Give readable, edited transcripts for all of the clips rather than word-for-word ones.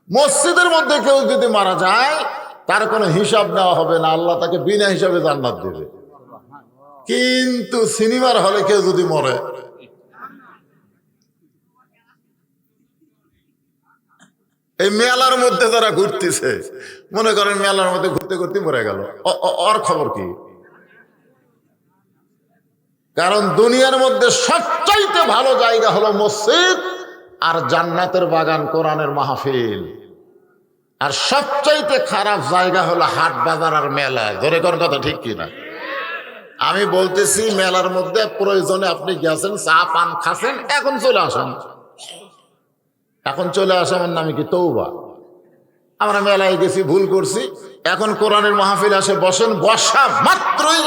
মসজিদের মধ্যে কেউ যদি মারা যায় তার কোনো হিসাব নেওয়া হবে না, আল্লাহ তাকে বিনা হিসাবে জান্নাত দেবে। কিন্তু সিনেমার হলে কেউ যদি মরে, এই মেলার মধ্যে যারা ঘুরতেছে, মনে করেন মেলার মধ্যে ঘুরতে ঘুরতে মরে গেল, ওর খবর কি? কারণ দুনিয়ার মধ্যে সবচাইতে ভালো জায়গা হলো মসজিদ আর জান্নাতের বাগান কোরআনের মাহফিল। আর সবচাইতে খারাপ জায়গা হলো হাট বাজার আর মেলা। ধরে কোন কথা ঠিক কিনা? আমি বলতেছি মেলার মধ্যে প্রয়োজনে আপনি গেছেন, চা পান খাচ্ছেন, এখন চলে আসেন। এখন চলে আসার নামে কি তৌবা? আমরা মেলায় গেছি, ভুল করছি, এখন কোরআনের মাহফিল আসে বসেন, বসা মাত্রই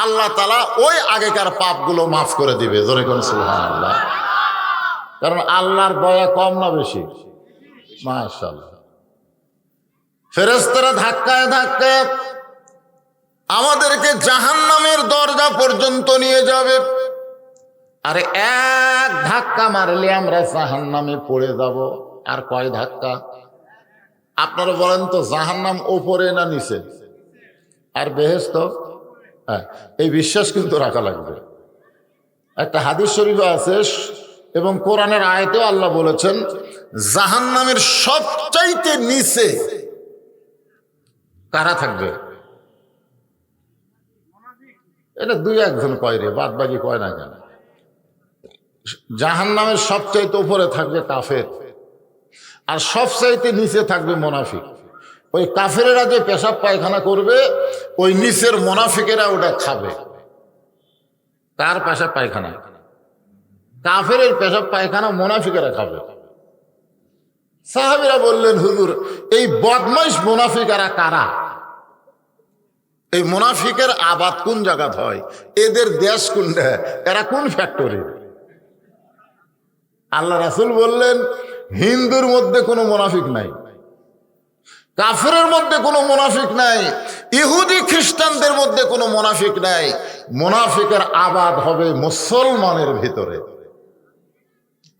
আল্লাহ তাআলা ওই আগেকার পাপগুলো মাফ করে দিবে। জোরে কোন সুবহানাল্লাহ। কারণ আল্লাহর দয়া কম না বেশি? মাশাআল্লাহ। ফেরেশতারা ধাক্কায় ধাক্কায় আমাদেরকে জাহান্নামের দরজা পর্যন্ত নিয়ে যাবে। আরে এক ধাক্কা মারলে আমরা জাহান্নামে পড়ে যাব। আর কয় ধাক্কা? আপনারা বলেন তো, জাহান্নাম ওপরে না নিচে? আর বেহেশত? হ্যাঁ, এই বিশ্বাস কিন্তু রাখা লাগবে। একটা হাদিস শরীফ আছে এবং কোরআনের আয়াতেও আল্লাহ বলেছেন, জাহান্নামের সবচাইতে নিচে কারা থাকবে? এটা দুই একজন কয় রে, বাদ বাকি কয় না কেন? জাহান্নামের সবচাইতে উপরে থাকবে কাফের, আর সবচাইতে নিচে থাকবে মুনাফিক। ওই কাফেরেরা যে পেশাব পায়খানা করবে, ওই নিচের মুনাফিকেরা ওটা খাবে। কার পেশাব পায়খানা? কাফেরের পেশাব পায়খানা মুনাফিকেরা খাবে। সাহাবীরা বললেন, হুজুর এই বদমাইশ মুনাফিকেরা কারা? এই মুনাফিকের আবাদ কোন জায়গাত হয়? এদের দেশ কোনটা? এরা কোন ফ্যাক্টরি? আল্লাহ রাসূল বললেন, হিন্দুর মধ্যে কোনো মুনাফিক নাই, কাফেরের মধ্যে কোনো মুনাফিক নাই, ইহুদি খ্রিস্টানদের মধ্যে কোনো মুনাফিক নাই। মুনাফিকের আবাদ হবে মুসলমানের ভিতরে।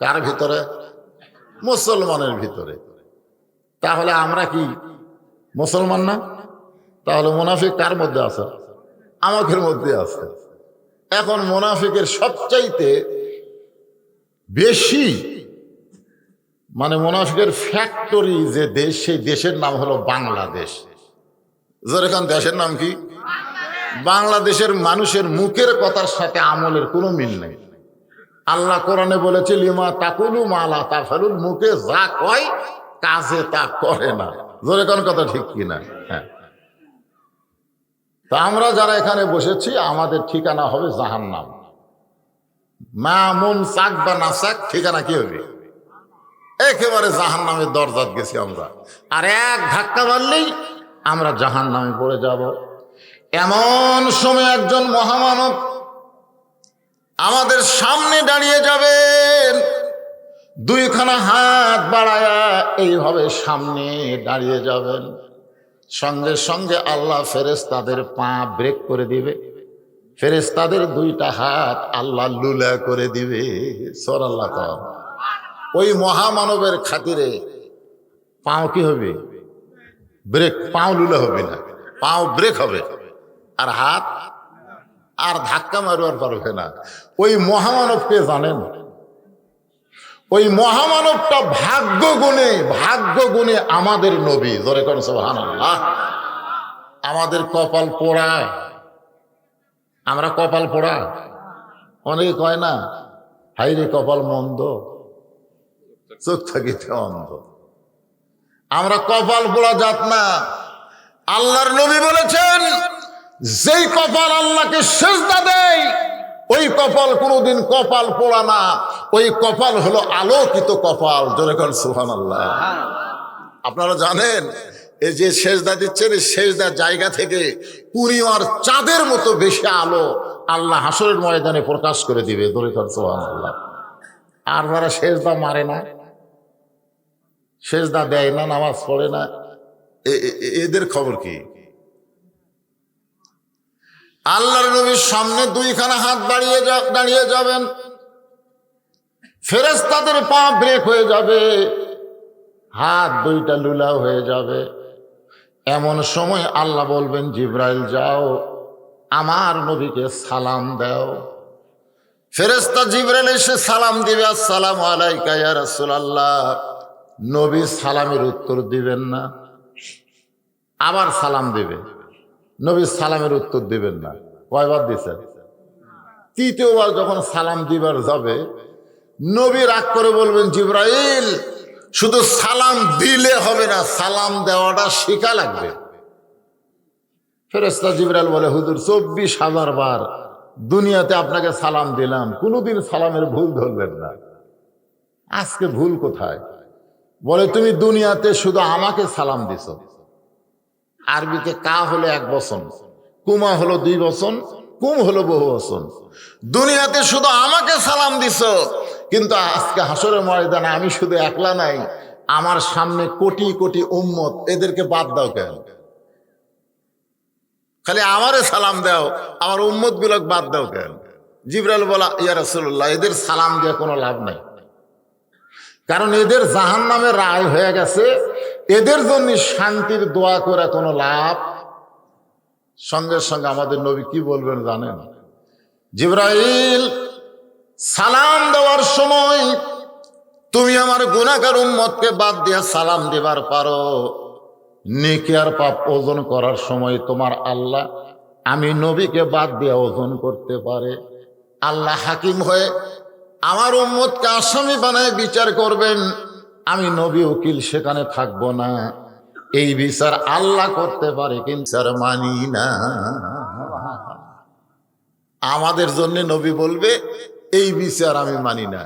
কার ভিতরে? মুসলমানের ভিতরে। তাহলে আমরা কি মুসলমান না? তাহলে মুনাফিক কার মধ্যে আছে? আমাদের মধ্যে আছে। এখন মুনাফিকের সবচাইতে বেশি মানে মুনাফিকের ফ্যাক্টরি যে দেশ, সেই দেশের নাম হলো বাংলাদেশ। যেরকম দেশের নাম কি? বাংলাদেশের মানুষের মুখের কথার সাথে আমলের কোনো মিল নেই। আল্লাহ কোরআনে বলেছে, লিমা তাকুলু মা লা তাফআলুন, মুখে যা কয় কাজে তা করে না। যেরকম কথা ঠিক কিনা? হ্যাঁ। তো আমরা যারা এখানে বসেছি, আমাদের ঠিকানা হবে জাহান্নাম। মামুন চাক বা না চাক, ঠিকানা কি হবে? একেবারে জাহান্নামের দরজাত গেছি আমরা। আর এক ধাক্কা মারলেই আমরা জাহান্নামে পড়ে যাব। এমন সময় একজন মহামানব আমাদের সামনে দাঁড়িয়ে যাবেন, দুইখানা হাত বাড়ায়া এইভাবে সামনে দাঁড়িয়ে যাবেন। সঙ্গে সঙ্গে আল্লাহ ফেরেশতাদের পা ব্রেক করে দিবে, ফেরেশতাদের দুইটা হাত আল্লাহ লুলা করে দিবে। সুবহানাল্লাহ। ওই মহামানবের খাতিরে পাও কি হবে? ব্রেক। পাও লুলা হবে না, পাও ব্রেক হবে। আর হাত আর ধাক্কা মারবার পারবে না। ওই মহামানবকে জানেন? ওই মহামানবটা ভাগ্য গুণে আমাদের নবী। জোরে করেন সুবহানাল্লাহ। আমাদের কপাল পোড়া, আমরা কপাল পোড়া। অনেকে কয় না, হাইরে কপাল মন্দ, চোখ থাকিতে অন্ধ। আমরা কপাল পোড়া জাত না। আল্লাহর নবী বলেছেন, যেই কপাল আল্লাহকে সিজদা দেয়, ওই কপাল কোনোদিন কপাল পোড়া না। ওই কপাল হলো আলোকিত কপাল। জোরে করেন সুবহানাল্লাহ। আপনারা জানেন, এই যে সেজদা দিচ্ছেন, এই সেজদার জায়গা থেকে পূর্ণিমার চাঁদের মতো বেশি আলো আল্লাহ হাসরের ময়দানে প্রকাশ করে দিবে। জোরে করেন সুবহানাল্লাহ। আর যারা সেজদা মারে না, সেজদা দেয় না, নামাজ পড়ে না, এদের খবর কি? আল্লাহর নবীর সামনে দুইখানা হাত দাঁড়িয়ে যাবেন, ফেরেশতাদের পা ব্রেক হয়ে যাবে। হাত দুইটা লুলা হয়ে যাবে। এমন সময় আল্লাহ বলবেন, জিব্রাইল যাও আমার নবীকে সালাম দাও। ফেরেশতা জিব্রাইল এসে সালাম দিবে, আসসালামু আলাইকা ইয়া রাসূলুল্লাহ। নবী সালামের উত্তর দিবেন না, আবার সালাম দিবে, নবী সালামের উত্তর দিবেন না। কয়বার দিছেন? তৃতীয়বার যখন সালাম দিবার যাবে, নবী রাগ করে বলবেন, জিব্রাইল শুধু সালাম দিলে হবে না, সালাম দেওয়াটা শেখা লাগবে। ফেরেশতা জিব্রাইল বলে, হুজুর 24,000 বার দুনিয়াতে আপনাকে সালাম দিলাম, কোনোদিন সালামের ভুল ধরলেন না, আজকে ভুল কোথায়? বলে, তুমি দুনিয়াতে শুধু আমাকে সালাম দিছ। আরবিতে কা হলো 1 বচন, কুমা হলো 2 বচন, কুম হলো বহু বচন। দুনিয়াতে শুধু আমাকে সালাম দিছ, কিন্তু আজকে হাসরের ময়দানে আমি শুধু একলা নাই, আমার সামনে কোটি কোটি উম্মত, এদেরকে বাদ দাও কেন? খালি আমারে সালাম দাও, আমার উম্মত গুলোকে বাদ দাও কেন? জিব্রাইল বলা, ইয়া রাসূলুল্লাহ, এদের সালাম দিয়ে কোনো লাভ নাই, কারণ এদের জাহান্নামের রায় হয়ে গেছে, এদের জন্য শান্তির দোয়া করে কোনো লাভ। সঙ্গে সঙ্গে আমাদের নবী কি বলবেন জানেন? জিব্রাইল, সালাম দেওয়ার সময় তুমি আমার গুনাহগার উম্মতকে বাদ দিয়ে সালাম দিবার পারো, নেকি আর পাপ ওজন করার সময় তোমার আল্লাহ আমি নবীকে বাদ দিয়ে ওজন করতে পারে। আল্লাহ হাকিম হয়ে আমার উম্মতকে আসামি বানায় বিচার করবেন, আমি নবী উকিল সেখানে থাকবো না। এই বিচার আল্লাহ করতে পারে, কিন্তু স্যার মানি না। আমাদের জন্য নবী বলবে, এই বিচার আমি মানি না।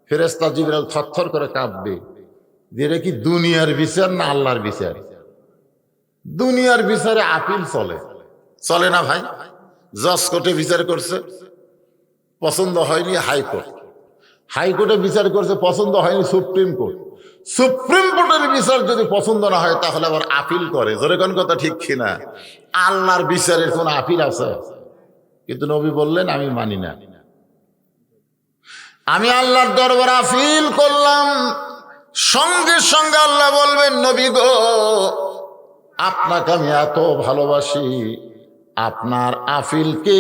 ফেরেশতা জিবরাইল থরথর করে কাঁপবে, যেটা কি দুনিয়ার বিচার না আল্লাহর বিচার? দুনিয়ার বিচারে আপিল চলে, চলে না ভাই? জজ কোর্টে বিচার করছে, পছন্দ হয়নি হাইকোর্ট, হাইকোর্টে বিচার করছে, পছন্দ হয়নি সুপ্রিম কোর্ট, সুপ্রিম কোর্টের বিচার যদি পছন্দ না হয় তাহলে আবার আপিল করে। জোরে কোন কথা ঠিক কিনা? আল্লাহর বিচারের কোন আপিল আছে? কিন্তু নবী বললেন, আমি মানি না, আমি আল্লাহর দরবারে আপিল করলাম। সঙ্গে সঙ্গে আল্লাহ বলবেন, নবী গো, আপনাকে আমি এত ভালোবাসি, আপনার আপিলকে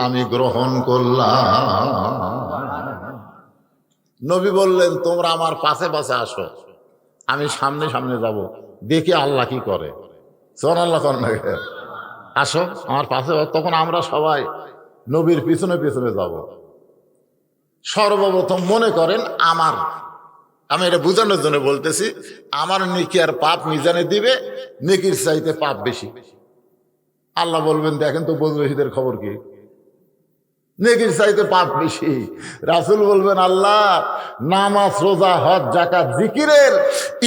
আমি গ্রহণ করলাম। নবী বললেন, তোমরা আমার পাশে পাশে আসো, আমি সামনে সামনে যাব, দেখি আল্লাহ কি করে। সুবহানাল্লাহ, আসো আমার পাশে। তখন আমরা সবাই নবীর পিছনে পিছনে যাব। সর্বপ্রথম মনে করেন আমি এটা বোঝানোর জন্য বলতেছি, আমার নেকি আর পাপ মিজানে দিবে, নেকির চাইতে পাপ বেশি। আল্লাহ বলবেন, দেখেন তো বদবেশীদের খবর কি, নেকির চাইতে পাপ বেশি। রাসূল বলবেন, আল্লাহ নামাজ, রোজা, হজ, যাকাত, জিকিরের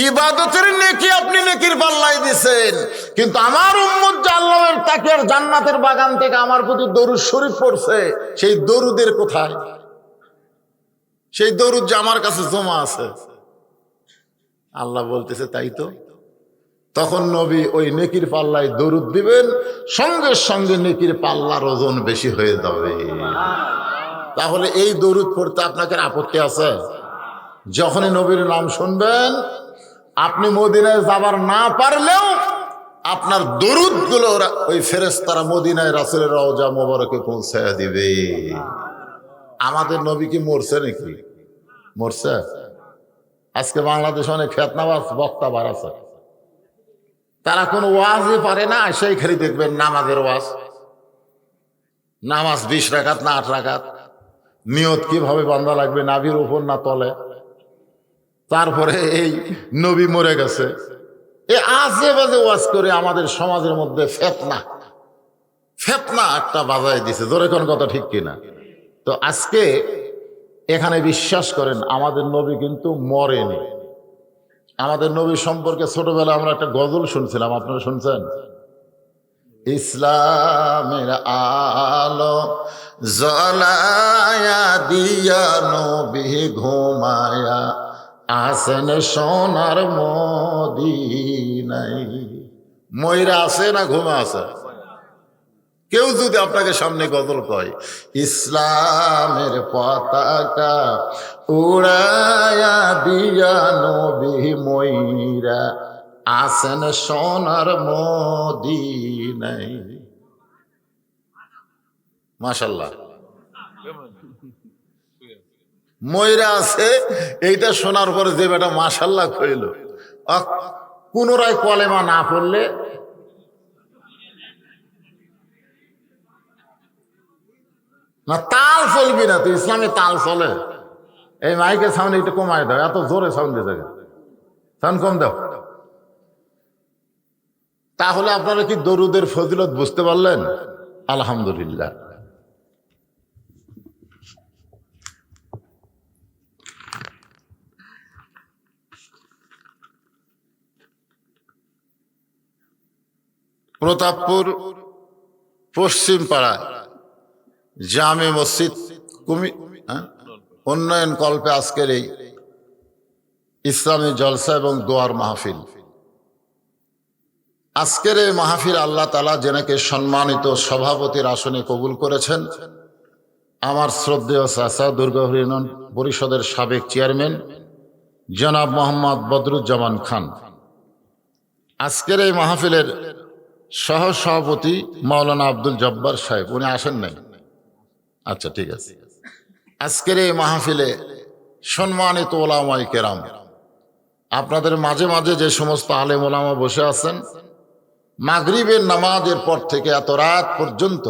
ইবাদতের নেকি আপনি নেকির পাল্লাই দিছেন, কিন্তু আমার উম্মত যে আল্লাহর তাকিয়ার জান্নাতের বাগান থেকে আমার প্রতি দরুদ শরীফ পড়ছে, সেই দরুদের কোথায়? সেই দরুদ যে আমার কাছে জমা আছে। আল্লাহ বলতেছে, তাই তো। তখন নবী ওই নেকির পাল্লায় দরুদ দিবেন, সঙ্গে সঙ্গে নেকির পাল্লার ওজন বেশি হয়ে যাবে। তাহলে এই দরুদ পড়তে আপনাকে আপত্তি আছে? যখনই নবীর নাম শুনবেন, আপনি মদিনায় যাবার না পারলেও আপনার দরুদ গুলো ওই ফেরেশতারা মদিনায় রাসূলের রওজা মোবারকে পৌঁছায় দিবে। আমাদের নবী কি মরছে নাকি? মরছে? আজকে বাংলাদেশে অনেক ফেতনাবাজ বক্তা বার আছে, তারা কোনো ওয়াজই পারে না, সেই খালি দেখবেন নামাজের ওয়াজ। নামাজ 20 রাকাত না 8 রাকাত, নিয়ত কিভাবে বান্ধা লাগবে, নাভির উপর না তলে, তারপরে এই নবী মরে গেছে, এ আজে বাজে ওয়াজ করে আমাদের সমাজের মধ্যে ফেতনা একটা বাজায় দিছে। জোরে কোন কথা ঠিক কিনা? তো আজকে এখানে বিশ্বাস করেন, আমাদের নবী কিন্তু মরেনি। আমাদের নবী সম্পর্কে ছোটবেলা আমরা একটা গজল শুনছিলাম, আপনারা শুনছেন? ইসলামের আলো জ্বলায়া দিয়া নবী ঘুমায়া আসেন সোনার মদিনায়। ময়রা আছে না ঘুমা আছে? কেউ যদি আপনাকে সামনে গজল কয়, ইসলামের পতাকা উড়ায়া দিয়া নবী ময়রা আসেন সোনার মদিনায়। মাশাআল্লাহ, ময়রা আছে এইটা শোনার পরে যে বেটা মাশাআল্লাহ কইল, পুনরায় কলেমা না পড়লে না, তাল চলবি না। তো ইসলামে তাল চলে। এই মাইকের সাউন্ড একটু কমায় দাও, এত জোরে সাউন্ড দিতে, সাউন্ড কম দাও। তাহলে আপনারা কি দরুদের ফজিলত বুঝতে পারলেন? আলহামদুলিল্লাহ। প্রতাপপুর পশ্চিম পাড়ায় জামে মসজিদ উন্নয়ন কল্পে আজকের এই ইসলামী জলসা এবং দোয়ার মাহফিল। আজকের এই মাহফিল আল্লাহ তাআলা যেনাকে সম্মানিত সভাপতির আসনে কবুল করেছেন, আমার শ্রদ্ধেয় চাচা দুর্গাপুর ইউনিয়ন পরিষদের সাবেক চেয়ারম্যান জনাব মোহাম্মদ বদরুজ্জামান খান। আজকের এই মাহফিলের সহ সভাপতি মাওলানা আব্দুল জব্বার সাহেব, উনি আসেন নাই? আচ্ছা, ঠিক আছে। আজকের এই মাহফিলে সম্মানিত ওলামায়ে কেরাম, আপনাদের মাঝে মাঝে যে সমস্ত আলেম ওলামা বসে আছেন, মাগরিবের নামাজের পর থেকে এত রাত পর্যন্ত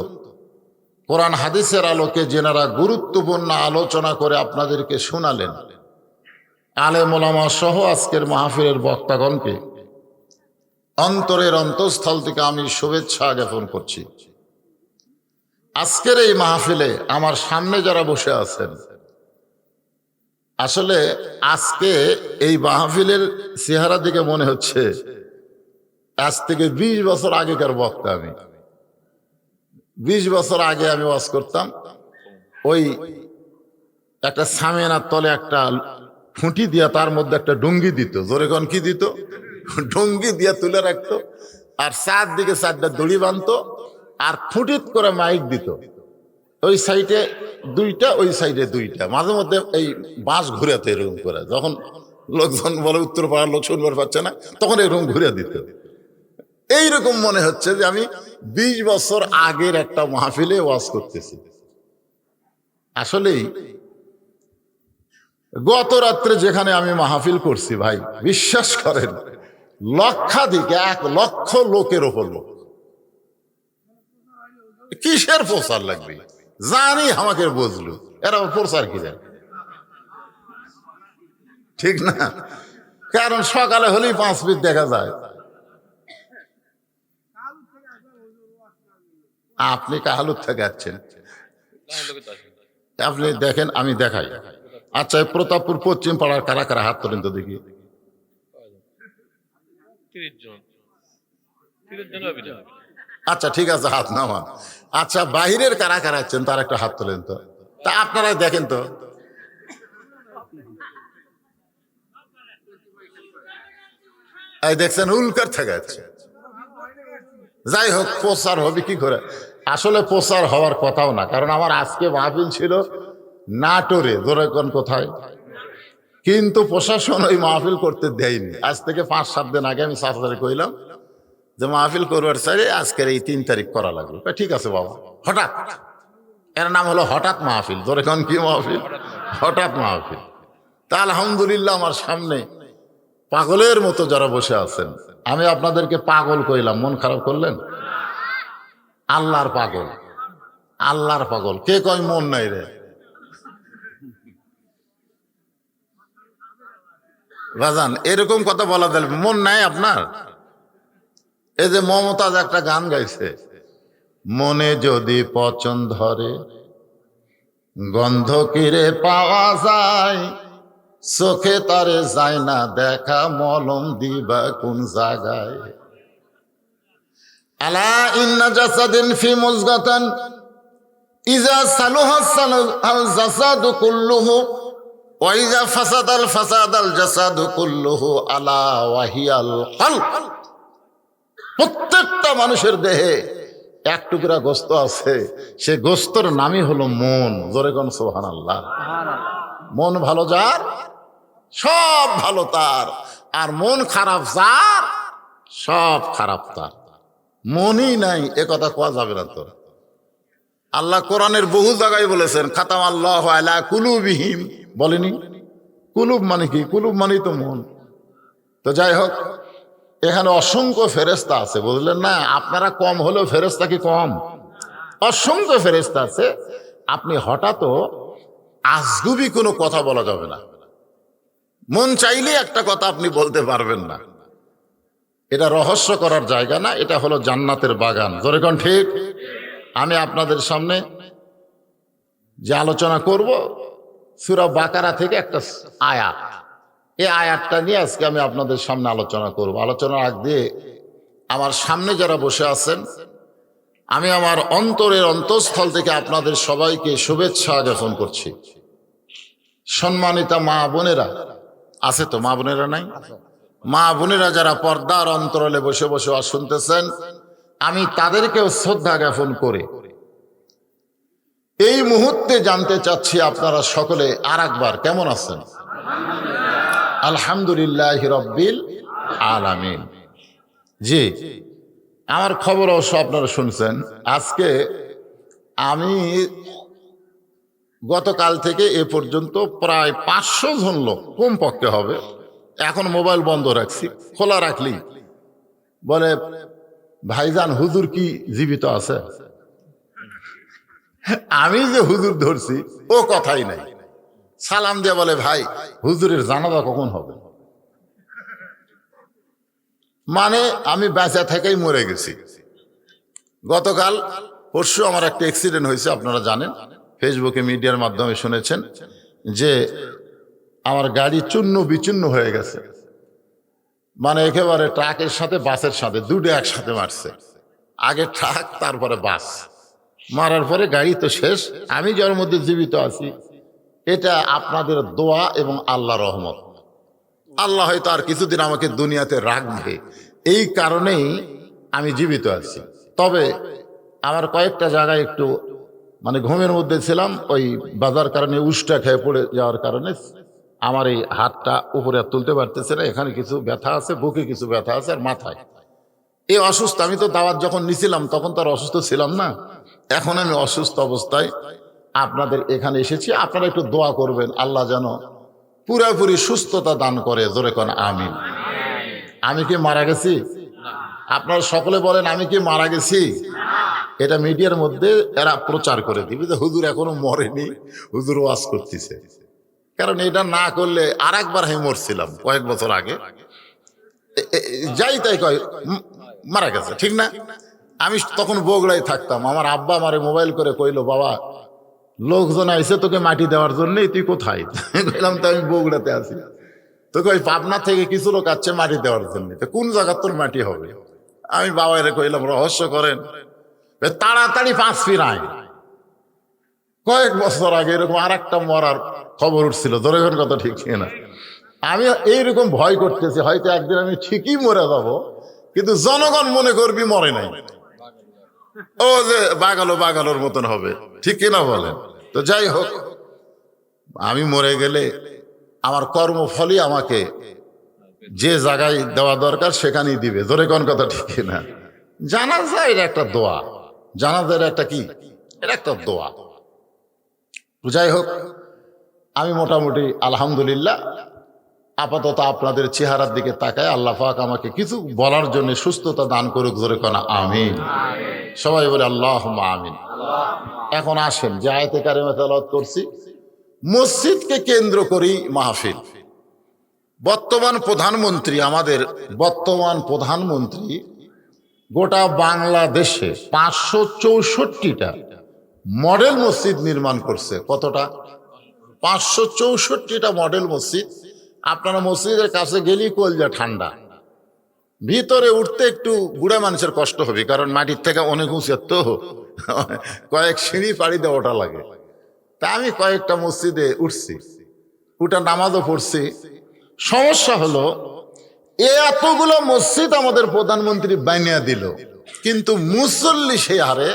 কোরআন হাদিসের আলোকে যেনারা গুরুত্বপূর্ণ আলোচনা করে আপনাদেরকে শোনালেন, আলেম ওলামা সহ আজকের মাহফিলের বক্তাগণকে অন্তরের অন্তঃস্থল থেকে আমি শুভেচ্ছা জ্ঞাপন করছি। আজকের এই মাহফিলে আমার সামনে যারা বসে আছেন, আসলে আজকে এই মাহফিলের চেহারা দিকে মনে হচ্ছে আজ থেকে 20 বছর আগেকার বক্তা। আমি 20 বছর আগে আমি ওয়াজ করতাম, ওই একটা সামিয়ানার তলে একটা ফুঁটি দিয়া তার মধ্যে একটা ডুঙ্গি দিত, জোরে কোন কি দিত, ডুঙ্গি দিয়া তুলে রাখতো, আর চারদিকে 4টা দড়ি বাঁধতো, আর ফুটিত করে মাইক দিত। ওই সাইডে 2টা, ওই সাইডে 2টা, মাঝে মধ্যে এই বাঁশ ঘুরাতো এরকম করে। যখন লোকজন বলে উত্তর পাড়ার লোক শুনবার পাচ্ছে না, তখন এরকম ঘুরে দিত। এইরকম মনে হচ্ছে যে আমি 20 বছর আগের একটা মাহফিলে ওয়াজ করতেছি। আসলেই গত রাত্রে যেখানে আমি মাহফিল করছি, ভাই বিশ্বাস করেন, লক্ষাধিক 1 লক্ষ লোকের ওপর লোক। কিসের প্রচার লাগবে জানি, আমাকে বুঝলো এরা প্রচার কি জানে, ঠিক না? কারণ সকালে হলেই 5 ফিট দেখা যায়। আপনি কাহালুর থেকে আসছেন, আপনি দেখেন, আমি দেখাই। আচ্ছা, প্রতাপপুর পশ্চিম পাড়ার কারা কারা হাত তোলেন তো দেখি। 30 জন। আচ্ছা, ঠিক আছে, হাত নামান। আচ্ছা, বাহিরের কারা কারা আছেন তার একটা হাত তোলেন তো, তা আপনারা দেখেন তো। এই দেখছেন, উল্কার থেকে আছে। যাই হোক, প্রচার হবে কি করে? আসলে প্রচার হওয়ার কথাও না, কারণ আমার আজকে মাহফিল ছিল নাটোরে, জোরেকন কোথায়, কিন্তু প্রশাসন ওই মাহফিল করতে দেয়নি। আজ থেকে 5-7 দিন আগে আমি সাথে কইলাম যে মাহফিল করবার চাই, আজকের এই 3 তারিখ করা লাগলো। ঠিক আছে বাবা। হঠাৎ, এর নাম হলো হঠাৎ মাহফিল। জোরেকন কি মাহফিল? হঠাৎ মাহফিল। তা আলহামদুলিল্লাহ, আমার সামনে পাগলের মতো যারা বসে আছেন, আমি আপনাদেরকে পাগল কইলাম, মন খারাপ করলেন? আল্লাহর পাগল, আল্লাহর পাগল। কে কয় মন নাই রে? বাজান, এরকম কথা বলা যায়? মন নাই আপনার? এই যে মমতাজ একটা গান গাইছে, মনে যদি পচন ধরে গন্ধ কিরে পাওয়া যায়, চোখে তারে যায় না দেখা, মলম দিবা কোন জায়গায়। আলা ইন্না জাসাদিন ফি মুজগাতান ইজা সালুহা সালুহাল জাসাদু কুল্লুহু ওয়া ইজা ফাসাদাল ফাসাদাল জাসাদু কুল্লুহু আলা ওয়াহিয়াল কলব। প্রত্যেকটা মানুষের দেহে এক টুকরা গোস্ত আছে, সে গোস্তর নামই হলো মন। জোরে কোন সুবহানাল্লাহ। মন ভালো যার সব ভালো তার, আর মন খারাপ যার সব খারাপ তার। মনই নাই এ কথা কোয়া যাবে না তো। আল্লাহ কোরআনের বহু জায়গায় বলেছেন খাতাম আল্লাহু আলা কুলুবিহিম, বলেনি? কুলুব মানে কি? কুলুব মানেই তো মন। তো যাই হোক, এখানে অসংখ্য ফেরেশতা আছে, বুঝলেন না? আপনারা কম হলেও ফেরেশতা কি কম? অসংখ্য ফেরেশতা আছে। আপনি হঠাৎ আজগুবি কোনো কথা বলা যাবে না। মন চাইলে একটা কথা আপনি বলতে পারবেন না। এটা রহস্য করার জায়গা না, এটা হলো জান্নাতের বাগান। জোরে কোন ঠিক? আমি আপনাদের সামনে যে আলোচনা করব সূরা বাকারা থেকে একটা আয়াত, এই আয়াতটা নিয়ে আজকে আমি আপনাদের সামনে আলোচনা করব। আলোচনার আগ দিয়ে আমার সামনে যারা বসে আছেন, আমি আমার অন্তরের অন্তঃস্থল থেকে আপনাদের সবাইকে শুভেচ্ছা জ্ঞাপন করছি। সম্মানিতা মা বোনেরা আছে তো? মা বোনেরা নাই? মা বোনেরা যারা পর্দার অন্তরালে বসে বসে শুনতেছেন, আমি তাদেরকেও শ্রদ্ধা জ্ঞাপন করে এই মুহূর্তে জানতে চাচ্ছি আপনারা সকলে আর একবার কেমন আছেন? আলহামদুলিল্লাহ রাব্বিল আলামিন। জি, আমার খবর অবশ্য আপনারা শুনছেন। আজকে আমি গতকাল থেকে এ পর্যন্ত প্রায় 500 জন লোক কমপক্ষে হবে, এখন মোবাইল বন্ধ রাখছি, খোলা রাখলি বলে ভাইজান হুজুর কি জীবিত আছে? আমি যে হুজুর ধরছি ও কথাই নাই। সালাম দিয়ে বলে ভাই হুজুরের জানাজা কখন হবে? মানে আমি বেঁচে থেকেই মরে গেছি। গতকাল পরশু আমার একটা অ্যাক্সিডেন্ট হয়েছে, আপনারা জানেন, ফেসবুকে মিডিয়ার মাধ্যমে শুনেছেন যে আমার গাড়ি চূর্ণ বিচূর্ণ হয়ে গেছে। মানে একেবারে ট্রাকের সাথে বাসের সাথে দুটো একসাথে মারছে। আগে ট্রাক, তারপরে বাস, মারার পরে গাড়ি তো শেষ। আমি যার মধ্যে জীবিত আছি এটা আপনাদের দোয়া এবং আল্লাহর রহমত। আল্লাহ হয়তো আর কিছুদিন আমাকে দুনিয়াতে রাখবে, এই কারণেই আমি জীবিত আছি। তবে আমার কয়েকটা জায়গায় একটু মানে ঘুমের মধ্যে ছিলাম, ওই বাজার কারণে উষ্টা খেয়ে পড়ে যাওয়ার কারণে আমার এই হাতটা উপরে তুলতে পারতেছে না। এখানে কিছু ব্যথা আছে, বুকে কিছু ব্যথা আছে, আর মাথায় এই অসুস্থ। আমি তো দাওয়াত যখন নিছিলাম তখন তো আর অসুস্থ ছিলাম না, এখন আমি অসুস্থ অবস্থায় আপনাদের এখানে এসেছি। আপনারা একটু দোয়া করবেন আল্লাহ যেন পুরাপুরি সুস্থতা দান করে। জোরে কোন আমিন। আমি কি মারা গেছি? আপনারা সকলে বলেন আমি কি মারা গেছি? এটা মিডিয়ার মধ্যে এরা প্রচার করে দিবে যে হুজুর এখনো মরেনি, হুজুর ওয়াজ করতেছে। কারণ এটা না করলে আর একবার আমি মরছিলাম কয়েক বছর আগে, যাই তাই কয় মারা গেছে, ঠিক না? আমি তখন বগুড়ায় থাকতাম। আমার আব্বা আমারে মোবাইল করে কইলো বাবা লোকজন আইসে তোকে মাটি দেওয়ার জন্যই, তুই কোথায়? বললাম তো আমি বগুড়াতে আছি। তো কই পাবনা থেকে কিছু লোক আসছে মাটি দেওয়ার জন্য। তো কোন জায়গার তোর মাটি হবে? আমি বাবারে কইলাম রহস্য করেন, তাড়াতাড়ি 5 ফির আইন। কয়েক বছর আগে এরকম আর একটা মরার খবর উঠছিল, ধরেন কথা ঠিক না? আমি এইরকম ভয় করতেছি হয়তো একদিন আমি ঠিকই মরে যাব, কিন্তু জনগণ মনে করবি মরে নাই, ও যে বাগালোর মতন হবে, ঠিক কিনা বলেন? তো যাই হোক, আমি মরে গেলে আমার কর্মফলই আমাকে যে জায়গায় দেওয়া দরকার সেখানেই দিবে। ধরে কোন কথা ঠিক কিনা? জানাজা এটা একটা দোয়া, জানাজার একটা কি, এটা একটা দোয়া। যাই হোক, আমি মোটামুটি আলহামদুলিল্লাহ আপাতত আপনাদের চেহারার দিকে তাকায় আল্লাহ পাক আমাকে কিছু বলার জন্য সুস্থতা দান করুক। জোরে কোনা আমিন। সবাই বলে আল্লাহুম্মা আমিন। এখন আসেন যে আয়াতে কারিমা তেলাওয়াত করছি, মসজিদকে কেন্দ্র করেই মাহফিল। বর্তমান প্রধানমন্ত্রী, আমাদের বর্তমান প্রধানমন্ত্রী গোটা বাংলাদেশে 564টা মডেল মসজিদ নির্মাণ করছে। কতটা? 564টা মডেল মসজিদ। আপনারা মসজিদের কাছে গেলেই কলজা ঠান্ডা, ভিতরে উঠতে একটু বুড়া মানুষের কষ্ট হবে, কারণ মাটির থেকে অনেক উঁচু, তো কয়েক সিঁড়ি পাড়ি দিয়ে ওঠা লাগে। তা আমি কয়েকটা মসজিদে উঠছি, উঠা নামাজও পড়ছি। সমস্যা হলো এতগুলো মসজিদ আমাদের প্রধানমন্ত্রী বানিয়ে দিল, কিন্তু মুসল্লি সেই হারে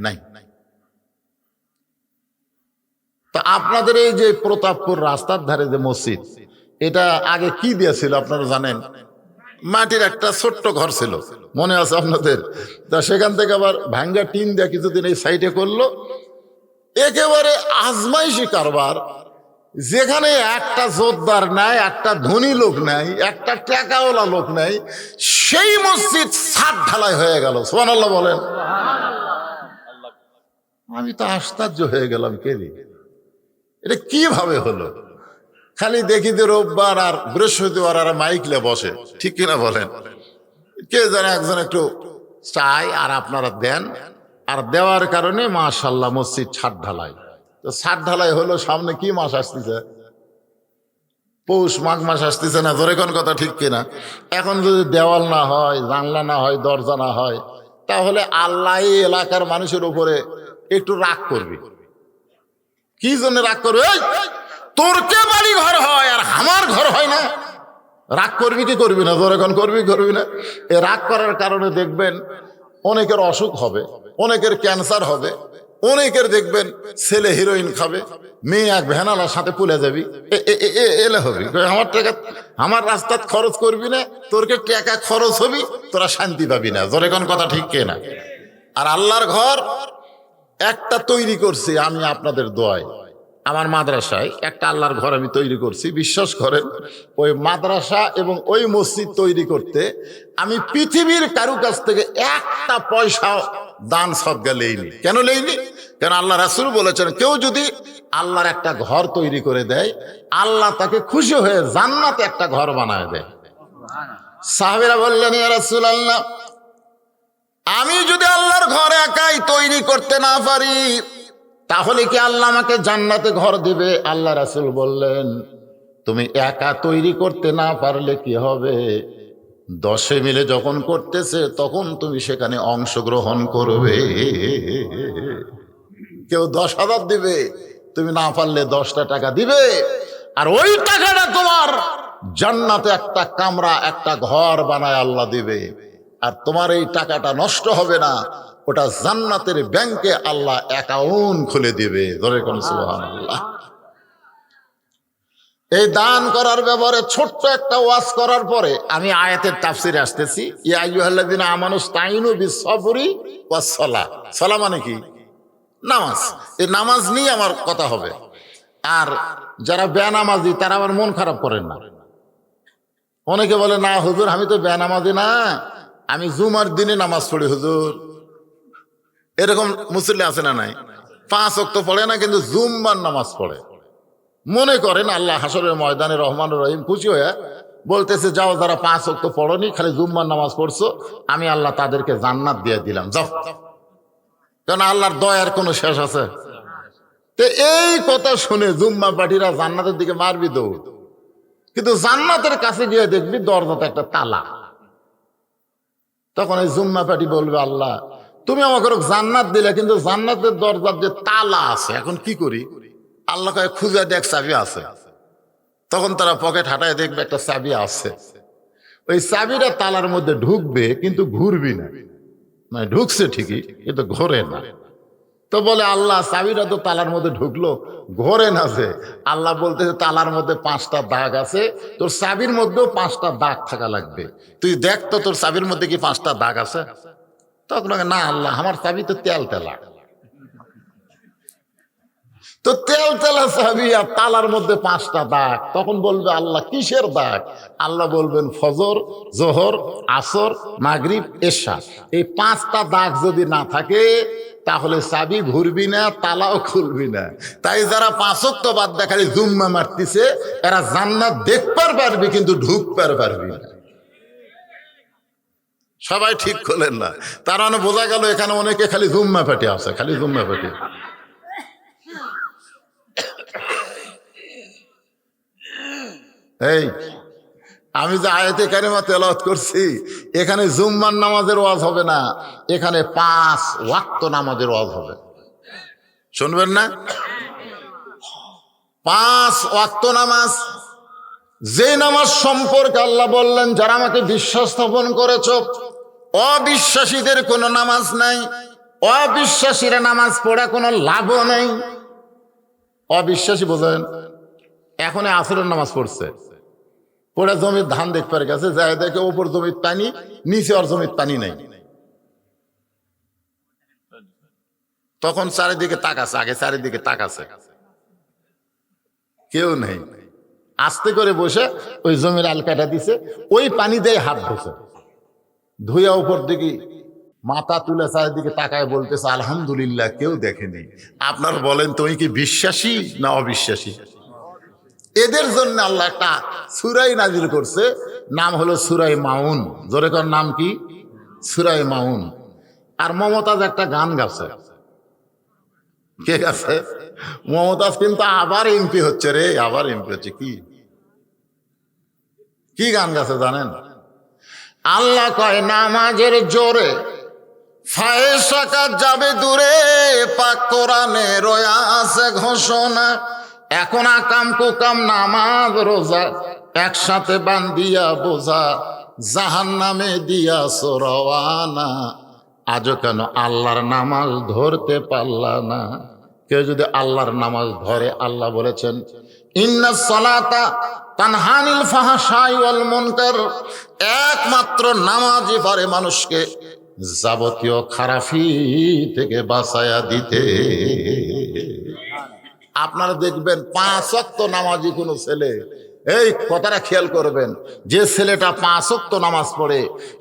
নাই। তা আপনাদের এই যে প্রতাপপুর রাস্তার ধারে যে মসজিদ, এটা আগে কি দিয়েছিল আপনারা জানেন? মাটির একটা ছোট্ট ঘর ছিল, মনে আছে আপনাদের? তা সেখান থেকে আবার ভাঙ্গা টিন দিয়ে কিছুদিন এই সাইডে করলো। একেবারে আজমাইশি কারবার, যেখানে একটা জোরদার নাই, একটা ধনী লোক নাই, একটা টাকাওয়ালা লোক নাই, সেই মসজিদ ছাদ ঢালাই হয়ে গেল। সুবহানাল্লাহ বলেন। আমি তো আশ্চর্য হয়ে গেলাম, কে রে এটা কিভাবে হলো? খালি দেখি যে রোববার আর বৃহস্পতিবার আর মাইকলে বসে, ঠিক কিনা বলেন? কে জানে একজন একটু চাই আর আপনারা দেন, আর দেওয়ার কারণে মাশাআল্লাহ মসজিদ ছাদ ঢালাই। তো ছাদ ঢালাই হলো, সামনে কি মাস আসতেছে? পৌষ মাঘ মাস আসতেছে না? ধরে কোন কথা, ঠিক কিনা? এখন যদি দেওয়াল না হয়, জানলা না হয়, দরজা না হয়, তাহলে আল্লাহ এই এলাকার মানুষের উপরে একটু রাগ করবে। কি জন্য রাগ করবে? তোর কে বাড়ি ঘর হয় আর আমার ঘর হয় না? রাগ করবি কি করবি না? ধরে কোন করবি না? এ রাগ করার কারণে দেখবেন অনেকের অসুখ হবে, অনেকের ক্যান্সার হবে, অনেকের দেখবেন ছেলে হিরোইন খাবে, মেয়ে এক ভ্যানালার সাথে পুলে যাবি, এলে হবি। আমার টাকা আমার রাস্তাত খরচ করবি না, তোরকে টাকা খরচ হবি, তোরা শান্তি পাবি না। জোরে কোন কথা, ঠিক কে না? আর আল্লাহর ঘর একটা তৈরি করছি আমি আপনাদের দোয়ায়। আমার মাদ্রাসায় একটা আল্লাহর ঘর আমি তৈরি করছি, বিশ্বাস করেন। ওই মাদ্রাসা এবং ওই মসজিদ তৈরি করতে আমি পৃথিবীর কারু কাছ থেকে একটা পয়সা দান সদকা লেইনি। কেন লেইনি? কেন আল্লাহ রাসূল বলেছেন, কেউ যদি আল্লাহর একটা ঘর তৈরি করে দেয়, আল্লাহ তাকে খুশি হয়ে জান্নাতে একটা ঘর বানায় দেয়। সাহাবীরা বললেন, ইয়া রাসূলুল্লাহ, আমি যদি আল্লাহর ঘর একাই তৈরি করতে না পারি, তাহলে কি আল্লাহ আমাকে জান্নাতে ঘর দিবে? আল্লাহ রাসূল বললেন, তুমি একা তৈরি করতে না পারলে কি হবে? 10 মিলে যখন করতেছে তখন তুমি সেখানে অংশগ্রহণ করবে। কেউ 10,000 দিবে, তুমি না পারলে 10টা টাকা দিবে, আর ওই টাকাটা তোমার জান্নাতে একটা কামরা, একটা ঘর বানায় আল্লাহ দিবে। আর তোমার এই টাকাটা নষ্ট হবে না, ওটা জান্নাতের ব্যাংকে আল্লাহ অ্যাকাউন্ট খুলে দিবে। ধরে কোন সুবহানাল্লাহ। এই দান করার ব্যাপারে ছোট্ট একটা ওয়াজ করার পরে আমি আয়াতের তাফসিরে আসতেছি। ইয়া আইয়ুহাল্লাযিনা আমানুস্তাইনু বিস-সাবরি ওয়াস-সালাহ। সালাহ মানে কি? নামাজ। এই নামাজ নিয়ে আমার কথা হবে। আর যারা বেনামাজি তারা আমার মন খারাপ করেন না। অনেকে বলে, না হুজুর আমি তো বেনামাজি না, আমি জুমার দিনে নামাজ পড়ি হুজুর। এরকম মুসল্লি আছে না নাই? 5 ওয়াক্ত পড়ে না, কিন্তু জুম্মার নামাজ পড়ে। মনে করেন আল্লাহ হাসরের ময়দানে রহমানুর রহিম খুশি হয়ে বলতেছে, যাও যারা 5 ওয়াক্ত পড়নি, খালি জুম্মার নামাজ পড়ছো, আমি আল্লাহ তাদেরকে জান্নাত দিয়ে দিলাম, যাও। কারণ আল্লাহর দয়ার কোনো শেষ আছে? তো এই কথা শুনে জুম্মা পার্টিরা জান্নাতের দিকে মারবি দৌড়, কিন্তু জান্নাতের কাছে গিয়ে দেখবি দরজাতে একটা তালা। তখন এই জুম্মা পার্টি বলবে, আল্লাহ তুমি আমাকে জান্নাত দিলে, কিন্তু জান্নাতের দরজার যে তালা আছে, এখন কি করি? আল্লাহ কয়, খুঁজে দেখ চাবি আছে। তখন তারা পকেট হাঁটায় দেখবে একটা চাবি আছে। ওই চাবিটা তালার মধ্যে ঢুকবে, কিন্তু ঘুরবি না, মানে ঢুকছে ঠিকই কিন্তু ঘোরে না। তো বলে, আল্লাহ চাবিটা তো তালার মধ্যে ঢুকলো, ঘোরে না যে। আল্লাহ বলতেছে, তালার মধ্যে 5টা দাগ আছে, তোর চাবির মধ্যেও 5টা দাগ থাকা লাগবে। তুই দেখ তো তোর চাবির মধ্যে কি 5টা দাগ আছে? তখন না আল্লাহ, আমার চাবি তো তেল তেলা। তো তেল তেলা চাবি আর তালার মধ্যে 5টা দাগ। তখন বলবে, আল্লাহ কিসের দাগ? আল্লাহ বলবেন, ফজর, জোহর, আসর, মাগরিব, এশা। এই 5টা দাগ যদি না থাকে তাহলে চাবি ঘুরবি না, তালাও খুলবি না। তাই যারা 5 ওয়াক্ত বাদ দিয়ে খালি জুম্মা মারতিছে, এরা জান্নাত দেখবার পারবি কিন্তু ঢুকবার পারবি না। সবাই ঠিক করলেন না? তার মানে বোঝা গেল এখানে অনেকে খালি জুম্মা পাটি আছে, খালি জুম্মা পাটি। এই আমি যে আয়াতে কারিমা তেলাওয়াত করছি, এখানে জুম্মার নামাজের ওয়াজ হবে না, এখানে 5 ওয়াক্ত নামাজের ওয়াজ হবে। শুনবেন না? 5 ওয়াক্ত নামাজ, যে নামাজ সম্পর্কে আল্লাহ বললেন, যারা আমাকে বিশ্বাস স্থাপন করেছ অবিশ্বাসীদের কোনো নামাজ নাই, অবিশ্বাসীরা নামাজ পড়া কোনো লাভও নেই। অবিশ্বাসী বোঝেন, এখন আসরের নামাজ পড়ছে, পড়ে জমির ধান দেখবার গেছে, যায় দেখে ওপর জমির পানি, নিচে আর জমির পানি নেই। তখন চারিদিকে তাকাছে, আগে চারিদিকে তাকাছে, কেউ নেই। আস্তে করে বসে ওই জমির আলকাটা দিছে, ওই পানি দিয়ে হাত ধুছে, ধুইয়া উপর দিকে মাথা তুলে চারিদিকে তাকায় বলতেছে আলহামদুলিল্লাহ, কেউ দেখেনি। আপনার বলেন তুমি কি বিশ্বাসী না অবিশ্বাসী? এদের জন্য আল্লাহ একটা সূরা নাজিল করছে, নাম হলো সূরা মাউন। জোরে কর, নাম কি? সূরা মাউন। আর মমতাজ একটা গান গাছে। কে গাছে? মমতাজ। কিন্তু আবার এমপি হচ্ছে রে, আবার এমপি হচ্ছে। কি গান গাছে জানেন? আল্লাহ কয় নামাজের জোরে ফায়েসা কাজ যাবে দূরে, পাক কোরআনে রয়া আছে ঘোষণা। এখন আকাম কুকাম নামাজ রোজা একসাথে বান্ধিয়া বোঝা, জাহান্নামে দিয়াছো রওয়ানা। আজও কেন আল্লাহর নামাজ ধরতে পারলা না? কেউ যদি আল্লাহর নামাজ ধরে, আল্লাহ বলেছেন ইন্নাস সালাতা তানহা আনিল ফাহশাই ওয়াল মুনকার, একমাত্র নামাজই পারে মানুষকে যাবতীয় খারাপি থেকে বাঁচায়া দিতে। আপনারা দেখবেন 5 ওয়াক্ত নামাজি কোনো ছেলে, এই কথাটা খেয়াল করবেন, যে ছেলেটা 5 ওয়াক্ত নামাজ পড়ে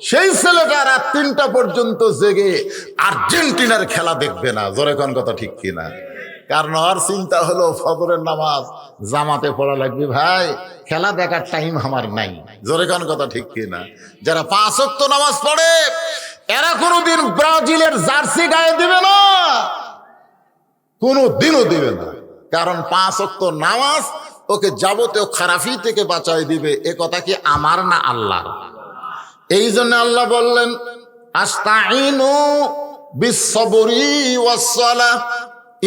সেই ছেলেটা রাত 3টা পর্যন্ত জেগে আর্জেন্টিনার খেলা দেখবে না। জোরে কোন কথা ঠিক কিনা? কারণ ওর চিন্তা হলো ফজরের নামাজ জামাতে পড়া লাগবে, ভাই খেলা দেখার টাইম আমার নাই। জোরে কোন কথা ঠিক কিনা? যারা 5 ওয়াক্ত নামাজ পড়ে এরা কোনোদিন ব্রাজিলের জার্সি গায়ে দিবে না, কোনোদিনও দিবে না। কারণ 5 ওয়াক্ত নামাজ ওকে যাবতীয় খারাপি থেকে বাঁচাই দিবে। এ কথা কি আমার না আল্লাহর? এই জন্য আল্লাহ বললেন আস্তাইনু বিস-সাবরি ওয়াস-সালাহ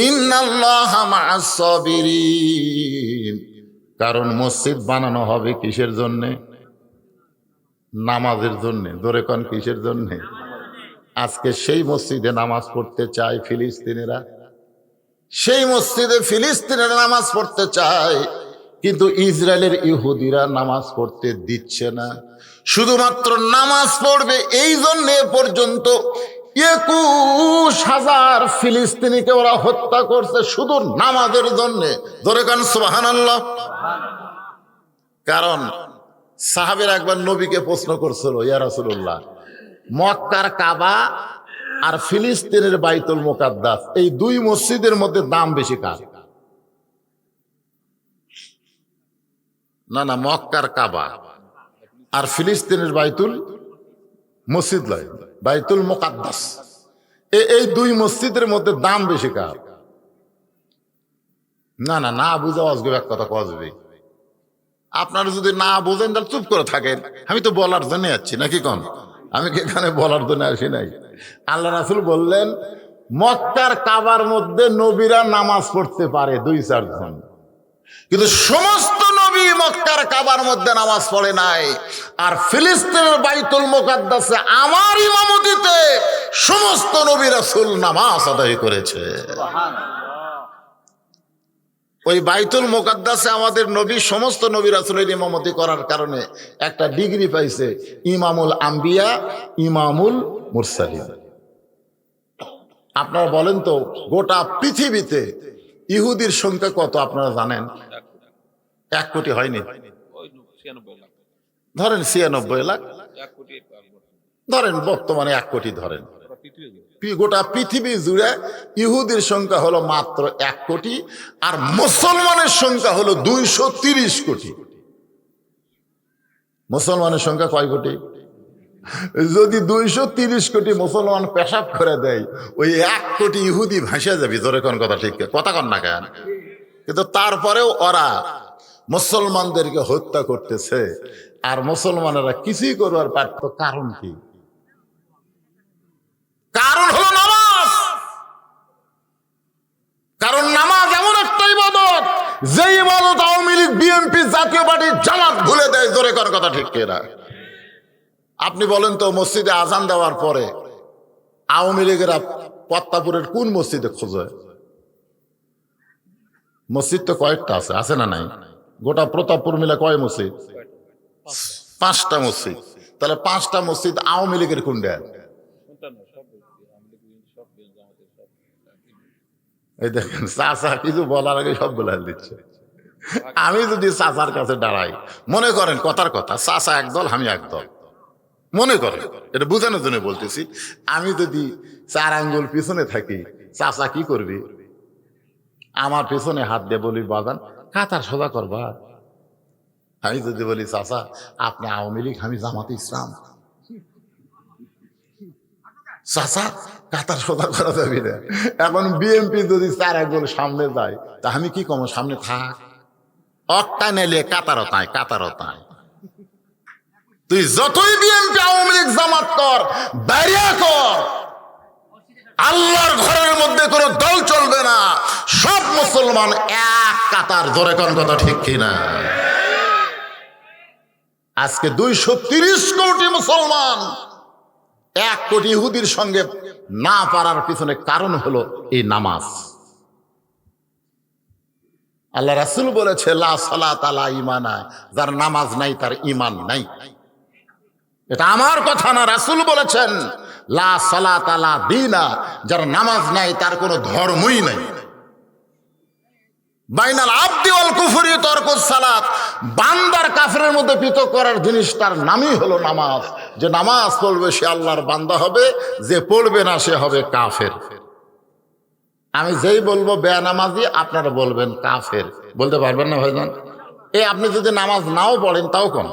ইন্নাল্লাহা মা'আস সাবিরিন। কারণ মসজিদ বানানো হবে কিসের জন্যে? নামাজের জন্যে। ধরে কোন কিসের জন্যে? আজকে সেই মসজিদে নামাজ পড়তে চায় ফিলিস্তিনিরা, সেই মসজিদে ফিলিস্তিনিরা নামাজ পড়তে চায়, কিন্তু ইসরায়েলের ইহুদিরা নামাজ পড়তে দিচ্ছে না। শুধুমাত্র নামাজ পড়বে এই জন্য পর্যন্ত 21,000 ফিলিস্তিনিকে ওরা হত্যা করছে শুধু নামাজের জন্যে। ধরে কান সুবহানাল্লাহ। কারণ সাহাবের একবার নবীকে প্রশ্ন করছিল, ইয়া রাসূলুল্লাহ, মক্কার কাবা আর ফিলিস্তিনের বাইতুল মুকাদ্দাস, এই 2 মসজিদের মধ্যে দাম বেশি কার? না না, মক্কার কাবা আর ফিলিস্তিনের বাইতুল মসজিদ লয়, বাইতুল মুকাদ্দাস, এই 2 মসজিদের মধ্যে দাম বেশি কার? না না, না বুঝা আসবে এক কথা কসবে। আপনারা যদি না বোঝেন তাহলে চুপ করে থাকেন। আমি তো বলার জন্য যাচ্ছি নাকি কন? আমি কি এখানে বলার জন্য আসি নাই? আল্লাহ রাসূল বললেন মক্কার কাবার মধ্যে নবীরা নামাজ পড়তে পারে 2-4 জন, কিন্তু সমস্ত নবী মক্কার কাবার মধ্যে নামাজ পড়ে নাই। আর ফিলিস্তিনের বাইতুল মুকাদ্দাসে আমার ইমামতিতে সমস্ত নবী রাসূল নামাজ আদায় করেছে। ওই বাইতুল মুকাদ্দাসে আমাদের নবী সমস্ত নবী রাসূলের ইমামতি করার কারণে একটা ডিগ্রি পাইছে, ইমামুল আম্বিয়া, ইমামুল মুরসালিন। আপনারা বলেন তো গোটা পৃথিবীতে ইহুদির সংখ্যা কত আপনারা জানেন? 1 কোটি হয়নি, ধরেন 96 লাখ, ধরেন বর্তমানে 1 কোটি ধরেন। গোটা পৃথিবী জুড়ে ইহুদির সংখ্যা হলো মাত্র 1 কোটি, আর মুসলমানের সংখ্যা হলো 230 কোটি। মুসলমানের সংখ্যা কয় কোটি? যদি 230 কোটি মুসলমান পেশাব করে দেয়, ওই 1 কোটি ইহুদি ভাসে যাবে। ধরে কোন কথা ঠিক কথা কন না কেন? কিন্তু তারপরেও ওরা মুসলমানদেরকে হত্যা করতেছে, আর মুসলমানেরা কিছুই করবার পারত। কারণ কি? কারণ হলো নামাজ। কারণ নামাজ এমন একটা ইবাদত, যে ইবাদত আওয়ামী লীগ, বিএনপি, জাতীয় পার্টি, জামাত ভুলে দেয়। জোরে কর কথা ঠিক কিনা? আপনি বলেন তো, মসজিদে আজান দেওয়ার পরে আওয়ামী লীগেরা পত্তাপুরের কোন মসজিদে খোঁজে? মসজিদ তো কয়েকটা আছে, আছে না নাই? গোটা প্রতাপপুর মিলে কয় মসজিদ? 5টা মসজিদ। তাহলে 5টা মসজিদ আওয়ামী লীগের কোনটা? এই দেখেন, চাচা কিছু বলার আগে সব বলে দিচ্ছে। আমি যদি চাচার কাছে দাঁড়াই, মনে করেন কথার কথা, চাচা একদল আমি একদল, মনে করেন, এটা বোঝানোর জন্য বলতেছি, আমি যদি 4 আঙ্গুল পিছনে থাকি, চাচা কি করবি? আমার পিছনে হাত দিয়ে বলি, বাগান কাতার সোজা করবা। আমি যদি বলি, চাচা আপনি আওয়ামী লীগ, আমি জামাতে ইসলাম, চাচা কাতার সোজা করা যাবি না। এখন বিএনপি যদি 4 আঙ্গুল সামনে যায়, তা আমি কি কম, সামনে থাক, অক্টা নেলে কাতারও তাই, কাতারও তাই। তুই যতই বিএনপি আওয়ামী লীগ জামাত কর, বাইরে কর, আল্লাহর ঘরের মধ্যে কোনো দল চলবে না। সব মুসলমান এক কাতার। ধরে কোন কথা ঠিক কিনা? আজকে 230 কোটি মুসলমান 1 কোটি ইহুদির সঙ্গে না পারার পিছনে কারণ হলো এই নামাজ। আল্লাহ রাসূল বলেছে, লা সালাতা লা ঈমানা, যার নামাজ নাই তার ঈমান নাই। এটা আমার কথা না, রাসূল বলেছেন, লা সালাতা লা দীনা, যার নামাজ নাই তার কোনো ধর্মই নাই। বাইনাল আবদি ওয়াল কুফরি তারকুস সালাত, বান্দার কাফেরের মধ্যে পৃথক করার জিনিস তার নামই হলো নামাজ। যে নামাজ পড়বে সে আল্লাহর বান্দা হবে, যে পড়বে না সে হবে কাফের। আমি যেই বলবো বেনামাজি, আপনারা বলবেন কাফের, বলতে পারবেন না ভাইজান? আপনি যদি নামাজ নাও পড়েন তাও কোন,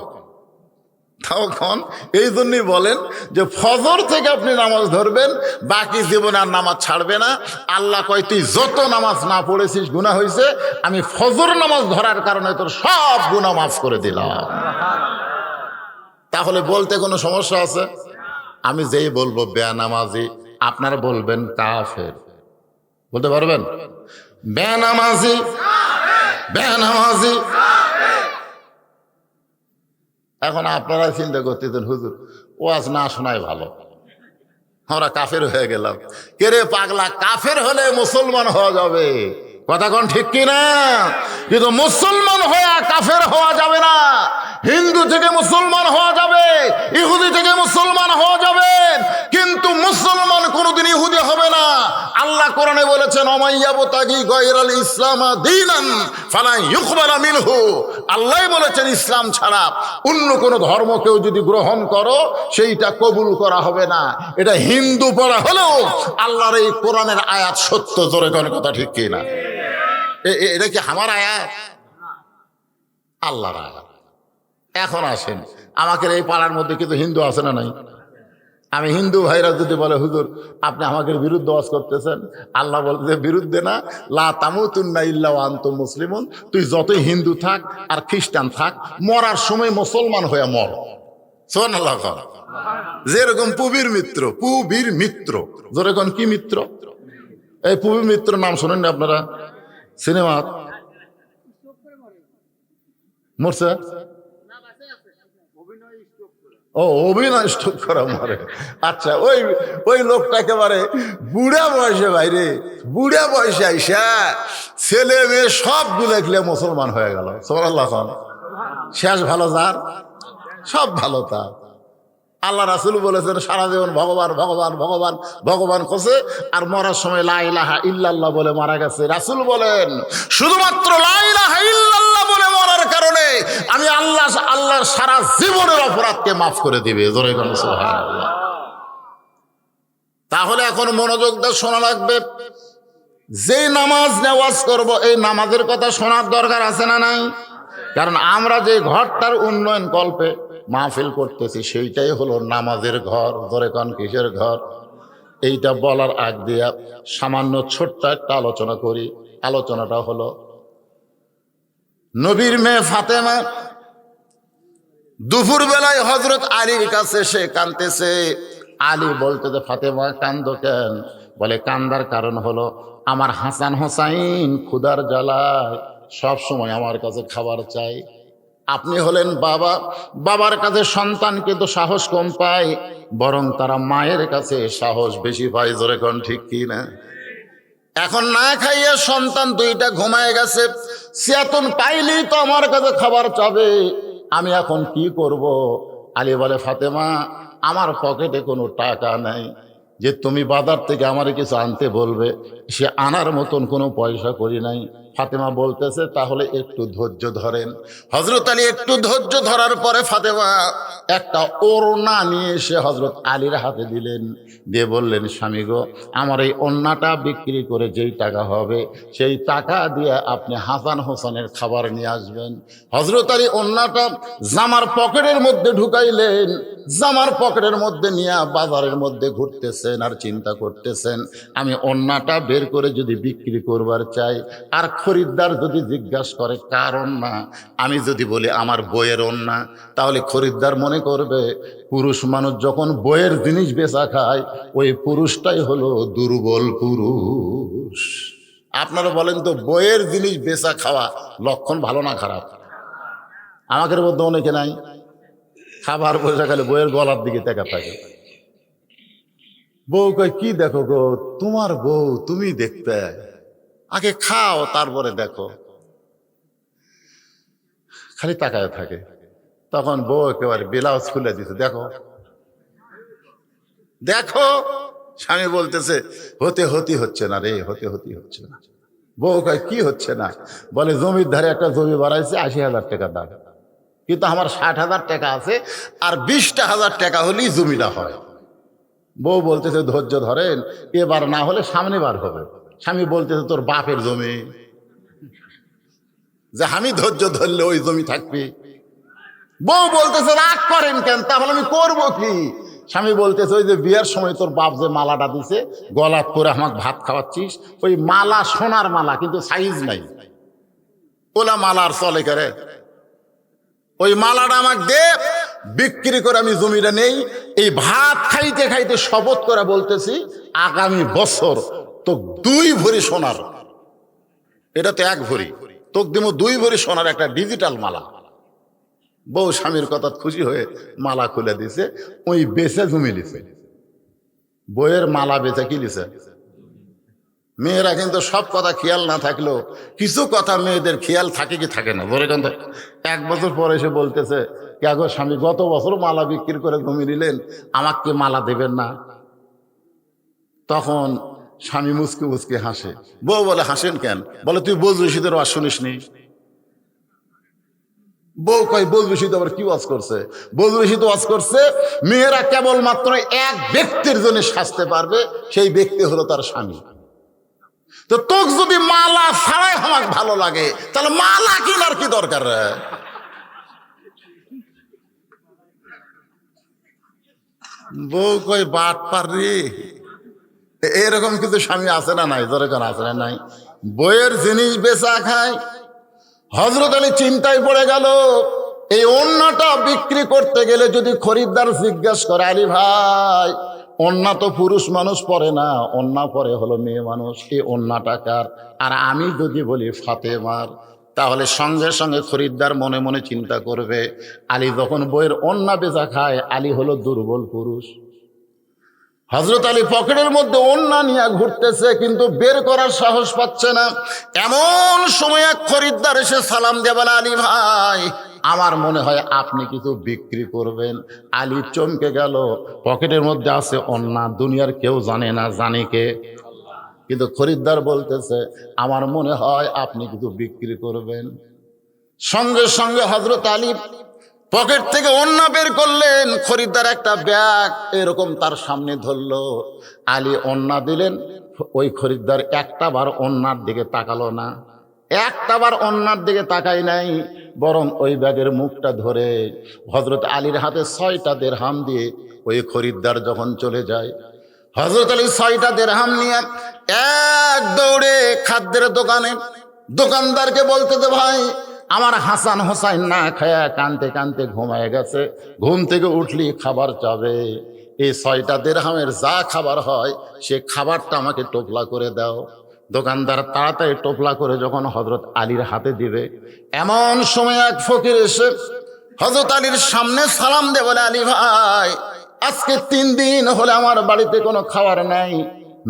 এই জন্যই বলেন যে ফজর থেকে আপনি নামাজ ধরবেন, বাকি জীবনে আর নামাজ ছাড়বে না। আল্লাহ কয়, তুই যত নামাজ না পড়েছিস গুনাহ হয়েছে, আমি ফজর নামাজ ধরার কারণে তোর সব গুনাহ মাফ করে দিলাম। তাহলে বলতে কোনো সমস্যা আছে? আমি যেই বলবো বেনামাজি, আপনারা বলবেন কাফের, বলতে পারবেন? বেনামাজি, বেনামাজি। এখন আপনারা চিন্তা করতেছেন, হুজুর ওয়াজ না শোনাই ভালো, আমরা কাফের হয়ে গেলাম। কে রে পাগলা, কাফের হলে মুসলমান হওয়া যাবে, কথা কোন ঠিক কিনা? কিন্তু মুসলমান হওয়া কাফের হওয়া যাবে না। হিন্দু থেকে মুসলমান হওয়া যাবে, ইহুদি থেকে মুসলমান হওয়া যাবে, কিন্তু মুসলমান কোনোদিন ইহুদি হবে না। আল্লাহ কোরআনে বলেছেন, ওমাইয়াবতাগি গায়রাল ইসলাম দীনান ফালা ইউকবালা মিনহু। আল্লাহ বলেছেন, ইসলাম ছাড়া অন্য কোনো ধর্ম কেউ যদি গ্রহণ করো, সেইটা কবুল করা হবে না। এটা হিন্দু পড়া হলেও আল্লাহর এই কোরআনের আয়াত সত্য। জোরে কোন কথা ঠিক কিনা? এটা কি আমার আয়াত? আল্লাহর আয়াত। এখন আসেন, আমাকে এই পাড়ার মধ্যে কিন্তু হিন্দু আছে না নাই? আমি হিন্দু ভাইরা যদি বলে, হুজুর আপনি আমাকে বিরুদ্ধে ওয়াজ করতেছেন, আল্লাহ বলতে বিরুদ্ধে না, লা তামুতুন্না ইল্লা ওয়া আনতুম মুসলিমুন। তুই যতই হিন্দু থাক আর খ্রিস্টান থাক, মরার সময় মুসলমান হয়ে মর। সুবহানাল্লাহ। যেরকম পুবীর মিত্র, পুবীর মিত্র, যেরকম কি মিত্র, এই পুবীর মিত্র নাম শোনেন না আপনারা? সিনেমা মরছে, ও অভিনয় স্টক করা মরে। আচ্ছা, ওই লোকটা একেবারে বুড়া বয়সে, বাইরে বুড়া বয়সে আইসা ছেলে মেয়ে সবগুলো খেলে মুসলমান হয়ে গেল। সুবহানাল্লাহ। শেষ ভালো যার, সব ভালো তার। আল্লাহ রাসূল বলেছেন, সারা জীবন ভগবান ভগবান ভগবান ভগবান করছে, আর মরার সময় লা ইলাহা ইল্লাল্লাহ বলে মারা গেছে। রাসূল বলেন, শুধুমাত্র লা ইলাহা ইল্লাল্লাহ বলে মরার কারণে আমি আল্লাহর সারা জীবনের অপরাধকে মাফ করে দিবে। জোরে বলুন সুবহানাল্লাহ। তাহলে এখন মনোযোগ দিয়ে শোনা লাগবে। যে নামাজ নেওয়াজ করব, এই নামাজের কথা শোনার দরকার আছে না নাই? কারণ আমরা যে ঘরটার উন্নয়ন কল্পে মাহফিল করতেছি, সেইটাই হলো নামাজের ঘর। ধরে কোন কিসের ঘর? এইটা বলার আগ দিয়া সামান্য ছোট্ট একটা আলোচনা করি। আলোচনাটা হলো, নবীর মেয়ে ফাতেমা দুপুর বেলায় হযরত আলীর কাছে সে কাঁদতেছে। আলী বলতে, যে ফাতেমা কান্দো কেন? বলে, কান্দার কারণ হলো আমার হাসান হোসাইন ক্ষুধার জ্বালায় সব সময় আমার কাছে খাবার চাই। আপনি হলেন বাবা, বাবার কাছে সন্তান কিন্তু সাহস কম পায়, বরং তারা মায়ের কাছে সাহস বেশি পায়। জোরে কোন ঠিক কি না? এখন না খাইয়া সন্তান দুইটা ঘুমায় গেছে, চেতন পাইলেই তো আমার কাছে খাবার চাবে, আমি এখন কি করব? আলী বলে, ফাতেমা, আমার পকেটে কোনো টাকা নাই যে তুমি বাজার থেকে আমার কিছু আনতে বলবে, সে আনার মতন কোনো পয়সা করি নাই। ফাতেমা বলতেছে, তাহলে একটু ধৈর্য ধরেন। হযরত আলী একটু ধৈর্য ধরার পরে ফাতেমা একটা ওড়না নিয়ে এসে হযরত আলীর হাতে দিলেন, দিয়ে বললেন, স্বামী গো, আমার এই ওড়নাটা বিক্রি করে যেই টাকা হবে সেই টাকা দিয়ে আপনি হাসান হোসেনের খাবার নিয়ে আসবেন। হযরত আলী ওড়নাটা জামার পকেটের মধ্যে ঢুকাইলেন, জামার পকেটের মধ্যে নিয়ে বাজারের মধ্যে ঘুরতেছেন আর চিন্তা করতেছেন, আমি ওড়নাটা বের করে যদি বিক্রি করবার চাই, আর খরিদ্দার যদি জিজ্ঞাসা করে কার ওড়না, আমি যদি বলি আমার বইয়ের ওড়না, তাহলে খরিদ্দার মনে করবে পুরুষ মানুষ যখন বইয়ের জিনিস বেচা খায়, ওই পুরুষটাই হলো দুর্বল পুরুষ। আপনারা বলেন তো, বইয়ের জিনিস বেচা খাওয়া লক্ষণ ভালো না খারাপ? আমাদের মধ্যে অনেকে নাই, খাবার পয়সা খালে বইয়ের গলার দিকে দেখা থাকে। বউ কয়, কি দেখো গো, তোমার বউ, তুমি দেখতে, আগে খাও তারপরে দেখো। খালি তাকায় থাকে। তখন বউ একেবারে ব্লাউজ খুলে দিতে, দেখো দেখো। স্বামী বলতেছে, হতে হচ্ছে না রে, হতে হচ্ছে না। বউ কয়, কি হচ্ছে না? বলে, জমির ধারে একটা জমি বাড়াইছে, 80,000 টাকা দাম, কিন্তু আমার 60,000 টাকা আছে, আর 20,000 টাকা হলেই জমিটা হয়। বউ বলতেছে, ধৈর্য ধরেন, এবার না হলে সামনে বার হবে। স্বামী বলতেছে, তোর বাপের জমি, যে আমি ধৈর্য ধরলে ওই জমি থাকবে। বউ বলতেছে, রাগ করেন কেন? তাহলে আমি করবো কি? স্বামী বলতেছে, ওই যে বিয়ের সময় তোর বাপ যে মালাটা দিছে, গলাত করে আমাকে ভাত খাওয়াচ্ছিস, ওই মালা সোনার মালা, কিন্তু সাইজ নাই, ওলা মালার চলে করে, ওই মালাটা আমাকে দে, বিক্রি করে আমি জমিটা নেই। এই ভাত খাইতে খাইতে শপথ করে বলতেছি, আগামী বছর তো 2 ভরি সোনার, এটা তো 1 ভরি, তোকে দেবো 2 ভরি সোনার একটা ডিজিটাল মালা। বউ স্বামীর কথা খুশি হয়ে মালা খুলে দিছে, ওই বেচে জমি লিছে। বইয়ের মালা বেচে কি লিছে? মেয়েরা কিন্তু সব কথা খেয়াল না থাকলেও কিছু কথা মেয়েদের খেয়াল থাকে কি থাকে না? ধরে কিন্তু 1 বছর পরে এসে বলতেছে, কে গো স্বামী, গত বছর মালা বিক্রি করে জমি নিলেন, আমাকে মালা দেবেন না? তখন স্বামী মুচকি মুচকি হাসে। বউ বলে, হাসেন কেন? বলে, তুই বোঝ রশিদের ওয়াজ শুনিস নি? বউ কয়, বোঝ রশিদ আবার কি ওয়াজ করছে? বোঝ রশিদ ওয়াজ করছে, মেয়েরা কেবলমাত্র এক ব্যক্তির জন্য সাজতে পারবে, সেই ব্যক্তি হলো তার স্বামী। তো তোকে যদি মালা ছাড়াই আমাকে ভালো লাগে, তাহলে মালা কিনার কি দরকার? বউ কয়, বাট পার রে। এরকম কিন্তু স্বামী আছে না নাই? দরকার আছে না নাই? বইয়ের জিনিস বেচা খায়। হযরত আলী চিন্তায় পড়ে গেল, এই ওড়নাটা বিক্রি করতে গেলে যদি খরিদ্দার জিজ্ঞাসা করে, আলী ভাই, ওড়না তো পুরুষ মানুষ পরে না, ওড়না পরে হলো মেয়ে মানুষ, এই ওড়নাটা কার? আর আমি যদি বলি ফাতেমার, তাহলে সঙ্গে সঙ্গে খরিদ্দার মনে মনে চিন্তা করবে, আলী যখন বইয়ের ওড়না বেচা খায়, আলী হলো দুর্বল পুরুষ। হযরত আলী পকেটের মধ্যে ওড়না নিয়ে ঘুরতেছে, কিন্তু বের করার সাহস পাচ্ছে না। এমন সময় এক খরিদ্দার এসে সালাম দিয়ে বলে, আলী ভাই, আমার মনে হয় আপনি কিছু বিক্রি করবেন। আলী চমকে গেল, পকেটের মধ্যে আছে ওড়না, দুনিয়ার কেউ জানে না, জানে কে? কিন্তু খরিদ্দার বলতেছে, আমার মনে হয় আপনি কিছু বিক্রি করবেন। সঙ্গে সঙ্গে হযরত আলী পকেট থেকে ওড়না বের করলেন, খরিদ্দার একটা ব্যাগ এরকম তার সামনে ধরলো, আলী ওড়না দিলেন। ওই খরিদ্দার একটা বার ওড়নার দিকে তাকালো না, একটা বার ওড়নার দিকে তাকাই নাই, বরং ওই ব্যাগের মুখটা ধরে হযরত আলীর হাতে 6টা দিরহাম দিয়ে ওই খরিদ্দার যখন চলে যায়, হযরত আলী 6টা দিরহাম নিয়ে এক দৌড়ে খাদ্যের দোকানে দোকানদারকে বলতেছে, ভাই, আমার হাসান হোসাইন না খায়া কানতে কানতে ঘুমায় গেছে, ঘুম থেকে উঠলি খাবার চাবে, এই 6টা দিরহামের যা খাবার হয় সে খাবারটা আমাকে টোপলা করে দাও। দোকানদার তাড়াতাড়ি টোপলা করে যখন হযরত আলীর হাতে দিবে, এমন সময় এক ফকির এসে হযরত আলীর সামনে সালাম দিয়ে বলে, আলী ভাই, আজকে 3 দিন হলে আমার বাড়িতে কোনো খাবার নাই,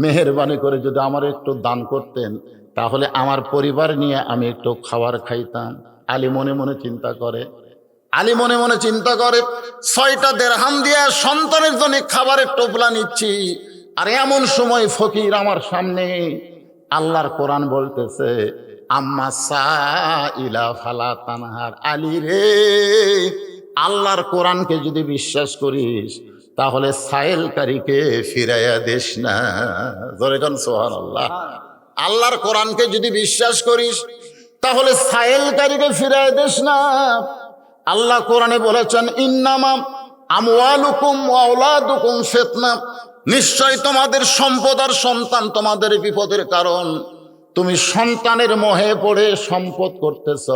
মেহেরবানি করে যদি আমার একটু দান করতেন তাহলে আমার পরিবার নিয়ে আমি একটু খাবার খাইতাম। আলী মনে মনে চিন্তা করে, 6টা দিরহাম দিয়ে সন্তানের জন্য খাবারের টোপলা নিচ্ছি, আর এমন সময় ফকির আমার সামনে। আল্লাহর কোরআন বলতেছে, আম্মা সাইলা ফালা তানহার। আলী রে, আল্লাহর কোরআনকে যদি বিশ্বাস করিস তাহলে সাইলকারীকে ফিরাইয়া দিস না। জোরে কোন সুবহানাল্লাহ। আল্লাহর কোরআনকে যদি বিশ্বাস করিস তাহলে সাইলকারীকে ফিরাইয়া দিস না। আল্লাহ কোরআনে বলেছেন, ইন্নামা আমওয়ালুকুম ওয়া আওলাদুকুম ফিতনা, নিশ্চয় তোমাদের সম্পদ আর সন্তান তোমাদের বিপদের কারণ। তুমি সন্তানের মোহে পড়ে সম্পদ করতেছ,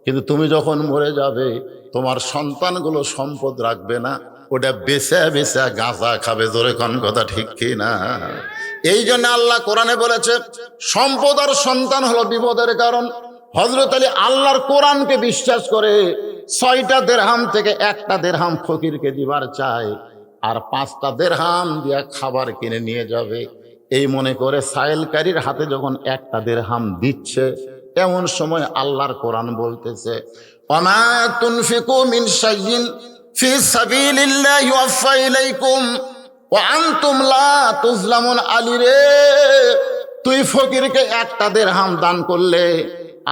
কিন্তু তুমি যখন মরে যাবে তোমার সন্তানগুলো সম্পদ রাখবে না, ওটা বেচা বেচা গাঁজা খাবে। জোরে কোন কথা ঠিক কি না? এই জন্য আল্লাহ কোরআনে বলেছে সম্পদ আর সন্তান হলো বিপদের কারণ। হযরত আলী আল্লাহর কোরআনকে বিশ্বাস করে 6টা দিরহাম থেকে 1টা দিরহাম ফকিরকে দিবার চায়, আর 5টা দিরহাম দিয়া খাবার কিনে নিয়ে যাবে। এই মনে করে সাইলকারীর হাতে যখন 1টা দিরহাম দিচ্ছে, এমন সময় আল্লাহর কোরআন বলতেছে, ওমা তুনফিকু মিন শাইইন ফি সাবিলিল্লাহি ওয়াফা ইলাইকুম ওয়া আনতুম লা তুজলামুন। আলী রে, তুই ফকিরকে 1টা দিরহাম দান করলে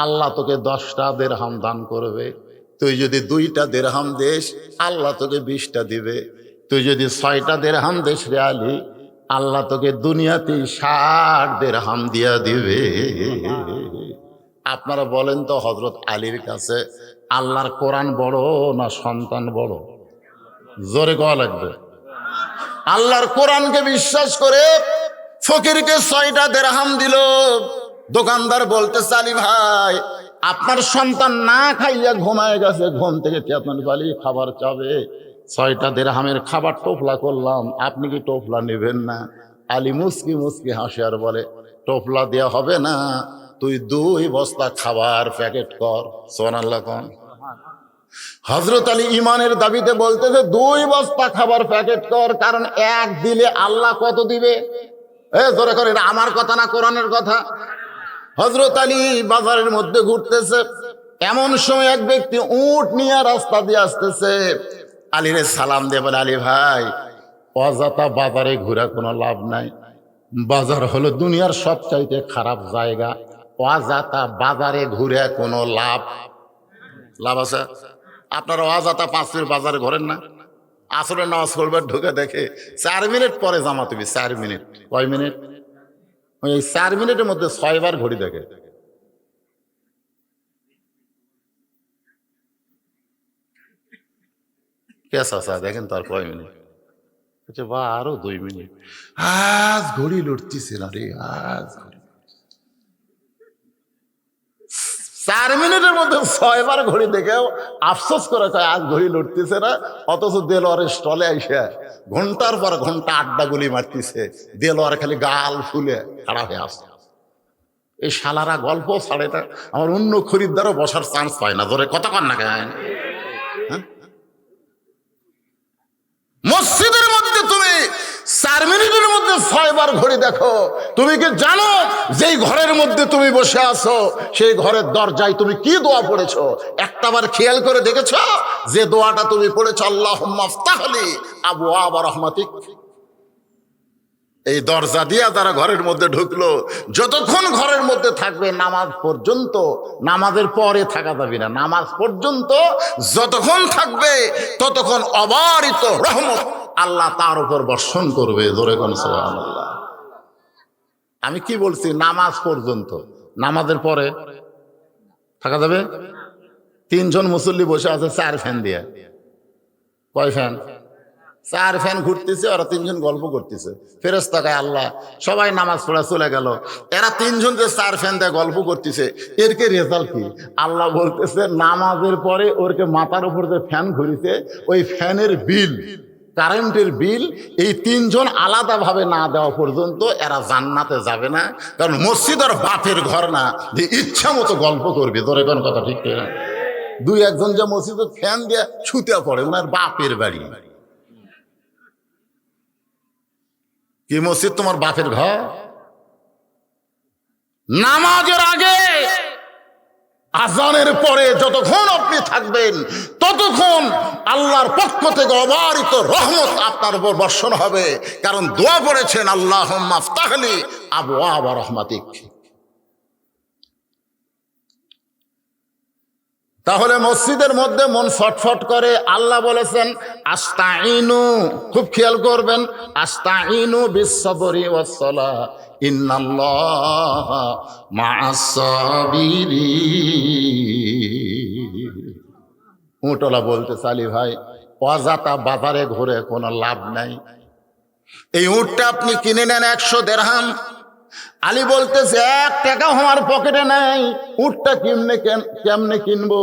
আল্লাহ তোকে 10টা দিরহাম দান করবে। তুই যদি 2টা দিরহাম দেস আল্লাহ তোকে 20টা দিবে। তুই যদি 6টা দিরহাম দেস রে আলী, আল্লাহ তোকে দুনিয়াতেই 60 দিরহাম দিয়া দিবে। আপনারা বলেন তো, হযরত আলীর কাছে আল্লাহর কোরআন বড় না সন্তান বড়? জোরে কোয়া লাগবে। আল্লাহর কোরআনকে বিশ্বাস করে ফকিরকে 6টা দিরহাম দিল। দোকানদার বলতেছে, আলী ভাই, আপনার সন্তান না খাইয়া ঘুমায় গেছে, ঘুম থেকে চেতন পালিয়ে খাবার চাবে, 6টা দিরহামের খাবার টোপলা করলাম, আপনি কি টোপলা নেবেন না? আলী মুস্কি মুস্কি হাসে আর বলে, টোপলা দেওয়া হবে না, তুই 2 বস্তা খাবার প্যাকেট কর। সুবহানাল্লাহ কোন। হযরত আলী ইমানের দাবিতে বলতেছে 2 বস্তা খাবার প্যাকেট কর, কারণ 1 দিলে আল্লাহ কত দিবে? জোরে করে, এটা আমার কথা না, কোরআনের কথা। হযরত আলী বাজারের মধ্যে ঘুরতেছে, এমন সময় এক ব্যক্তি উট নিয়ে রাস্তা দিয়ে আসতেছে। আলীরে সালাম দিয়ে বলে, আলী ভাই, অযথা বাজারে ঘোরা কোনো লাভ নাই, বাজার হলো দুনিয়ার সবচাইতে খারাপ জায়গা, অযথা বাজারে ঘুরে কোনো লাভ আছে? আপনারা অযথা 5 মিনিট বাজারে ঘোরেন না? আসরের নামাজ পড়বার ঢুকে দেখে 4 মিনিট পরে জামাত হবে। 4 মিনিট, কয় মিনিট? ওই 4 মিনিটের মধ্যে 6 বার ঘড়ি দেখে। কেস আসা দেখেন তার কয় মিনিট? বা আরো 2 মিনিট। আজ ঘড়ি লড়তেছে না রে, আজ 4 মিনিটের মধ্যে 6 বার ঘড়ি দেখেও আফসোস করে কয় আজ ঘড়ি লড়তেছে না। অথচ দেলোয়ারের স্টলে আইসা ঘন্টার পর ঘন্টা আড্ডা গুলি মারতেছে, দেলোয়ার খালি গাল ফুলে খাড়া হয়ে আসে। এই শালারা গল্প ছাড়ে না, আমার অন্য খরিদ্দারও বসার চান্স পায় না। ধরে কথা কন না কেন? মসজিদের মধ্যে তুমি 4 মিনিটের মধ্যে 6 বার ঘড়ি দেখো। তুমি কি জানো যেই ঘরের মধ্যে তুমি বসে আছো সেই ঘরের দরজায় তুমি কি দোয়া পড়েছো? একটাবার খেয়াল করে দেখেছো যে দোয়াটা তুমি পড়েছো, আল্লাহুম্মা আফতাহলি আবওয়াব রাহমাতিক? এই দরজা দিয়া তারা ঘরের মধ্যে ঢুকলো। যতক্ষণ ঘরের মধ্যে থাকবে নামাজ পর্যন্ত, নামাজের পরে থাকা যাবে না, নামাজ পর্যন্ত যতক্ষণ থাকবে ততক্ষণ অবারিত রহমত আল্লাহ তার উপর বর্ষণ করবে। জোরে কোন সুবহানাল্লাহ। আমি কি বলছি? নামাজ পর্যন্ত, নামাজের পরে থাকা যাবে? 3 জন মুসল্লি বসে আছে 4 ফ্যান দিয়ে। কয় ফ্যান? 4 ফ্যান ঘুরতেছে, ওরা 3 জন গল্প করতেছে। ফেরেশতা কয়, আল্লাহ, সবাই নামাজ পড়া চলে গেল, এরা 3 জন যে 4 ফ্যান দিয়ে গল্প করতেছে, এর কে রেজাল্ট কি? আল্লাহ বলতেছে, নামাজের পরে ওরকে মাথার উপর যে ফ্যান ঘুরিছে ওই ফ্যানের বিল কারেন্টের বিল, এই তিনজন আলাদাভাবে না দেওয়া পর্যন্ত এরা জান্নাতে যাবে না। কারণ মসজিদ আর বাপের ঘর না যে ইচ্ছা মতো গল্প করবে। ধরে কোন কথা ঠিক না? দুই একজন যে মসজিদে ফ্যান দিয়ে ছুতে পড়ে, ওনার বাপের বাড়ি। কি মসজিদ তোমার বাপের ঘর? নামাজের আগে আজানের পরে যতক্ষণ আপনি থাকবেন ততক্ষণ আল্লাহর পক্ষ থেকে অবারিত রহমত আপনার উপর বর্ষণ হবে। কারণ দোয়া পড়েছেন, আল্লাহুম্মা আফতাহলি আবওয়াবা রাহমাতিক। তাহলে মসজিদের মধ্যে মন ফটফট করে। আল্লাহ বলেছেন আস্তাইনু, খুব খেয়াল করবেন, আস্তাইনু বিস-সাবরি ওয়াস-সালাহ ইন্নাল্লাহা মা'আস-সাবিরিন। উটলা বলতে চালি ভাই, অজাতা বাজারে ঘুরে কোনো লাভ নাই। এই উটটা আপনি কিনে নেন 100 দিরহাম। আলী বলতেছে 1 টাকা আমার পকেটে নাই, উটটা কেমনে কিনবো?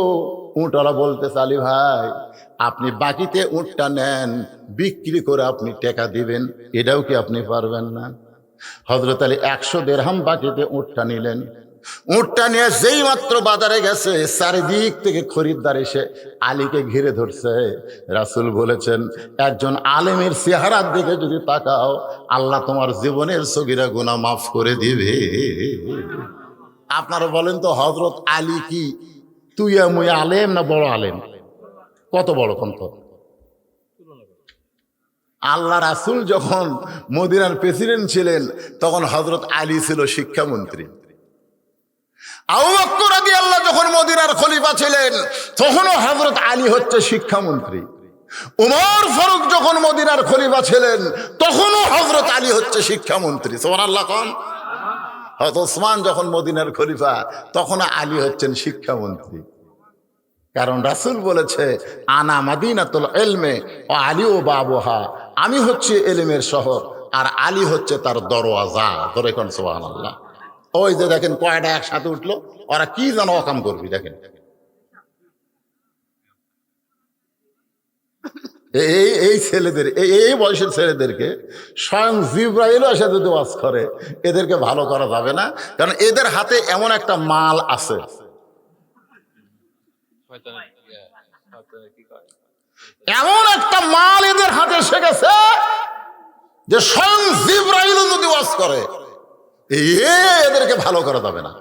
উটওয়ালা বলতেছে আলী ভাই, আপনি বাকিতে উটটা নেন, বিক্রি করে আপনি টাকা দিবেন, এটাও কি আপনি পারবেন না? হযরত আলী 100 দিরহাম বাকিতে উটটা নিলেন। উটটা নিয়ে যেই মাত্র বাজারে গেছে, চারিদিক থেকে খরিদ্দার এসে আলীকে ঘিরে ধরছে। রাসূল বলেছেন, একজন আলেমের চেহারার দিকে যদি তাকাও, আল্লাহ তোমার জীবনের সগীরা গুনাহ মাফ করে দিবে। আপনারা বলেন তো, হযরত আলী কি তুই মুই আলেম না বড় আলেম? কত বড় কন্ত? আল্লাহ রাসূল যখন মদিনার প্রেসিডেন্ট ছিলেন, তখন হযরত আলী ছিল শিক্ষামন্ত্রী। আবু বকর রাদিয়াল্লাহু যখন মদিনার খলিফা ছিলেন, তখনও হযরত আলী হচ্ছে শিক্ষামন্ত্রী। উমর ফারুক যখন মদিনার খলিফা ছিলেন, তখনও হযরত আলী হচ্ছে শিক্ষামন্ত্রী। সুবহানাল্লাহ কোন? হযরত ওসমান যখন মদিনার খলিফা, তখন আলী হচ্ছেন শিক্ষামন্ত্রী। কারণ রাসূল বলেছে, আনা মাদিনাতুল ইলমে ওয়া আলীউ বাবুহা, আমি হচ্ছে ইলমের শহর আর আলী হচ্ছে তার দরওয়াজা। ধরে কোন সুবহানাল্লাহ। ওই যে দেখেন কয়টা একসাথে উঠলো, ওরা কি যেন অকাম করবি। দেখেন এই ছেলেদের, এই বয়সের ছেলেদেরকে স্বয়ং জিবরাইলও এসে যদি ওয়াজ করে, এদেরকে ভালো করা যাবে না। কারণ এদের হাতে এমন একটা মাল আছে, এমন একটা মাল এদের হাতে এসে গেছে যে স্বয়ং জিবরাইলও যদি ওয়াজ করে, এদেরকে ভালো করা যাবে না।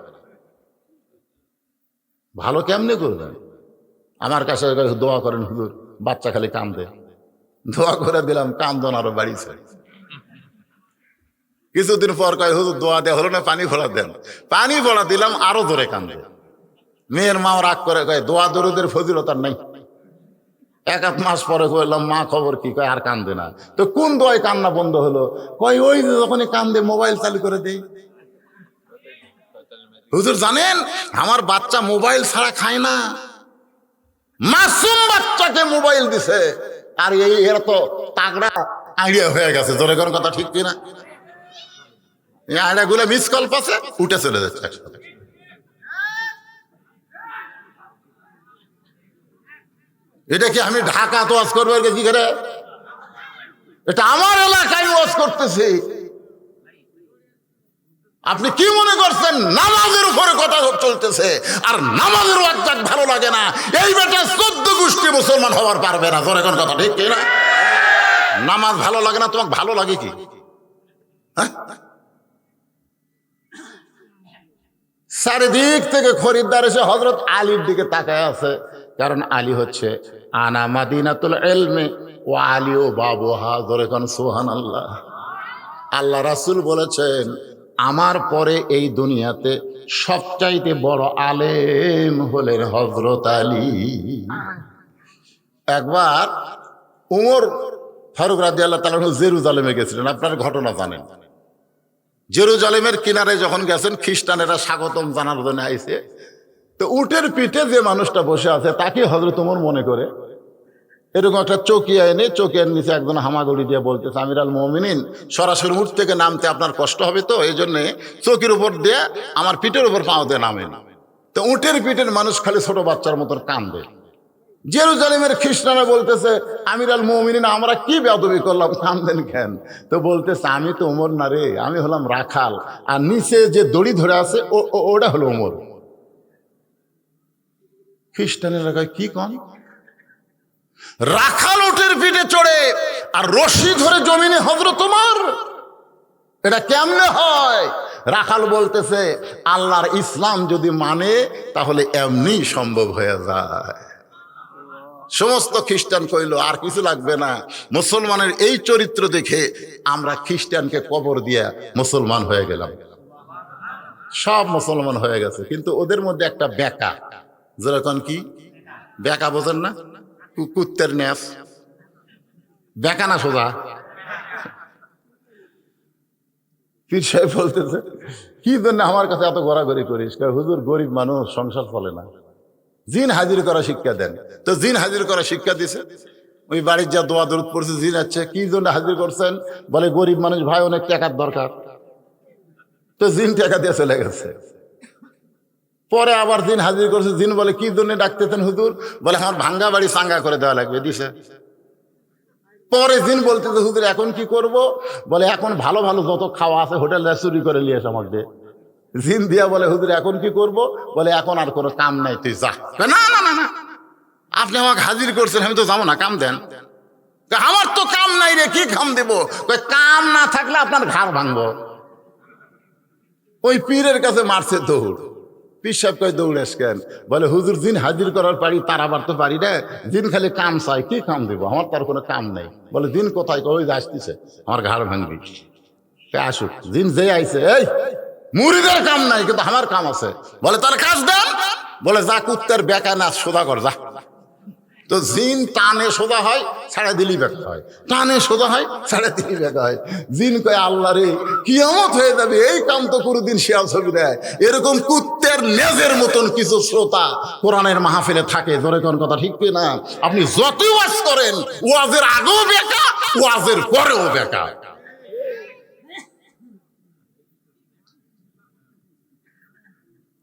ভালো কেমনে করবেন? আমার কাছে দোয়া করেন, হুজুর বাচ্চা খালি কান্দে, দোয়া করে দিলাম, কান্দন আরো বাড়িছে। কিছুদিন পর কয়, হুজুর দোয়া দেওয়া হলো না, পানি ফোড়া দেন। পানি ফোড়া দিলাম, আরো জোরে কান্দে। মেয়ের মাও রাগ করে কয়, দোয়া দরুদের ফজিলত আর নাই। 1 মাস পরে কইলাম, মা খবর কি? কয় আর কান্দে না। তো কোন দোয়ায় কান্না বন্ধ হলো? কয় ওই যে যখনই কান্দে মোবাইল চালু করে দেই। হুজুর জানেন, আমার বাচ্চা মোবাইল ছাড়া খায় না। মাসুম বাচ্চাকে মোবাইল দিছে, আর এরা তো তাগড়া আইডিয়া হয়ে গেছে। জোরে কোন কথা ঠিক কিনা? এই আইডিয়া গুলো মিস কল পাচ্ছে, উঠে চলে যাচ্ছে একসাথে। এটা কি আমি ঢাকা তো ওয়াজ করবো কি করে? এটা আমার এলাকায় ওয়াজ করতেছি। আপনি কি মনে করছেন নামাজের উপরে কথা চলতেছে, আর নামাজের ওয়াজ ভালো লাগে না? এই বেটা 14 গোষ্ঠী মুসলমান হওয়ার পারবে না। ধরে কোন কথা ঠিক কিনা? নামাজ ভালো লাগে না, তোমাকে ভালো লাগে কি? চারিদিক থেকে খরিদ্দার এসে হযরত আলীর দিকে তাকায় আছে। কারণ আলী হচ্ছে আনা মাদিনাতুল ইলমি ওয়া আলীউ বাবুহা। ধরে কোন সুবহানাল্লাহ। আল্লাহ রাসূল বলেছেন, আমার পরে এই দুনিয়াতে সবচাইতে বড় আলেম হলেন হযরত আলী। একবার উমর ফারুক রাদিয়াল্লাহু তাআলা জেরুজালেমে গেছিলেন। আপনারা ঘটনা জানেন। জেরুজালেমের কিনারে যখন গেছেন, খ্রিস্টানেরা স্বাগতম জানার জন্য আইছে। তো উটের পিঠে যে মানুষটা বসে আছে, তাকে হযরত উমর মনে করে এরকম একটা চৌকিয়া এনে, চৌকিয়ার নিচে একজন হামাগুড়ি দিয়ে বলতেছে, আমিরাল মুমিনিন, সরাসরি উঠ থেকে নামতে আপনার কষ্ট হবে, তো এই জন্যে চৌকির উপর দিয়ে আমার পিঠের উপর পাও দিয়ে নামেন। তো উটের পিঠের মানুষ খালি ছোট বাচ্চার মতন কান্দে। জেরুজালেমের খ্রিস্টানরা বলতেছে আমির আল মুমিনিন আমরা কি বেয়াদবি করলাম, কান্দেন কেন? তো বলতেছে আমি তো ওমর না রে, আমি হলাম রাখাল, আর নিচে যে দড়ি ধরে আছে ওটা হলো ওমর। খ্রিস্টানেরা কয় কি কন? রাখাল উটের পিঠে চড়ে আর রশি ধরে জমিনে হযরত ওমর, এটা কেমনে হয়? রাখাল বলতেছে আল্লাহর ইসলাম যদি মানে তাহলে এমনি সম্ভব হয়ে যায়। সমস্ত খ্রিস্টান কইল আর কিছু লাগবে না, মুসলমানের এই চরিত্র দেখে আমরা খ্রিস্টানকে কবর দিয়া মুসলমান হয়ে গেলাম। সব মুসলমান হয়ে গেছে, কিন্তু ওদের মধ্যে একটা বেকা, যেরকম কি বেকা বোঝেন না, কুত্তের ন্যাস বেকা না সোজা। পীর সাহেব বলতেছে কি জন্য আমার কাছে এত ঘোরাঘুরি করিস? হুজুর গরিব মানুষ, সংসার চলে না, জিন হাজির করা শিক্ষা দেন। তো জিন হাজির করা শিক্ষা দিছে, ওই বাড়ির যা দোয়া দরুদ পড়ছে জিন আছে, কি জন্য হাজির করছেন? বলে গরিব মানুষ ভাই, অনেক টাকার দরকার। তো জিন টাকা দিয়ে চলে গেছে। পরে আবার জিন হাজির করছে, জিন বলে কি জন্য ডাকতেছেন হুজুর? বলে আমার ভাঙ্গা বাড়ি চাঙ্গা করে দেওয়া লাগবে, দিছে। পরে জিন বলতেছে হুজুর এখন কি করব? বলে এখন ভালো ভালো যত খাওয়া আছে হোটেলে চুরি করে নিয়ে এসে আমাকে দে। জিন দিয়া বলে হুজুর এখন কি করব? বলে এখন আর কোনো কাম নাই, তুই যা। না না না না, আপনি আমাকে হাজির করছেন, আমি তো যাবো না, কাম দেন। আমার তো কাম নাই রে, কি কাম দেব? কাম না থাকলে আপনার ঘাড় ভাঙবো। ওই পীরের কাছে মারছে দৌড়। পীর সাহেব কয় দৌড়েস কেন? বলে হুজুর জিন হাজির করার পারি, তার আবার তো পারি না, জিন খালি কাম চাই, কি কাম দেবো? আমার তার কোনো কাম নেই। বলে জিন কোথায়? ওই যে আসতেছে, আমার ঘাড় ভাঙবি। আসুক, জিন যে আইছে, এই মুরিদের কাম নাই কিন্তু আমার কাম আছে। বলে তার কাজ দেন। বলে যা কুত্তের বেকা না সোজা কর যা। তো জিন টানে সোজা হয়, ছাড়া দিলি বেকা হয়, টানে সোজা হয়, ছাড়া দিলি বেকা হয়। জিন কয় আল্লাহ রে, কিয়ামত হয়ে যাবে, এই কাম তো কোনোদিন শিয়াল ছবি দেয়। এরকম কুত্তের লেজের মতন কিছু শ্রোতা কোরআনের মাহফিলে থাকে, জোরে কোন কথা ঠিক কি না? আপনি যতই ওয়াজ করেন, ওয়াজের আগেও বেকা, ওয়াজের পরেও বেকা।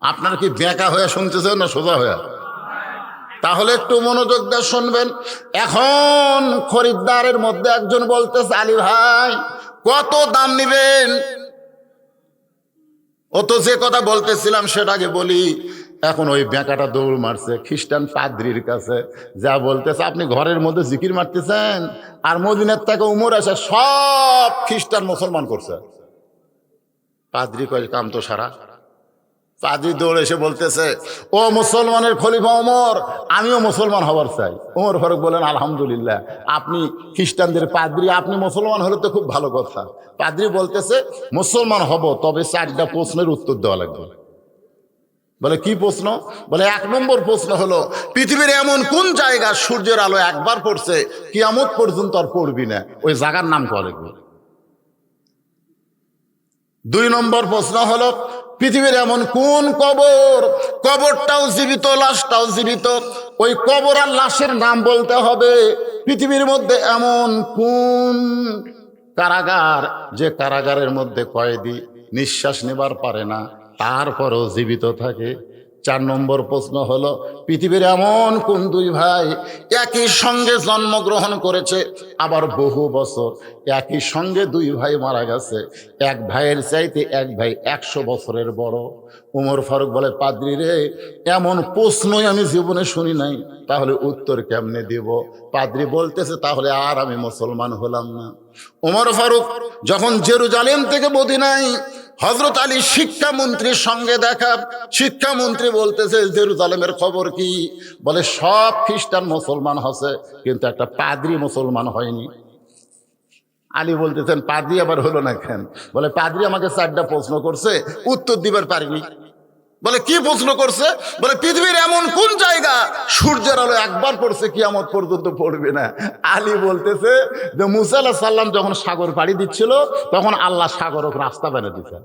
আপনার কি বেকা হয়ে শুনতেছেন না সোজা হয়ে? তাহলে একটু মনোযোগ দিয়ে শুনবেন। এখন খরিদ্দারের মধ্যে একজন বলতেছে আলী ভাই কত দাম নিবেন? ও তো যে কথা বলতেছিলাম সেটাকে বলি। এখন ওই বেকাটা দৌড় মারছে খ্রিস্টান পাদ্রির কাছে, যা বলতেছে আপনি ঘরের মধ্যে জিকির মারতেছেন আর মদিনার থেকে উমর আসে সব খ্রিস্টান মুসলমান করছে। পাদ্রি কয় কাম তো সারা। পাদ্রি দৌড়ে এসে বলতেছে ও মুসলমানের খলিফা ওমর, আমিও মুসলমান হবার চাই। ওমর ফারুক বলেন আলহামদুলিল্লাহ, আপনি খ্রিস্টানদের পাদ্রি, আপনি মুসলমান হলে তো খুব ভালো কথা। পাদ্রি বলতেছে মুসলমান হব, তবে 4টা প্রশ্নের উত্তর দেওয়া লাগবে। বলে কি প্রশ্ন? বলে 1 নম্বর প্রশ্ন হলো পৃথিবীর এমন কোন জায়গা সূর্যের আলো একবার পড়ছে কিয়ামত পর্যন্ত আর পড়বি না, ওই জায়গার নাম কয়া লাগবে। 2 নম্বর প্রশ্ন হলো পৃথিবীর এমন কোন কবর, কবরটাও জীবিত লাশটাও জীবিত, ওই কবর আর লাশের নাম বলতে হবে। পৃথিবীর মধ্যে এমন কোন কারাগার, যে কারাগারের মধ্যে কয়েদি নিঃশ্বাস নেবার পারে না তারপরও জীবিত থাকে। 4 নম্বর প্রশ্ন হলো পৃথিবীর এমন কোন 2 ভাই একই সঙ্গে জন্মগ্রহণ করেছে, আবার বহু বছর একই সঙ্গে 2 ভাই মারা গেছে, এক ভাইয়ের চাইতে এক ভাই 100 বছরের বড়। উমর ফারুক বলে পাদ্রী রে, এমন প্রশ্নই আমি জীবনে শুনি নাই, তাহলে উত্তর কেমনে দেব? পাদ্রী বলতেছে তাহলে আর আমি মুসলমান হলাম না। উমর ফারুক যখন জেরুজালেম থেকে মদিনায় হযরত আলী শিক্ষামন্ত্রীর সঙ্গে দেখা, শিক্ষামন্ত্রী বলতেছে জেরুজালেমের খবর কি? বলে সব খ্রিস্টান মুসলমান হচ্ছে, কিন্তু একটা পাদ্রী মুসলমান হয়নি। আলী বলতেছেন পাদ্রী আবার হলো না কেন? বলে পাদ্রী আমাকে 4টা প্রশ্ন করছে, উত্তর দিবার পারিনি। বলে কি প্রশ্ন করছে? বলে পৃথিবীর এমন কোন জায়গা সূর্যের আলো একবার পড়ছে কিয়ামত পর্যন্ত পড়বে না। আলী বলতেছে যে মুসা আলাইহিস সালাম যখন সাগর পাড়ি দিচ্ছিল তখন আল্লাহ সাগরক রাস্তা বানিয়ে দিতেন,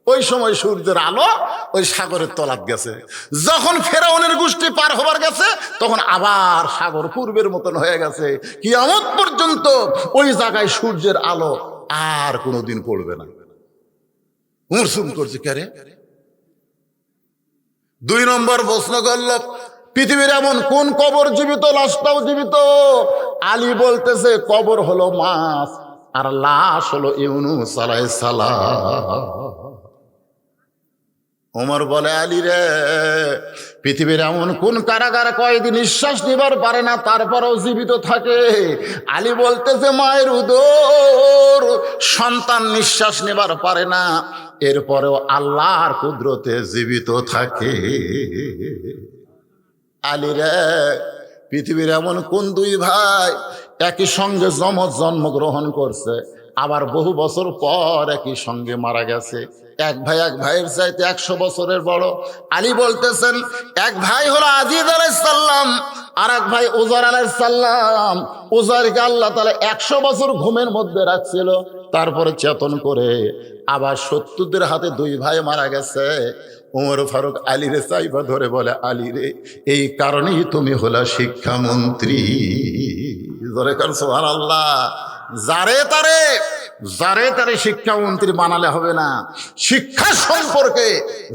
ওই সময় সূর্যের আলো ওই সাগরের তলাত গেছে। যখন ফেরাউনের গোষ্ঠী পার হবার গেছে তখন আবার সাগর পূর্বের মতন হয়ে গেছে। কিয়ামত পর্যন্ত ওই জায়গায় সূর্যের আলো আর কোনোদিন পড়বে না। মুরসুম করছে কে রে? 2 নম্বর প্রশ্ন করল পৃথিবীর এমন কোন কবর জীবিত, লাশটাও জীবিত? আলী বলতেছে কবর হলো মাছ আর লাশ হলো ইউনূস আলাইহিস সালাম। ওমর বলে আলী রে, পৃথিবীর এমন কোন কারাগার কয়েদি নিঃশ্বাস নিবার পারে না তারপরেও জীবিত থাকে? আলী বলতেছে মায়ের উদর সন্তান নিঃশ্বাস নেবার পারে না, এরপরেও আল্লাহর কুদরতে জীবিত থাকে। আলী রে, পৃথিবীর এমন কোন দুই ভাই একই সঙ্গে জন্মগ্রহণ করছে, আবার বহু বছর পর একই সঙ্গে মারা গেছে? এক ভাই এক ভাইয়ের চাইতে 100 বছরের বড়। আলী বলতেছেন এক ভাই হলো আজিজ আলাইহিস সালাম, আর এক ভাই উজার আলাইহিস সালাম। উজারকে আল্লাহ তাআলা 100 বছর ঘুমের মধ্যে রাখছিল, তারপরে চেতন করে আবার 70দের হাতে দুই ভাই মারা গেছে। ওমর ফারুক আলী রে চাইবা ধরে বলে আলী রে, এই কারণেই তুমি হলা শিক্ষামন্ত্রী। জোরে কার সুবহানাল্লাহ। যারে তারে শিক্ষামন্ত্রী বানালে হবে না, শিক্ষা সম্পর্কে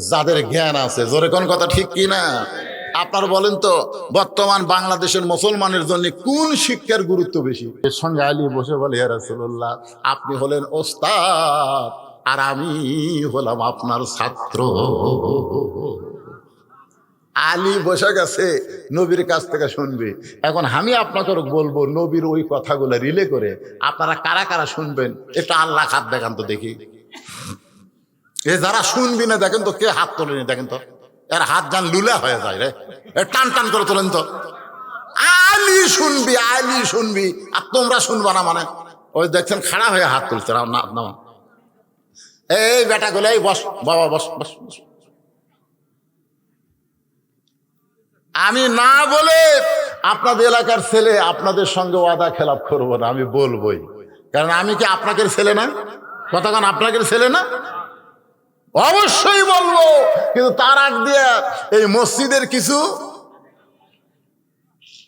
যাদের জ্ঞান আছে। জোরে কোন কথা ঠিক কি না? আপনার বলেন তো বর্তমান বাংলাদেশের মুসলমানের জন্য কোন শিক্ষার গুরুত্ব বেশি? এর সঙ্গে আলী বসে বলে ইয়া রাসূলুল্লাহ, আপনি হলেন ওস্তাদ আর আমি হলাম আপনার ছাত্র। আলী বসে গেছে, নবীর কাছ থেকে শুনবে। এখন আমি আপনাকে বলবো নবীর ওই কথাগুলো রিলে করে আপনারা কারা কারা শুনবেন এটা আল্লাহ হাত দেখান তো দেখি। এ যারা শুনবি না দেখেন তো কে হাত তোলেনি, দেখেন তো এর হাত যান লুলা হয়ে যায় রে, টান টান করে তোলেন তো। আলী শুনবি আর তোমরা শুনবা না মানে? ওই দেখছেন খাড়া হয়ে হাত তুলছে না। এই বেটা গুলো এই বস বাবা, বস বস। আমি না বলে আপনাদের এলাকার ছেলে আপনাদের সঙ্গে ওয়াদা খেলাপ করবো না, আমি বলবোই। কারণ আমি কি আপনাদের ছেলে না? কতক্ষণ আপনাদের ছেলে না? অবশ্যই বলবো। কিন্তু তার আগ দিয়ে এই মসজিদের কিছু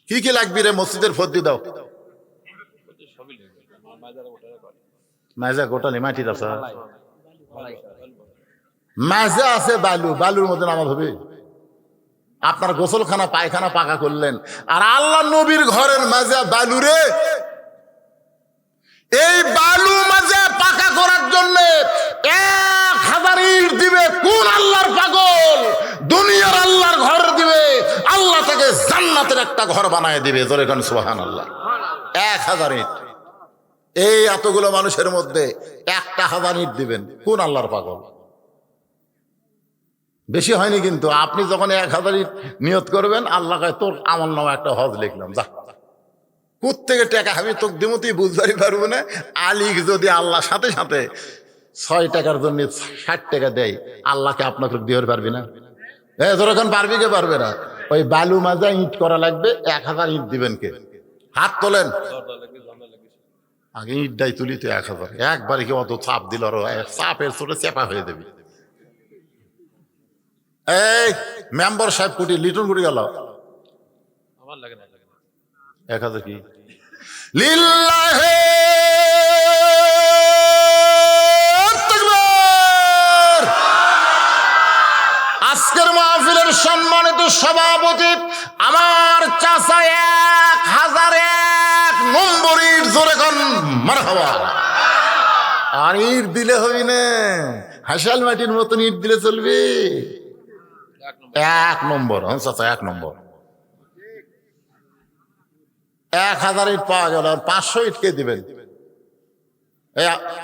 কি লাগবে রে? মসজিদের ফর্দি দাও। মাজা গোটালি মাটির আছে, মাজা আছে, বালুর মধ্যে নামাজ হবে। আপনার গোসলখানা পায়খানা পাকা করলেন, আর আল্লাহ নবীর ঘরের মাজা বালুরে। এই বালু মাজা পাকা করার জন্য 1000 ইট দিবে কোন আল্লাহর পাগল? দুনিয়ার আল্লাহর ঘর দিবে, আল্লাহ তাকে জান্নাতের একটা ঘর বানায় দিবে। জোরে কোন সুবহানাল্লাহ। 1000 ইট। এই এতগুলো মানুষের মধ্যে 1000 ইট দিবেন কোন আল্লাহর পাগল? বেশি হয়নি কিন্তু। আপনি যখন 1000 ইট নিয়ত করবেন, আল্লাহ কয় তোর আমল নামে একটা হজ লিখলাম, যা। কোত্থেকে টাকা আমি তোকে দিব তুই বুঝতে পারবো না। আলী যদি আল্লাহ সাথে সাথে 6 টাকার জন্য 60 টাকা দেয়, আল্লাহকে আপনাকে দিয়ে পারবি না? যখন পারবি কে? পারবে না। ওই বালু মাজা ইট করা লাগবে, 1000 ইট দিবেন কে? হাত তোলেন। আগে ইটটাই তুলি তো 1000। একবারে কি অত চাপ দিল? চাপের ছোটে চেপা হয়ে দেবে। এই মেম্বার সাহেব কোটি লিটন কোটি গেল 1000 কি লিল্লাহে তাকবীর। আজকের মাহফিলের সম্মানিত সভাপতি আমার চাচা 1001 নম্বর ইট। জোরে কোন মারহাবা। আর ইট দিলে হবি না, হাসাল মাটির মতন ইট দিলে চলবে। 1 নম্বর। চাচা 1 নম্বর। 1000 ইট পাওয়া গেল, 500 ইট কে দিবেন?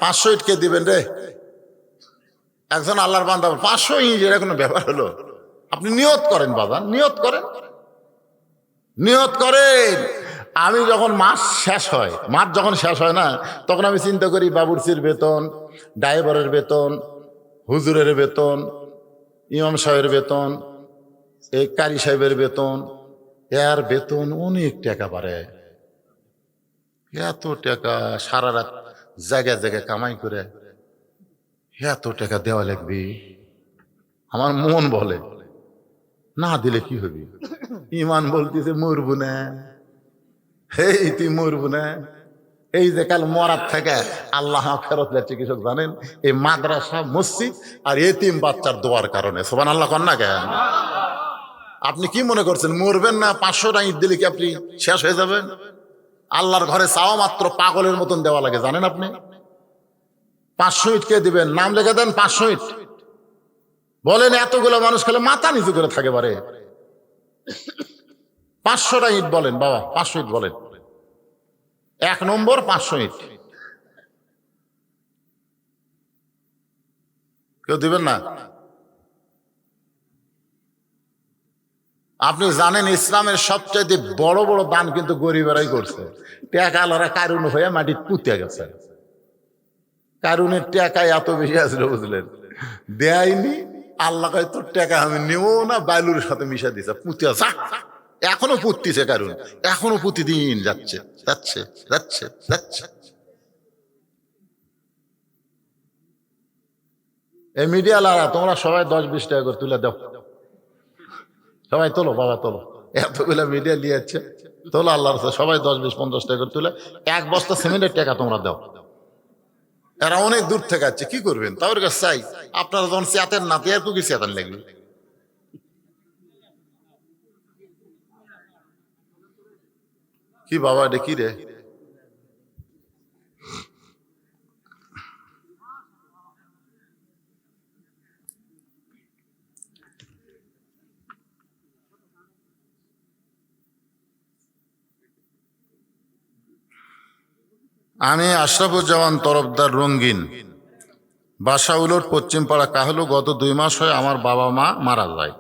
500 ইট কে দিবেন রে? একজন আল্লাহর বান্দা 500 ইট, এটা কোনো ব্যাপার হলো? আপনি নিয়ত করেন বাবা, নিয়ত করেন। আমি যখন মাস যখন শেষ হয় না, তখন আমি চিন্তা করি বাবুর্চির বেতন, ড্রাইভারের বেতন, হুজুরের বেতন, ইমাম সাহেবের বেতন, এই কারি সাহেবের বেতন, এর বেতন অনেক টাকা বাড়ে। এত টাকা সারা রাত জায়গায় কামাই করে এত টাকা দেওয়া লাগবে? আমার মন বলে না দিলে কি হবে? ইমান বলতেছে মরবো না। তুই মরবো না? এই যে কাল মরার থেকে আল্লাহ ফেরত যাচ্ছে কৃষক জানেন? এই মাদ্রাসা, মসজিদ আর এতিম বাচ্চার দোয়ার কারণে। সুবহানাল্লাহ কন না কেন? আপনি কি মনে করছেন মরবেন না? 500টা ইট দিলে কি আপনি শেষ হয়ে যাবেন? আল্লাহর ঘরে চাওয়া মাত্র পাগলের মতন দেওয়া লাগে, জানেন আপনি? 500 ইট কে দিবেন? নাম লেখা দেন 500 ইট। বলেন এতগুলো মানুষ খেলে মাথা নিচু করে থাকে পারে? 500টা ইট বলেন বাবা, 500 ইট বলেন। 1 নম্বর 500 ইট। কেউ দিবেন না? আপনি জানেন ইসলামের সবচেয়ে বড় বড় দান কিন্তু গরিবেরাই করছে। টাকালারা কারুন হয়ে মাটি পুঁতে গেছে। কারুনের টাকায় এত বেশি আসলে বুঝলেন, দেয়নি। আল্লাহ কয় তোর টাকা আমি নেব না, বায়লুর সাথে মিশা দিছে, পুঁতে আছে। এখনো পুঁততিছে কারুন, এখনো প্রতিদিন যাচ্ছে যাচ্ছে যাচ্ছে যাচ্ছে। এই মিডিয়া লারা তোমরা সবাই 10-20 টাকা করে তুলে দাও, সবাই তোলো বাবা তোলো। এতগুলা মিডিয়া লিয়েছে, তোলো আল্লাহর সবাই 10-20-50 টাকা করে তুলে 1 বস্তা সিমেন্টের টাকা তোমরা দাও। এরা অনেক দূর থেকে আসছে, কি করবেন? তাদের কাছে চাই আপনারা যখন চেতেন না, আর কি চেতেন লাগবে? কি বাবা এটা কি রে? আমি আশরাফুজ্জামান তরফদার, রঙ্গিন, বাসা উলট, পশ্চিম পাড়া, কাহলু। গত 2 মাস হয় আমার বাবা মা মারা যায়।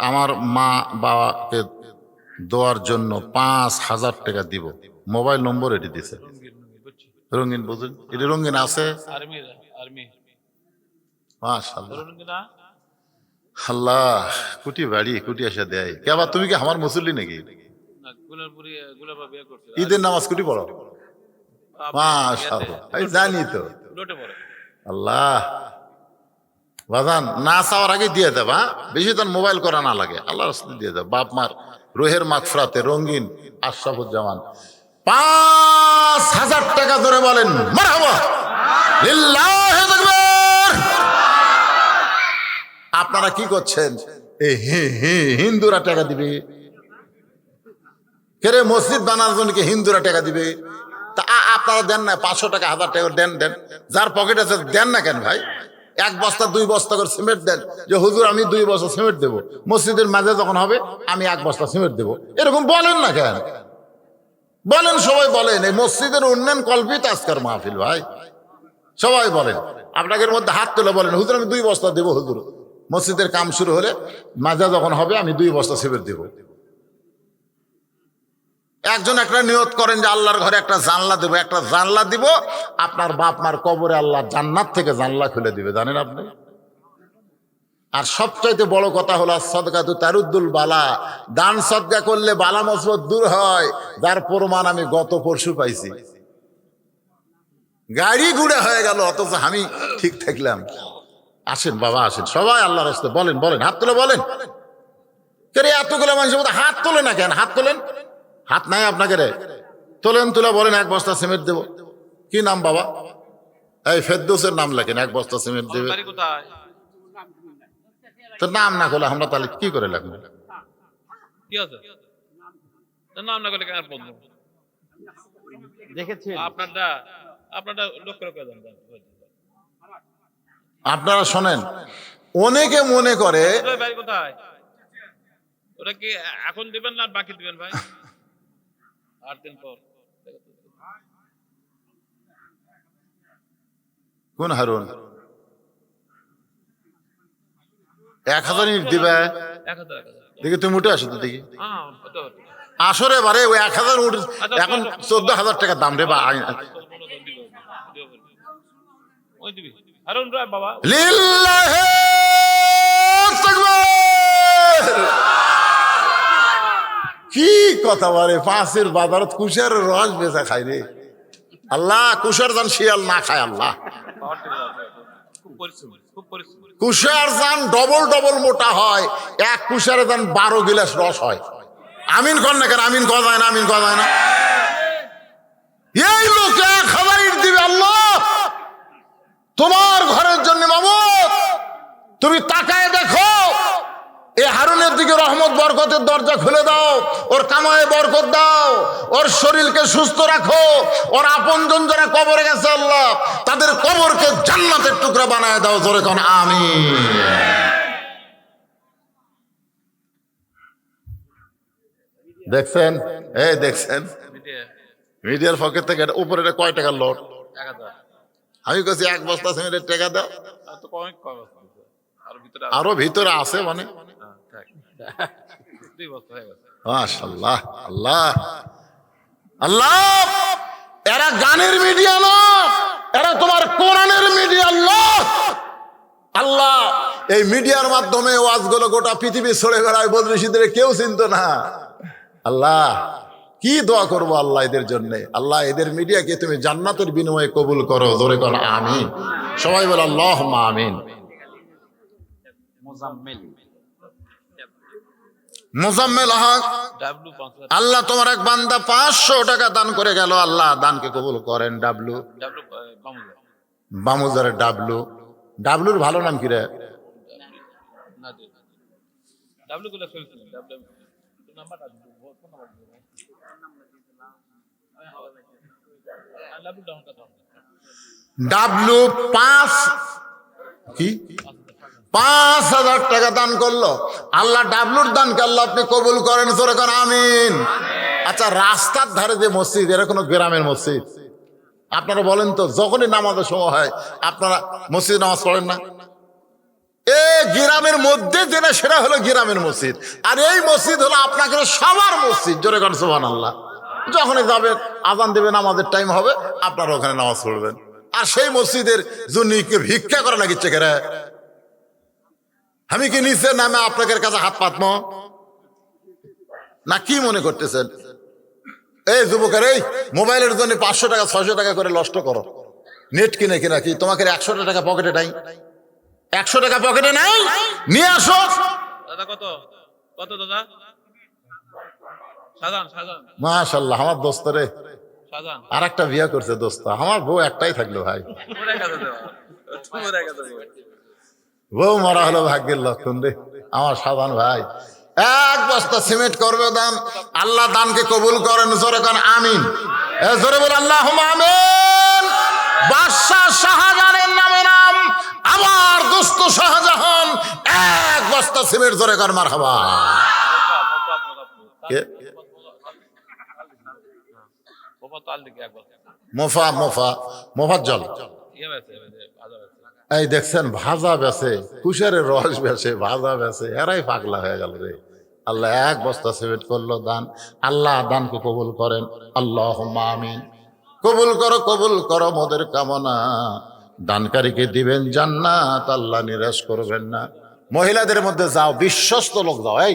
আমার মা বাবাকে দেওয়ার জন্য 5,000 টাকা দিব। মোবাইল নম্বর এটি দিছে। রঙ্গিন বুঝুন, এটি রঙ্গিন আছে। মাশাআল্লাহ, আল্লাহ কুটি বাড়ি কুটি এসে দেয়। কেবা তুমি কি আমার মুসল্লি নাকি? ঈদের নামাজ কুটি পড়ো? মাশাআল্লাহ, আমি জানি তো। আল্লাহ বাজান না চাওয়ার আগে দিয়ে দেবা, বেশি তো মোবাইল করা না লাগে, আল্লাহ রাস্তায় দিয়ে দেব। বাপ মার রোহের মাগফিরাতে রঙ্গিন আশরাফুজ্জামান 5,000 টাকা ধরে বলেন মারহাবা লিল্লাহি তাকবীর। আপনারা কি করছেন? এই হিন্দুরা টাকা দিবে কেরে? মসজিদ বানানোর জন্য কি হিন্দুরা টাকা দিবে? তা আপনারা দেন না? 500 টাকা 1000 টাকা দেন, দেন। যার পকেট আছে দেন না কেন ভাই? 1 বস্তা 2 বস্তা করে সিমেন্ট দেন, যে হুজুর আমি 2 বস্তা সিমেন্ট দেবো, মসজিদের মাঝে যখন হবে আমি 1 বস্তা সিমেন্ট দেবো। এরকম বলেন না কেন? বলেন, সবাই বলেন। এই মসজিদের উন্নয়ন কল্পিত আজকের মাহফিল ভাই, সবাই বলেন। আপনাদের মধ্যে হাত তুলে বলেন হুজুর আমি 2 বস্তা দেবো, হুজুর মসজিদের কাম শুরু হলে মাঝে যখন হবে আমি 2 বস্তা সিমেন্ট দেবো। একজন একটা নিয়ত করেন যে আল্লাহর ঘরে একটা জানলা দেবো, একটা জানলা দিব, আপনার বাপ মার কবরে আল্লাহ জান্নাত থেকে জানলা খুলে দিবে, জানেন আপনি? আর সবচাইতে বড় কথা হলো সদকাতু তারুদ্দুল বালা, দান সদকা করলে বালা মুসিবত দূর হয়, যার প্রমাণ আমি গত পরশু পাইছি। গাড়ি ঘুরে হয়ে গেল অথচ আমি ঠিক থাকলাম। আসেন বাবা আসেন, সবাই আল্লাহর রাস্তায় বলেন, বলেন হাত তুলে বলেন। কে এতগুলো মানুষের মধ্যে হাত তোলে না কেন? হাত তোলেন, হাত নাই আপনাকে রে? তোলেন, তুলে বলেন 1 বস্তা সিমেন্ট দেবো। কি নাম বাবা? এই ফেরদৌসের নাম লেখেন, 1 বস্তা সিমেন্ট দেবে। তো নাম না করলে আমরা তাহলে কি করে লাগবো? আপনারা শোনেন, অনেকে মনে করে ওটা কি এখন দিবেন না বাকি দিবেন ভাই? 8 দিন পর। কোন হারুন? 1000 ইট দিবে? 1000 দেখি তুমি উঠে আসো তো দেখি। হ্যাঁ আসরে বারে ওই 1000 উঠ, এখন 14,000 টাকা দাম রে বা। ওই দিবি হারুন রায় বাবা। লিল্লাহি তাকবীর। কি কথা বলে? 5-এর বাজারত কুশার রস বেচা খাই রে। আল্লাহ কুশার জান শিয়াল না খায় আল্লাহ। কুশার জান ডবল ডবল মোটা হয়, 1 কুশারে জান 12 গিলাস রস হয়। আমিন কর না কেন? আমিন করা যায় না, আমিন করা যায় না। এই লোক 1000 ইট দিবে আল্লাহ তোমার ঘরের জন্য। মামুদ তুমি তাকায় দেখো বরকতের দরজা খুলে দাও, ওর কামায় বরকত দাও, ওর শরীরকে সুস্থ রাখো, ওর আপনজন যারা কবরে গেছে আল্লাহ তাদের কবরকে জান্নাতের টুকরা বানায় দাও। জোরে কোন আমিন। দেখছেন, এই দেখছেন মিডিয়ার পকেট থেকে উপরে কয় টাকার লোট। আমি কাছে এক বস্তা সিমেন্টের টাকা দাও, আরো ভিতরে আছে মানে মাশাআল্লাহ। আল্লাহ আল্লাহ, এরা গানের মিডিয়া না, এরা তোমার কোরআনের মিডিয়া। আল্লাহ আল্লাহ, এই মিডিয়ার মাধ্যমে ওয়াজগুলো গোটা পৃথিবী ছড়ে বেড়ায়, বদরশিদের কেউ চিনতো না। আল্লাহ কি দোয়া করবো আল্লাহ এদের জন্য। আল্লাহ এদের মিডিয়াকে তুমি জান্নাতের বিনিময়ে কবুল করো। জোরে কোন আমিন। সবাই বলে আল্লাহুম্মা আমিন। মুজাম্মেল হক, আল্লাহ তোমার এক বান্দা 500 টাকা দান করে গেল, আল্লাহ দানকে কবুল করেন। ডাবলু বামুজারের ডাবলু, ডাবলুর ভালো নাম কি রে? ডাবলু 5,000 টাকা দান করলো। আল্লাহ ডাবলুর দানকে আল্লাহ আপনি কবুল করেন। জোরে করেন আমিন। আচ্ছা, রাস্তার ধারে যে মসজিদ, এরা কোনো গ্রামের মসজিদ? আপনারা বলেন তো, যখনই নামাজের সময় হয় আপনারা মসজিদ নামাজ পড়েন না? গ্রামের মধ্যে যেটা সেটা হলো গ্রামের মসজিদ, আর এই মসজিদ হলো আপনাকে সবার মসজিদ। জোরে করেন সুবহানাল্লাহ। যখনই যাবেন আজান দেবেন, আমাদের টাইম হবে, আপনারা ওখানে নামাজ পড়বেন। আর সেই মসজিদের জন্য ভিক্ষা করে না কিচ্ছে কেরা? আমি কি নিচে নামে আপনাদের কাছে হাত পাতবো না? কি মনে করতেছেন? এই যুবকের, এই মোবাইলের জন্য 500 টাকা 600 টাকা করে নষ্ট করো, নেট কিনে কিনা কি তোমাকে 100 টাকা পকেটে নাই? 100 টাকা পকেটে নাই, নিয়ে আসো। দাদা কত কত দাদা? শাহজাহান মাশাআল্লাহ, আমার দোস্ত রে শাহজাহান আর একটা বিয়ে করছে দোস্ত। আমার বউ একটাই থাকলো ভাই, বউ মারা হলো ভাগ্যের লক্ষণ রে। আমার সাধারণ ভাই 1 বস্তা সিমেন্ট করবে দান, আল্লাহ দানকে কবুল করেন। জোরে কোন আমিন। জোরে বল আল্লাহুম্মা আমিন। বাদশাহ শাহজাহানের নামে নাম, আমার দোস্ত শাহজাহান 1 বস্তা সিমেন্ট। জোরে কর মারহাবা। মোফাজ্জল, এই দেখছেন ভাজা বেছে, কুশারের রস বেছে, ভাজা বেছে, এরাই পাগলা হয়ে গেল রে। আল্লাহ 1 বস্তা সিমেন্ট করলো দান, আল্লাহ দানকে কবুল করেন। আল্লাহুম্মা আমিন। কবুল করো, কবুল করো মোদের কামনা, দানকারীকে দিবেন জান্নাত, আল্লাহ নিরাশ করবেন না। মহিলাদের মধ্যে যাও, বিশ্বস্ত লোক যাও। এই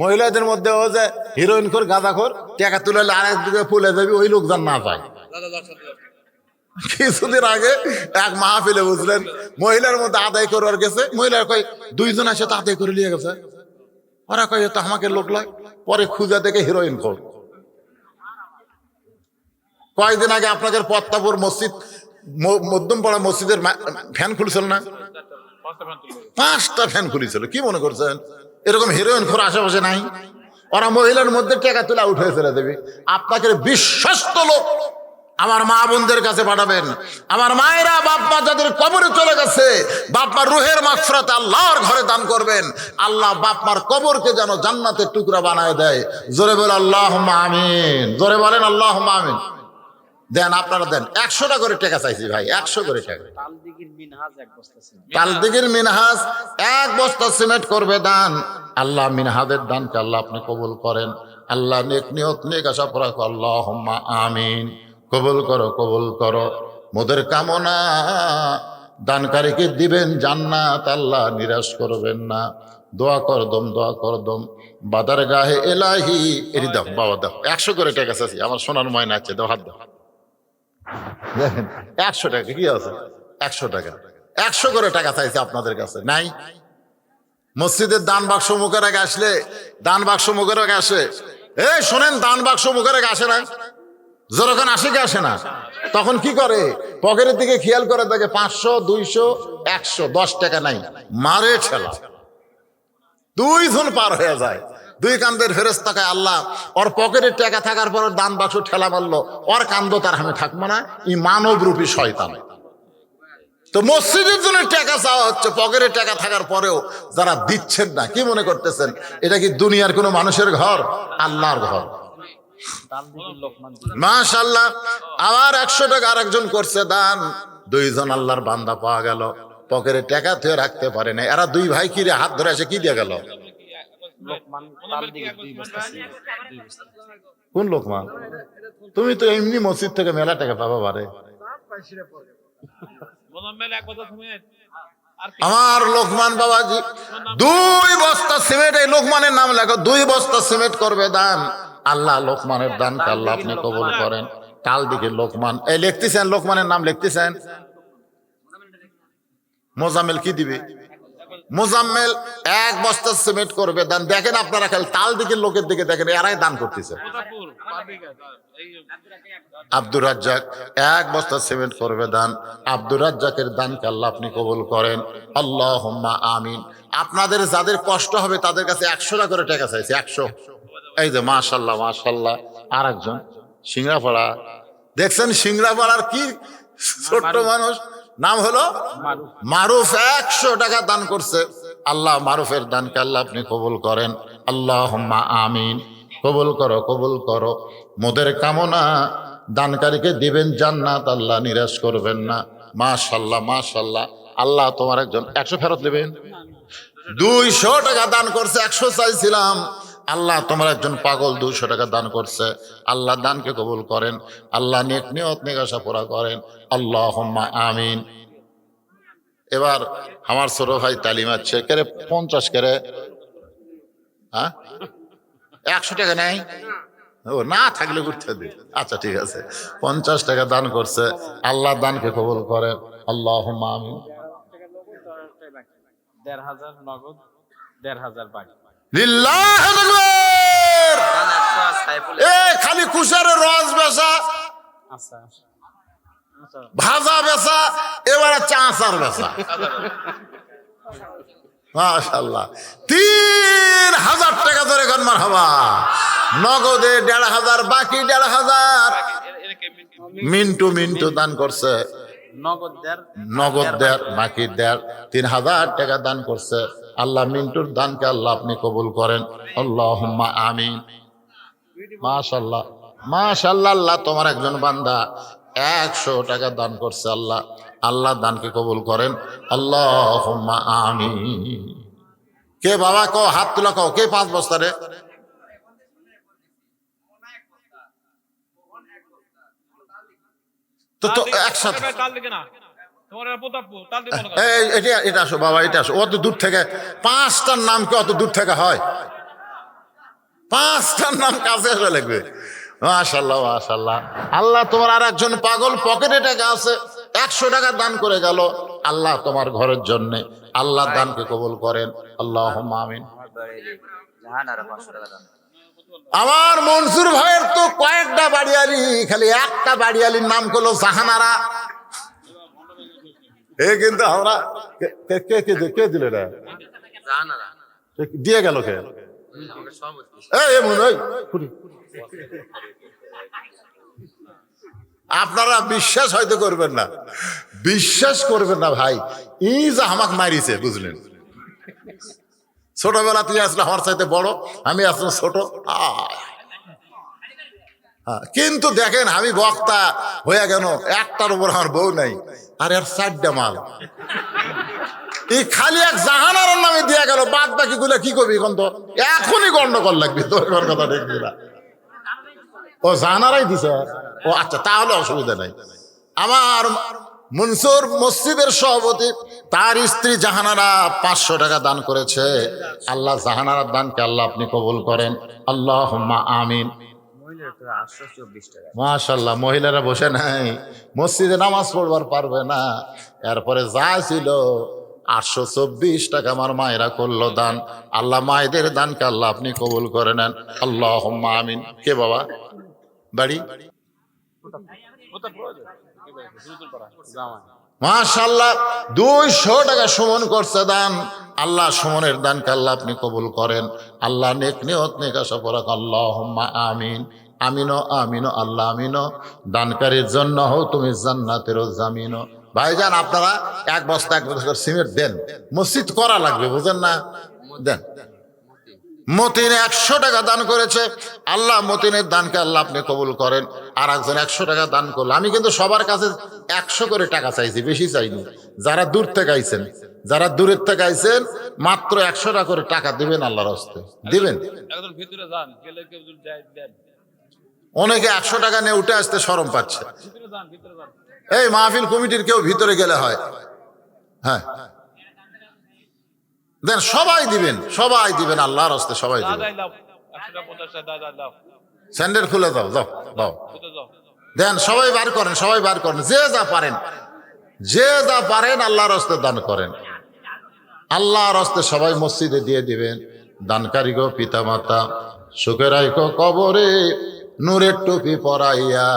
মহিলাদের মধ্যে ও যে হিরোইন খোর, গাঁজা খোর, টাকা তুলে আরেক দিকে ফুলে যাবি, ওই লোক যান না পায়। কিছুদিন আগে এক মাহফিলে বুঝলেন, মহিলার মধ্যে আদায় করবার গেছে, মহিলার কয় 2 জন আসে তো আদায় করে নিয়ে গেছে। ওরা কয় তো আমাকে লোক লাগে, পরে খুঁজে দেখে হিরোইন খোর। কয়েকদিন আগে আপনাদের পত্তাপুর মসজিদ, মধ্যমপাড়া মসজিদের ফ্যান খুলছিল না? 5টা ফ্যান খুলেছিল। কি মনে করছেন এরকম হিরোইন খোর আশেপাশে নাই? ওরা মহিলার মধ্যে টাকা তুলে উঠে ফেলে দেবে। আপনাকে বিশ্বস্ত লোক আমার মা বোনদের কাছে পাঠাবেন। আমার মায়েরা, বাপ মা যাদের কবরে চলে গেছে, বাপ মার রুহের মাগফিরাত আল্লাহর ঘরে দান করবেন। আল্লাহ বাপ মার কবরকে যেন জান্নাতের টুকরা বানায় দেয়। জোরে বলে আল্লাহুম্মা আমিন। জোরে বলেন আল্লাহুম্মা আমিন। দেন, আপনারা দেন। 100 টাকা করে টাকা চাইছি ভাই, 100 করে টাকা। তালদিগির মিনহাজ 1 বস্তা সিমেন্ট করবে দান, আল্লাহ মিনহাজের দানকে আল্লাহ আপনি কবুল করেন। আল্লাহ নেক নিয়ত নেক আশা করা, আল্লাহুম্মা আমিন। কবুল করো, কবুল করো মোদের কামনা, দানকারীকে দিবেন জান্নাত, আল্লাহ নিরাশ করবেন না। দোয়া কর দম, দোয়া কর দম, বাদার গাহে এলাহি। এটি দাও বাবা, দাও। 100 করে টাকা চাচ্ছি, আমার সোনার ময়না আছে, দাও, হাত দাও। দেখেন 100 টাকা কি আছে? 100 টাকা, 100 করে টাকা চাইছে আপনাদের কাছে, নাই? মসজিদের দান বাক্স মুখের আগে আসলে, দান বাক্স মুখের আগে আসে, এই শোনেন, দান বাক্স মুখের আগে আসে না? যখন আসে কি আসে না, তখন কি করে? পকেটের দিকে খেয়াল করে দেখে 500, 200, 100, 10 টাকা নাই, মারে ঠেলা। 2 জন পার হয়ে যায়, দুই কান্দের ফেরেশতাকে আল্লাহ ওর পকেটে টাকা থাকার পর দান বাক্স ঠেলা মারলো, ওর কান্দ তার আমি থাকবো না, ই মানব রূপী শয়তান। তো মসজিদের জন্য টাকা চাওয়া হচ্ছে, পকেটে টাকা থাকার পরেও যারা দিচ্ছেন না, কি মনে করতেছেন এটা কি দুনিয়ার কোনো মানুষের ঘর? আল্লাহর ঘর। মাশাআল্লাহ। আবার 100 টাকা আরেকজন করছে দান, দুইজন আল্লাহর বান্দা পাওয়া গেল, পকেটে টাকা থুয়ে রাখতে পারে না। এরা দুই ভাই কি রে হাত ধরে এসে কি দিয়ে গেল? কোন লোকমান? তুমি তো এমনি মসজিদ থেকে মেলা টাকা পাবা বারে। আমার লোকমান বাবাজি 2 বস্তা সিমেন্ট, এই লোকমানের নাম লেখো, 2 বস্তা সিমেন্ট করবে দান। আল্লাহ লোকমানের দানকে আল্লাহ আপনি কবুল করেন। কাল দিকে লোকমান, এই লিখতেছেন, লোকমানের নাম লিখতেছেন। মোজাম্মেল কি দিবে? মোজাম্মেল 1 বস্তা সিমেন্ট করবে দান। দেখেন আপনারা খালি তাল দিকের লোকের দিকে দেখেন, এরাই দান করতেছে। আব্দুর রাজ্জাক 1 বস্তা সিমেন্ট করবে দান। আব্দুর রাজ্জাকের দানকে আল্লাহ আপনি কবুল করেন। আল্লাহুম্মা আমিন। আপনাদের যাদের কষ্ট হবে তাদের কাছে 100 টাকা করে টাকা চাইছে, 100। এই যে মাশাআল্লাহ মাশাআল্লাহ। আরেকজন সিংড়াপাড়া, দেখছেন সিংড়াপাড়ার কি ছোট্ট মানুষ, নাম হলো মারুফ, 100 টাকা দান করছে। আল্লাহ মারুফের দানকে আল্লাহ আপনি কবুল করেন। আল্লাহুম্মা আমিন। কবুল করো, কবুল করো। মোদের কামনা দানকারীকে দিবেন জান্নাত, আল্লাহ নিরাশ করবেন না। মাশাআল্লাহ মাশাআল্লাহ। আল্লাহ তোমার একজন 100 ফেরত দেবেন। 200 টাকা দান করছে, 100 চাইছিলাম। আল্লাহ তোমার একজন পাগল 200 টাকা দান করছে। আল্লাহ দানকে কবুল করেন। আল্লাহ নেক নিয়ত নেক আশা পুরা করেন। আল্লাহুম্মা আমিন। এবার আমার ছোট ভাই তালিম আছে, কেরে 50 করে, হ্যাঁ 100 টাকা নেই, ও না থাকলে ঘুরতে দিন। আচ্ছা ঠিক আছে, 50 টাকা দান করছে। আল্লাহ দানকে কবুল করেন। আল্লাহুম্মা আমিন। 1,500 নগদ, 1,500 বাকি। লিল্লাহি আকবার। এ খালি কুশারের রস বেচা, আচ্ছা ভাজা বেচা, এবারে চাঁচার বেচা। মাশাআল্লাহ। 3,000 টাকা ধরে এখন মারহাবা। নগদে 1,500, বাকি 1,500 মিন্টু মিন্টু দান করছে। নগদ দেড়, বাকি 1.5, 3,000 টাকা দান করছে। আল্লাহ মিন্টুর দানকে আল্লাহ আপনি কবুল করেন। আল্লাহুম্মা আমিন। মাশাআল্লাহ মাশাআল্লাহ। আল্লাহ তোমার একজন বান্দা 100 টাকা দান করছে। আল্লাহ আল্লাহ দানকে কবুল করেন। আল্লাহুম্মা আমিন। কে বাবা কও, হাত তুলা কও, কে 5 বস্তা রে? তো একসাথে এটা আসো বাবা, এটা আসো। অত দূর থেকে 5টার নাম কি অত দূর থেকে হয়? 5টার নাম কাছে এসে লাগবে। মাশাআল্লাহ মাশাআল্লাহ। আল্লাহ তোমার আর একজন পাগল পকেটে টাকা আছে, 100 টাকা দান করে গেল। আল্লাহ তোমার ঘরের জন্য আল্লাহ দানকে কবুল করেন। আল্লাহুম্মা আমিন। আমার মনসুর ভাইয়ের তো কয়েকটা বাড়িয়ালি, খালি একটা বাড়িয়ালির নাম হলো জাহানারা। এ কিন্তু আমরা কে দিল এটা দিয়ে গেল কে? আপনারা বিশ্বাস হয়তো করবেন না, বিশ্বাস করবেন না ভাই, ই যা আমাকে মারিছে বুঝলেন। ছোটবেলা তুই আসলে আমার চাইতে বড়, আমি আসলে ছোট। কিন্তু দেখেন আমি বক্তা হয়ে গেল, একটার উপর আমার বউ নাই, আর এর 4টা মাল। এই খালি এক জাহানার নামে দিয়া গেল, বাদ বাকি গুলা কি করবি এখন? তো এখনই গন্ডগোল লাগবে তোর কথা দেখবি না। ও জাহানারাই দিছে, ও আচ্ছা তাহলে অসুবিধা নাই। আমার মনসুর মসজিদের সভাপতি, তার স্ত্রী জাহানারা 500 টাকা দান করেছে। আল্লাহ জাহানারার দানকে আল্লাহ আপনি কবুল করেন। আল্লাহুম্মা আমিন। মাশাআল্লাহ। মহিলারা বসে নাই, মসজিদে নামাজ পড়বার পারবে না, এরপরে যা ছিল 824 টাকা আমার মায়েরা করলো দান। আল্লাহ মায়েদের দানকে আল্লাহ আপনি কবুল করে নেন। আল্লাহুম্মা আমিন। কে বাবা বাড়ি? মাশাআল্লাহ 200 টাকা সুমন করছে দান। আল্লাহ সুমনের দানকে আল্লাহ আপনি কবুল করেন। আল্লাহ নেক নিয়ত নেক আশা পরাক আল্লাহুম্মা আমিন। আমিনো আমিনো আল্লাহ আমিনো। দানকারীর জন্য হও তুমি জান্নাতেরও জামিনো। ভাইজান আপনারা এক বস্তা সিমেন্ট দেন, মসজিদ করা লাগবে, বুঝেন না? দেন। মতিন 100 টাকা দান করেছে। আল্লাহ মতিনের দানকে আল্লাহ আপনি কবুল করেন। আর একজন 100 টাকা দান করলো। আমি কিন্তু সবার কাছে 100 করে টাকা চাইছি, বেশি চাইনি। যারা দূর থেকে আইছেন, যারা দূরের থেকে আইছেন মাত্র 100 টাকা করে টাকা দিবেন, আল্লাহর হস্তে দিবেন। একদম ভিতরে যান, গেলে কেউ যদি যায় দেন। অনেকে 100 টাকা নিয়ে উঠে আসতে শরম পাচ্ছে। ভিতরে যান, ভিতরে যান। এই মাহফিল কমিটির কেউ ভিতরে গেলে হয়। হ্যাঁ দেন, সবাই দিবেন, সবাই দিবেন, আল্লাহর হস্তে সবাই দিবেন। দাদা লাভ 100 টাকা 50 টাকা দাদা লাভ। স্যান্ডেল খুলে দাও, দাও দাও, ভিতরে যাও। দেন, সবাই বার করেন, সবাই বার করেন, যে যা পারেন, যে যা পারেন আল্লাহর হস্তে দান করেন। আল্লাহর হস্তে সবাই মসজিদে দিয়ে দিবেন। দানকারী গো পিতা মাতা, সুখে রাইখো কবরে, নূরের টুপি পরাইয়া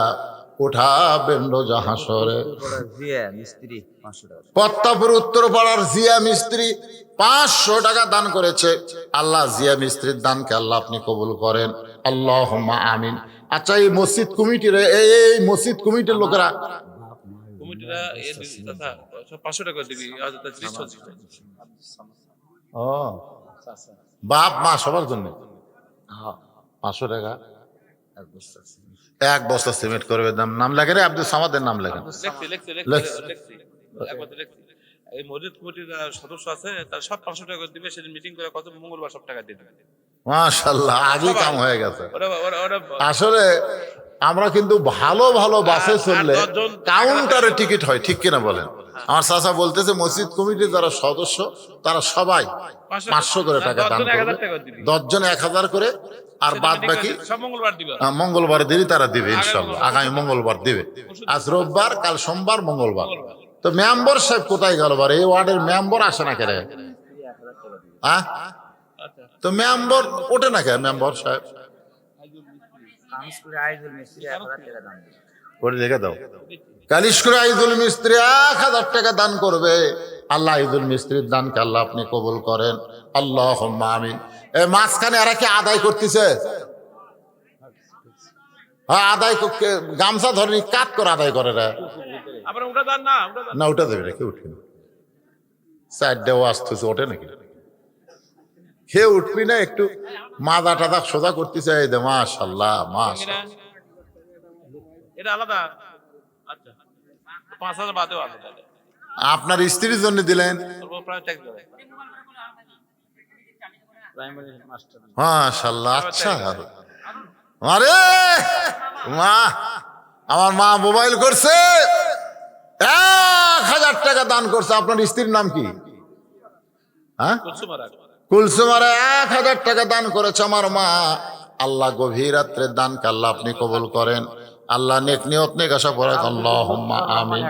উঠাবেন রোজা হাসরে। পত্তাপুর উত্তর পাড়ার জিয়া মিস্ত্রি 500 টাকা দান করেছে। আল্লাহ জিয়া মিস্ত্রির দানকে আল্লাহ আপনি কবুল করেন। আল্লাহুম্মা আমিন। আচ্ছা, এই মসজিদ কমিটির এই মসজিদ কমিটির লোকেরা কমিটিরা এই দাদা 500 টাকা দিবি, আজ তো 30 হচ্ছে। ও বাপ মা সবার জন্য 500 টাকা এক বস্তা সিমেন্ট করবে। নাম লেখে রে, আব্দুল সামাদের নাম লেখেন। লেখছি। একবার লেখছি। এই মসজিদ কমিটির সদস্য আছে, তার সব 500 টাকা দিবে। সেদিন মিটিং করে কত মঙ্গলবার সব টাকা দিয়ে দেবে। মাশাআল্লাহ, আগেই কাম হয়ে গেছে। ওরা আসলে আমরা কিন্তু ভালো ভালো বাসে চললে কাউন্টারে টিকিট হয়, ঠিক কিনা বলেন? আমার চাচা বলতেছে মসজিদ কমিটির যারা সদস্য তারা সবাই 500 করে টাকা দান করবে, 10 জন 1000 করে, আর বাদ বাকি সব মঙ্গলবার দিবে। মঙ্গলবার দিনই তারা দিবে ইনশাল্লাহ। আগামী মঙ্গলবার দিবে। আজ রোববার, কাল সোমবার, মঙ্গলবার। তো মেম্বার সাহেব কোথায় গেল? এই ওয়ার্ডের মেম্বার আসে না কেন? হ্যাঁ, তো মেম্বার ওঠে না কেন? মেম্বার সাহেব লিখে দাও, কালিশকুরে আইজুল মিস্ত্রি 1000 টাকা দান করবে। আল্লাহ আইজুল মিস্ত্রির দানকে আল্লাহ আপনি কবুল করেন। আল্লাহুম্মা আমিন। এই মাঝখানে এরা কি আদায় করতেছে? হ্যাঁ, আদায় গামছা ধরে কাত করে আদায় করে রে। না উঠা দেবে রে, কেউ উঠবে না। চারটে আসতেছে, ওঠে নাকি? কে উঠবি না? একটু মাথা টাদা সোজা করতেছে। এই দে, মাশাআল্লাহ, মাশাআল্লাহ। এটা আলাদা। আচ্ছা, 5000 বাদেও আলাদা। আপনার স্ত্রীর জন্য দিলেন? প্রায় ট্যাক্স দেবে। Primary master. মাশাআল্লাহ। আচ্ছা, আরে মা, আমার মা মোবাইল করছে, 1000 টাকা দান করছে। আপনার স্ত্রীর নাম কি? হ্যাঁ, কুলসুমারা 1000 টাকা দান করেছে আমার মা। আল্লাহ গভীর রাত্রে দানকে আল্লাহ আপনি কবুল করেন। আল্লাহ নেক নিয়ত নেক আশা পরাক আল্লাহুম্মা আমিন।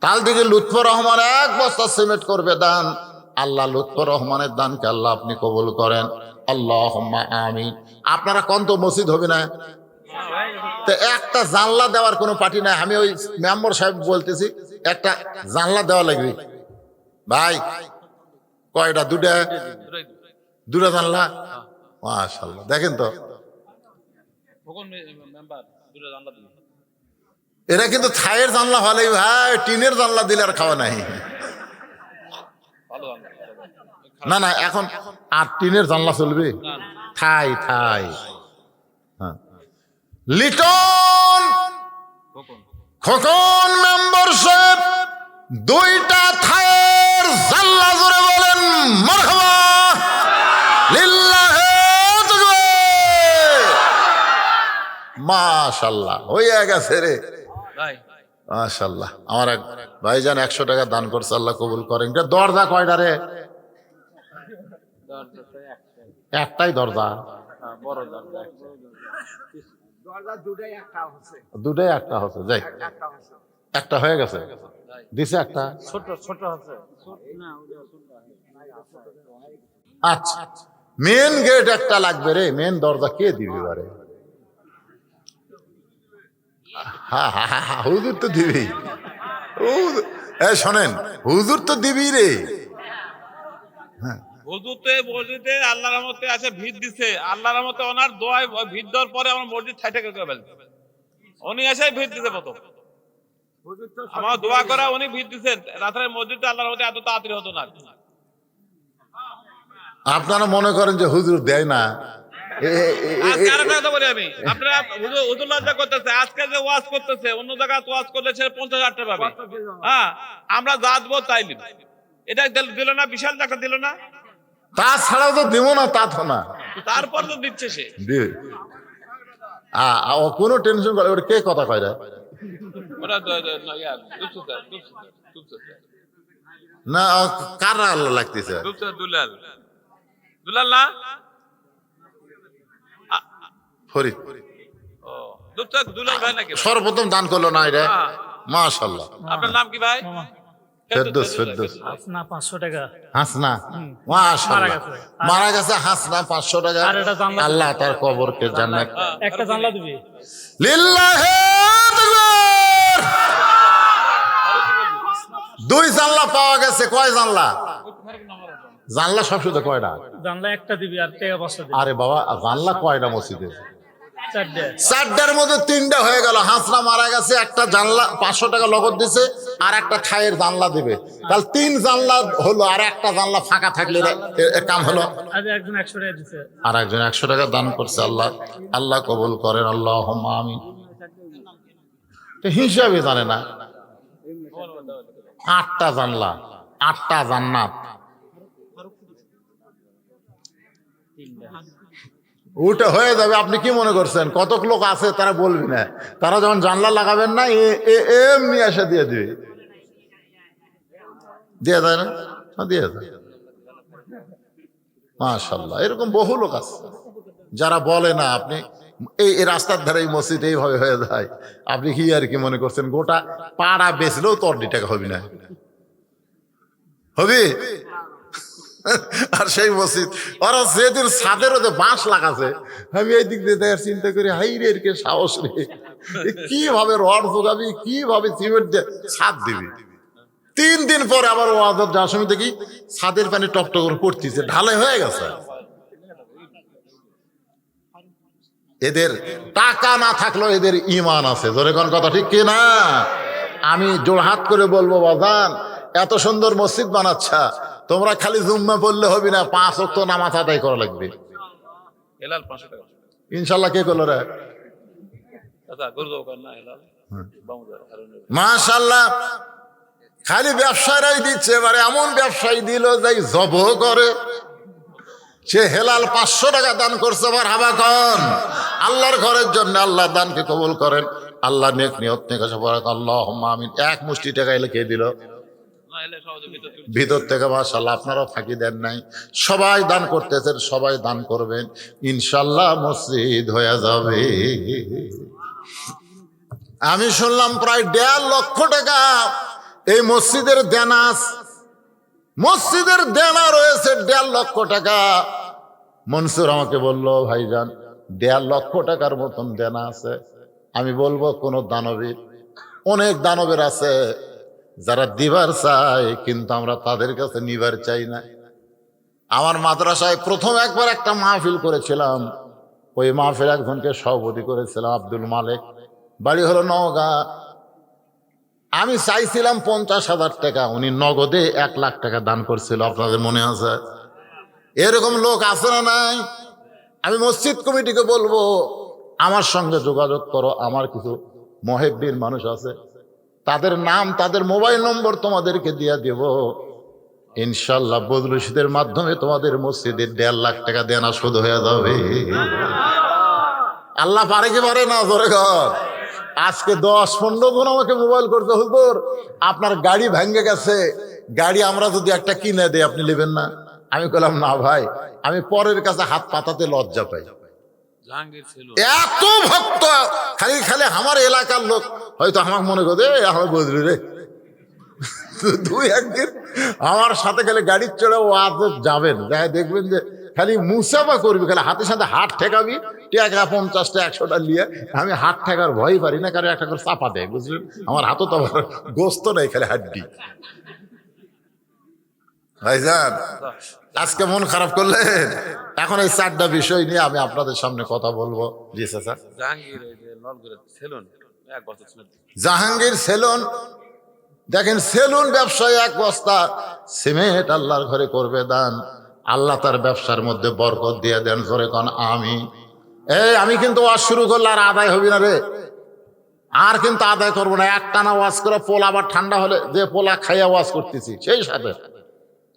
কাল দিকে লুৎফর রহমান 1 বস্তা সিমেন্ট করবে দান। আল্লাহ লুৎফর রহমানের দানকে আল্লাহ আপনি কবুল করেন। আল্লাহুম্মা আমিন। আপনারা কোন তো মসজিদ হবে না, তো একটা জানলা দেওয়ার কোনো পার্টি নাই। আমি ওই মেম্বার সাহেব বলতেছি একটা জানলা দেওয়া লাগবে। ভাই কয়টা? দুটা জানলা। মাশাআল্লাহ, দেখেন তো এরা কিন্তু থাইয়ের জানলা ভালোই ভাই, টিনের জানলা দিলে আর খাওয়া নাই। না না, এখন আর টিনের জানলা চলবে? থাই থাই। হ্যাঁ, লিটন খোকন মেম্বারশিপ 2টা থাইয়ের জানলা জুড়ে বলেন মারহাবা লিল্লাহি তাকবীর। মাশাআল্লাহ, হয়ে গেছে রে মাশাআল্লাহ। আমার এক ভাইজান 100 টাকা দান করছে, আল্লাহ কবুল করেন। দরজা কয়টা রে? একটাই দরজা। দুটাই একটা হচ্ছে, যাই একটা হয়ে গেছে, দিছে একটা ছোট ছোট আছে। আচ্ছা, মেন গেট একটা লাগবে রে। মেন দরজা কে দিবি বারে? হ্যাঁ হ্যাঁ হ্যাঁ, হুজুর তো দিবি। এই শোনেন, হুজুর তো দিবি রে। হুজুরতে মসজিদে আল্লাহর রহমতে আছে ভিড় দিছে, আল্লাহর রহমতে ওনার দোয়ায় ভিড় দেওয়ার পরে আমার মসজিদ ঠাইটা করে ফেলছে। উনি এসে ভিড় দিতে প্রথম, আমার দোয়া করা উনি ভিড় দিচ্ছেন। রাতের মসজিদটা আল্লাহর রহমতে এত তাড়াতাড়ি হতো না। আপনারা মনে করেন যে হুজুর দেয় না? আজকে আরেকটা কথা বলি আমি, আপনারা হুজুর লজ্জা করতেছে, আজকে যে ওয়াজ করতেছে অন্য জায়গায় ওয়াজ করলে সে 50,000 টাকা পাবে। হ্যাঁ, আমরা যা দেবো তাই নিব। এটা দিল না, বিশাল টাকা দিল না। তাছাড়াও তো দেবো না, তা তো না, তারপর তো দিচ্ছে সে। ও কোনো টেনশন করে, ওটা কে কথা কয় রে? ওরা না, কারা আল্লাহ লাগতেছে? দুলাল দুলাল না ফরিদ ও দুলাল ভাই নাকি? সর্বপ্রথম দান করলো না এটা, মাশাআল্লাহ। আপনার নাম কি ভাই? ফেরদৌস। ফেরদৌস হাসনা 500 টাকা। হাসনা, মাশাআল্লাহ, মারা গেছে হাসনা 500 টাকা। আর এটা জানলা, আল্লাহ তার কবরকে জান্নাত। একটা জানলা দিবি। লিল্লাহি তাকবীর। 2 জানলা পাওয়া গেছে। কয় জানলা? জানলা সব শুধু কয়টা? জানলা একটা দিবি আর টাকা 500 দিবি। আরে বাবা, জানলা কয়টা মসজিদে? 4টা। 4টার মধ্যে 3টা হয়ে গেল। হাসনা মারা গেছে, একটা জানলা 500 টাকা নগদ দিছে, আর একটা ছায়ের জানলা দিবে। তাহলে 3 জানলা হলো, আর একটা জানলা ফাঁকা থাকলে কাম হলো। আজ একজন 100 টাকা দিছে, আর একজন 100 টাকা দান করছে। আল্লাহ আল্লাহ কবুল করেন, আল্লাহুম্মা আমিন। তো হিসাবে জানে না। 8টা জানলা, 8টা জান্নাত। ওটা হয়ে যাবে। আপনি কি মনে করছেন কতক লোক আছে তারা বলবি না? তারা যখন জানলা লাগাবেন না, এমনি এসে দিয়ে দিবে। দিয়ে দেয় না? দিয়ে দেয়। মাশাআল্লাহ, এরকম বহু লোক আছে যারা বলে না। আপনি এই রাস্তার ধারে এই মসজিদ এইভাবে হয়ে যায়, আপনি কি আর কি মনে করছেন গোটা পাড়া বেচলেও তো 2 টাকা হবে না? হবে? আর সেই মসজিদ ওরা যেদিন ছাদের ওতে বাঁশ লাগাছে, আমি এই দিক দিয়ে দেখার চিন্তা করি, হাই রে এর কে সাহস রে, কিভাবে রড যোগাবি, কিভাবে সিমেন্ট দিয়ে ছাদ দিবি। 3 দিন পরে আবার ওয়াজের যাওয়ার সময় দেখি ছাদের পানি টপটপ করে পড়তেছে, ঢালাই হয়ে গেছে। এদের টাকা না থাকলেও এদের ইমান আছে। জোরে কোন কথা ঠিক কি না? আমি জোড়হাত করে বলবো, বাজান এত সুন্দর মসজিদ বানাচ্ছা, তোমরা খালি জুম্মা বললে হবে না, 5 ওয়াক্ত নামাজ আদায় করা লাগবে। হেলাল 500 টাকা ইনশাল্লাহ। কে করলো রে? আচ্ছা, গুরুদেব কর না হেলাল বামুদার কারণে। মাশাআল্লাহ, খালি ব্যবসায়ীরাই দিচ্ছে। এবারে এমন ব্যবসায়ী দিল যাই জব করে, সে হেলাল 500 টাকা দান করছে। আবার হাবা কন আল্লাহর ঘরের জন্য। আল্লাহ দানকে কবুল করেন। আল্লাহ নেক নিয়ত নেক সবারক, আল্লাহুম্মা আমিন। 1 মুষ্টি টাকা এলে কে দিল? ভিতর থেকে। মাশাআল্লাহ, আপনারাও ফাঁকি দেন নাই, সবাই দান করতেছেন, সবাই দান করবেন, ইনশাল্লাহ মসজিদ হয়ে যাবে। আমি শুনলাম প্রায় 1.5 লক্ষ টাকা এই মসজিদের দেনা। মসজিদের দেনা রয়েছে 1.5 লক্ষ টাকা। মনসুর আমাকে বলল, ভাইজান 1.5 লক্ষ টাকার মতন দেনা আছে। আমি বলবো কোন দানবীর, অনেক দানবের আছে যারা দিবার চায়, কিন্তু আমরা তাদের কাছে নিবার চাই না। আমার মাদ্রাসায় প্রথম একবার একটা মাহফিল করেছিলাম। ওই মাহফিল একজনকে সভাপতি করেছিলাম, আব্দুল মালিক, বাড়ি হলো নওগাঁ। আমি চাইছিলাম 50,000 টাকা, উনি নগদে 1 লাখ টাকা দান করছিল। আপনাদের মনে আছে? এরকম লোক আছে না নাই? আমি মসজিদ কমিটিকে বলবো, আমার সঙ্গে যোগাযোগ করো। আমার কিছু মুহিব্বিন মানুষ আছে, তাদের নাম, তাদের মোবাইল নম্বর তোমাদেরকে দিয়ে দেব। ইনশাল্লাহ বদরুশীদের মাধ্যমে তোমাদের মসজিদের 1.5 লাখ টাকা দেনা শোধ হয়ে যাবে। আল্লাহ পারে কি পারে না? ধরে ঘর আজকে 10-15 জন আমাকে মোবাইল করতে, হুজুর আপনার গাড়ি ভেঙে গেছে, গাড়ি আমরা যদি একটা কিনে দেই আপনি নেবেন না? আমি বললাম না ভাই, আমি পরের কাছে হাত পাতাতে লজ্জা পাই। এত ভক্ত, খালি খালি আমার এলাকার লোক হয়তো আমাকে মনে করে আমার বদরু রে, 2-1 দিন আমার সাথে খালি গাড়ি চড়ে ওয়াজ যাবেন, দেখবেন যে খালি মুসাফা করবি, খালি হাতের সাথে হাত ঠেকাবি টাকা 50টা 100টা নিয়ে আমি হাত ঠেকার ভয় পারি না, কারণ একটা করে চাপা দেয়, বুঝলেন? আমার হাতও তো আবার গোস্ত নেই, খালি হাড্ডি। ভাইজান আজকে মন খারাপ করলেন। এখন এই 4টা বিষয় নিয়ে আমি আপনাদের সামনে কথা বলবো। জি স্যার। জাহাঙ্গীর এই যে নলগুলো সেলুন 1 বছর ছিল। জাহাঙ্গীর সেলুন, দেখেন সেলুন ব্যবসায় 1 বস্তা সিমেন্ট আল্লাহর ঘরে করবে দান, আল্লাহ তার ব্যবসার মধ্যে বরকত দিয়ে দেন। জোরে কোন আমি। আমি কিন্তু ওয়াজ শুরু করলে আর আদায় হবি না রে, আর কিন্তু আদায় করবো না। একটানা ওয়াজ করে পোলা আবার ঠান্ডা হলে যে পোলা খাইয়া ওয়াজ করতেছি সেই সাথে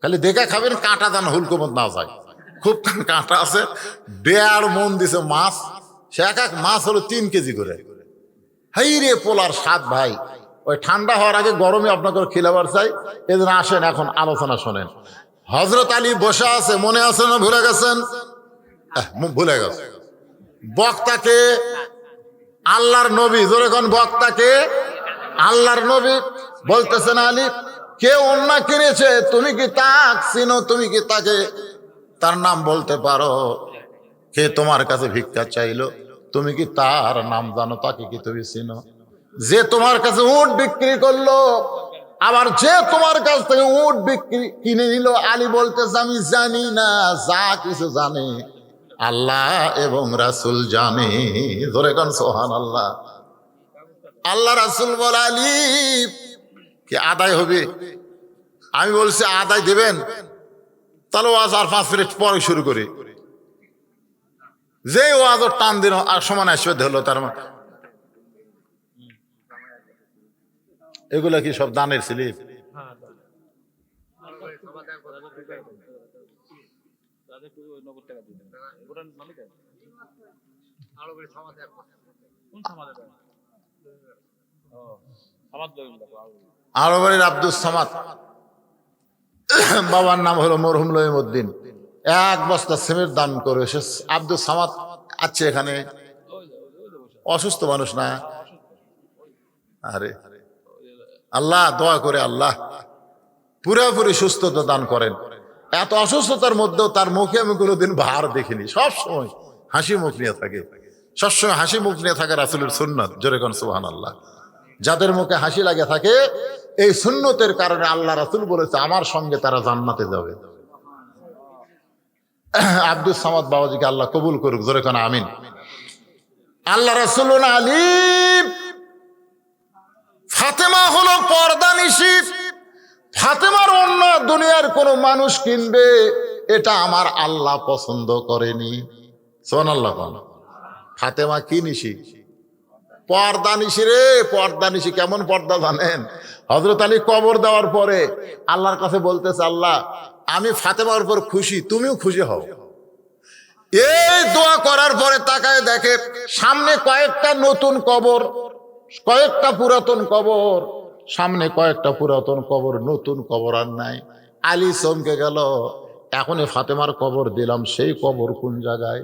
খালি দেখে খাবেন, কাঁটা দান হুলকুমত না যায়, খুব কাঁটা আছে। 1.5 মন দিছে মাছ, সে এক মাছ হলো 3 কেজি করে। হাই রে পোলার স্বাদ ভাই। ওই ঠান্ডা হওয়ার আগে গরমে আপনাকে খিলাবার চাই। এদিন আসেন, এখন আলোচনা শোনেন। হযরত আলী বসে আছে, মনে আছে না ভুলে গেছেন? ভুলে গেছে। বক্তাকে আল্লাহর নবী, জোরে কোন বক্তাকে আল্লাহর নবী বলতেছেন, আলী কে অন্যায় কিনেছে, তুমি কি তাক চিনো? তুমি কি তাকে তার নাম বলতে পারো? কে তোমার কাছে ভিক্ষা চাইলো, তুমি কি তার নাম জানো? তাকে কি তুমি চিনো? যে তোমার কাছে উট বিক্রি করলো, আবার যে তোমার কাছ থেকে উট বিক্রি কিনে নিল, আলী বলতেছে আমি জানি না, যা কিছু জানে আল্লাহ এবং রাসূল জানে। ধরে কোন সুবহানাল্লাহ। আল্লাহ রাসূল বলে আলী কি আদায় হবে? আমি বলছি আদায় দেবেন, তাহলে ওয়াজ আর 5 মিনিট পরে শুরু করি। যে ওয়াজর টান দিন আর সমান আসবে হলো তার মানে এগুলা কি সব দানের স্লিপ? আরবাড়ির আব্দুল সামাদ, বাবার নাম হলো মরহুম লইমউদ্দিন। 1 বস্তা সিমেন্ট দান করে সে আব্দুল সামাদ আছে এখানে, অসুস্থ মানুষ না? আরে আল্লাহ দোয়া করে আল্লাহ পুরোপুরি সুস্থতা দান করেন। এত অসুস্থতার মধ্যেও তার মুখে আমি কোনোদিন ভার দেখিনি, সব সময় হাসি মুখ নিয়ে থাকে। সবসময় হাসি মুখ নিয়ে থাকে রাসূলের সুন্নাত। জোরে কোন সুবহানাল্লাহ। যাদের মুখে হাসি লাগে থাকে, এই সুন্নতের কারণে আল্লাহ রাসূল বলেছে আমার সঙ্গে তারা জান্নাতে যাবে। আব্দুল সামাদ বাবাজিকে আল্লাহ কবুল করুক। জোরে কোন আমিন। আল্লাহ রাসূল আলী ফাতেমা হলো পর্দানিশী। ফাতেমার অন্য দুনিয়ার কোন মানুষ কিনবে, এটা আমার আল্লাহ পছন্দ করেনি। সুবহানাল্লাহ। ফাতেমা কি নিশি? পর্দানিশী রে, পর্দানিশী। কেমন পর্দা জানেন? হযরত আলী কবর দেওয়ার পরে আল্লাহর কাছে বলতেছে, আল্লাহ আমি ফাতেমার উপর খুশি, তুমিও খুশি হও। এই দোয়া করার পরে তাকায় দেখে সামনে কয়েকটা নতুন কবর, কয়েকটা পুরাতন কবর, সামনে কয়েকটা পুরাতন কবর, নতুন কবর আর নাই। আলী চমকে গেল, এখনই ফাতেমার কবর দিলাম, সেই কবর কোন জায়গায়?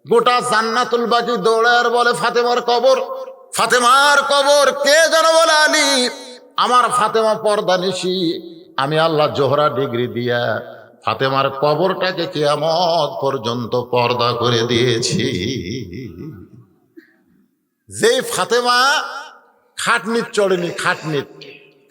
গোটা জান্নাতুল বাকি দৌড়ায় বলে ফাতেমার কবর, ফাতেমার কবর। কে যেন বলে আলী আমার ফাতেমা পর্দানিশী, আমি আল্লাহ জোহরা ডিগ্রি দিয়া ফাতেমার কবরটাকে কিয়ামত পর্যন্ত পর্দা করে দিয়েছি। যেই ফাতেমা খাটনির চড়েনি,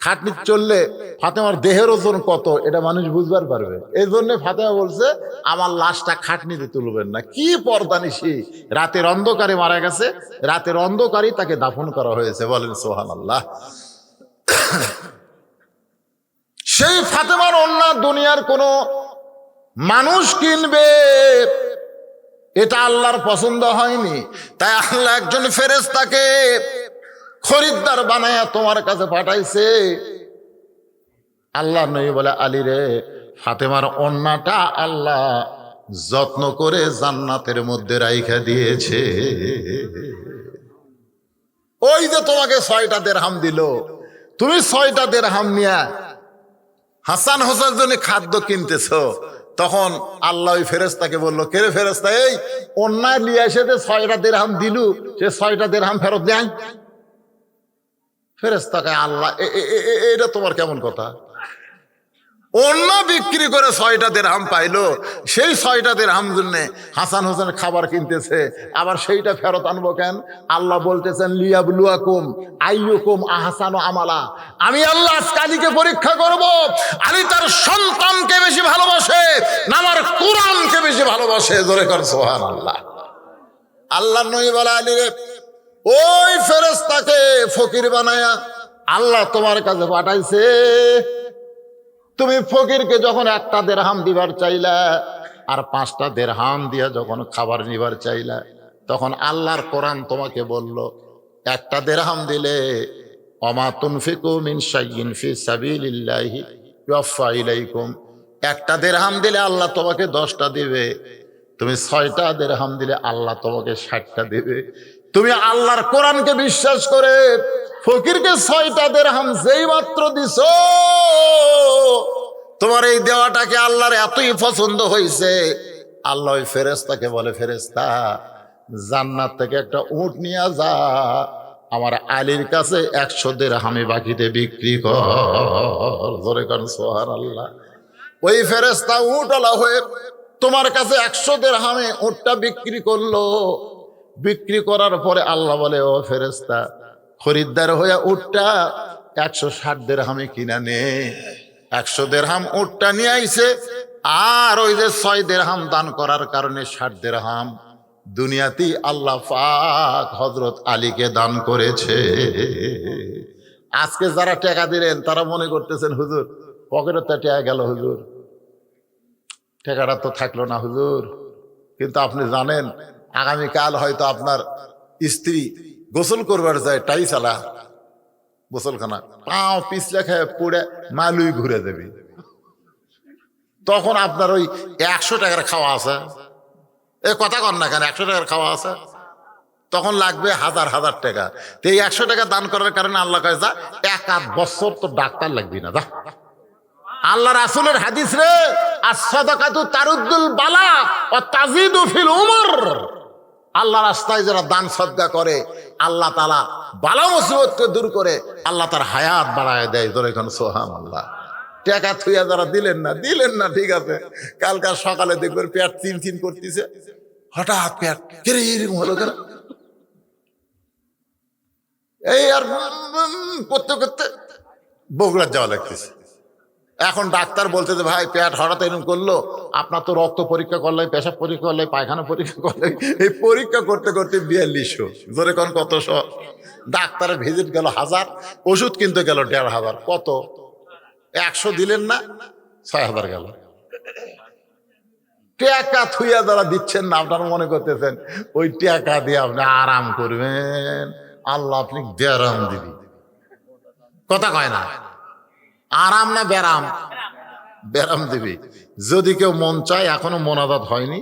খাটনির চললে ফাতেমার দেহের ওজন কত এটা মানুষ বুঝবার পারবে। এই জন্য ফাতেমা বলছে আমার লাশটা খাটনিতে তুলবেন না। কি পর্দানিশী, রাতের অন্ধকারে মারা গেছে, রাতের অন্ধকারই তাকে দাফন করা হয়েছে। বলেন সুবহানাল্লাহ। সেই ফাতেমার অন্য দুনিয়ার কোন মানুষ কিনবে, এটা আল্লাহর পছন্দ হয়নি। তাই আল্লাহ একজন ফেরেশতাকে খরিদ্দার বানায়া তোমার কাছে পাঠাইছে। আল্লাহ নবী বলে আলী রে, ফাতেমার ওন্নাটা আল্লাহ যত্ন করে জান্নাতের মধ্যে রাইখা দিয়েছে। ওই যে তোমাকে 6টা দিরহাম দিল, তুমি 6টা দিরহাম নিয়া হাসান হোসেনের জন্য খাদ্য কিনতেছো, তখন আল্লাহ ওই ফেরেশতাকে বললো, কে রে ফেরেশতা, এই অন্যায় নিয়ে এসে 6টা দিরহাম দিলু, সে 6টা দিরহাম ফেরত দেয়। ফেরেশতাকে আল্লাহ, এটা তোমার কেমন কথা? অন্য বিক্রি করে 6টা দিরহাম পাইলো, সেই 6টা দিরহাম জন্য হাসান হোসেন খাবার কিনতেছে, আবার সেইটা ফেরত আনবো কেন? আল্লাহ বলতেছেন লিয়াবলুয়াকুম আইয়ুকুম আহসানু আমালা। আমি আল্লাহ আজকে আলীকে পরীক্ষা করব, আলী তার সন্তানকে বেশি ভালোবাসে না আমার কোরআনকে বেশি ভালোবাসে। জোরে কর সুবহানাল্লাহ। আল্লাহ নবী বলে আলী রে, ওই ফেরেশতাকে ফকির বানায়া আল্লাহ তোমার কাছে পাঠাইছে। তুমি ফকিরকে যখন 1টা দিরহাম দিবার চাইলা আর 5টা দিরহাম দিয়া যখন খাবার নিবার চাইলা, তখন আল্লাহর কোরআন তোমাকে বলল 1টা দিরহাম দিলে ওমা তুনফিকু মিন শাইইন ফি সাবিলিল্লাহি ইউফা ইলাইকুম, 1টা দিরহাম দিলে আল্লাহ তোমাকে 10টা দিবে। তুমি 6টা দিরহাম দিলে আল্লাহ তোমাকে 60টা দিবে। তুমি আল্লাহর কোরআনকে বিশ্বাস করে ফকিরকে 6টা দিরহাম যেই মাত্র দিছো, তোমার এই দেওয়াটাকে আল্লাহর এতই পছন্দ হয়েছে, আল্লাহ ওই ফেরেশতাকে বলে, ফেরেশতা জান্নাত থেকে একটা উট নিয়ে যা, আমার আলীর কাছে 100 দিরহামে বাকিতে বিক্রি কর। জোরে কর সুবহানাল্লাহ। ওই ফেরেশতা উটওয়ালা হয়ে তোমার কাছে 100 দিরহামে উটটা বিক্রি করলো। বিক্রি করার পরে আল্লাহ বলে, ও ফেরেশতা খরিদ্দার হয়ে উটটা 160 দিরহামে কিনা নে। 100 দিরহাম উটটা নিয়ে আইছে, আর ওই যে 6 দিরহাম দান করার কারণে 60 দিরহাম দুনিয়াতেই আল্লাহ পাক হযরত আলীকে দান করেছে। আজকে যারা টাকা দিলেন তারা মনে করতেছেন হুজুর পকেটে তো টাকা গেল, হুজুর টাকাটা তো থাকলো না হুজুর। কিন্তু আপনি জানেন আগামীকাল হয়তো আপনার স্ত্রী গোসল করবার যায় টাইসালা গোসলখানা, পাও পিছলে খেয়ে পড়ে মালুই ঘুরে দেবে, তখন আপনার ওই 100 টাকার খাওয়া আছে, এ কথা কর না কেন, 100 টাকার খাওয়া আছে, তখন লাগবে হাজার হাজার টাকা। তো এই 100 টাকা দান করার কারণে আল্লাহ কয় যা 1 বছর তো ডাক্তার লাগবি না, যা। আল্লাহ রাসূলের হাদিস রে, as-সাদাকাতু তারুদ্দুল বালা ওয়া তাজিদু ফিল উমর। আল্লাহ রাস্তায় যারা দান সদকা করে আল্লাহ তাআলা বালা মুসিবতকে দূর করে আল্লাহ তার হায়াত বাড়ায় দেয়। ধরে এখন সুবহানাল্লাহ। টাকা থুইয়া যারা দিলেন না ঠিক আছে, কালকে সকালে দেখবেন পেট চিন করতেছে, হঠাৎ পেট কেরে এরকম হলো কেন, এই আর করতে করতে বগুড়া যাওয়া লাগতেছে। এখন ডাক্তার বলতেছে ভাই পেট হঠাৎ এরকম করলো, আপনার তো রক্ত পরীক্ষা করলে, পেশাব পরীক্ষা করলে, পায়খানা পরীক্ষা করলে, এই পরীক্ষা করতে করতে 4200। জোরে কোন কতশো? ডাক্তারের ভিজিট গেল 1000, ওষুধ কিনতে গেল 1500। কত? 100 দিলেন না, 6000 গেল। টাকা থুইয়া যারা দিচ্ছেন না, আপনারা মনে করতেছেন ওই টাকা দিয়ে আপনি আরাম করবেন, আল্লাহ আপনি ব্যারাম দিবি। কথা কয় না, আরাম না ব্যারাম? ব্যারাম দিবি। যদি কেউ মন চায়, এখনো মোনাজাত হয়নি,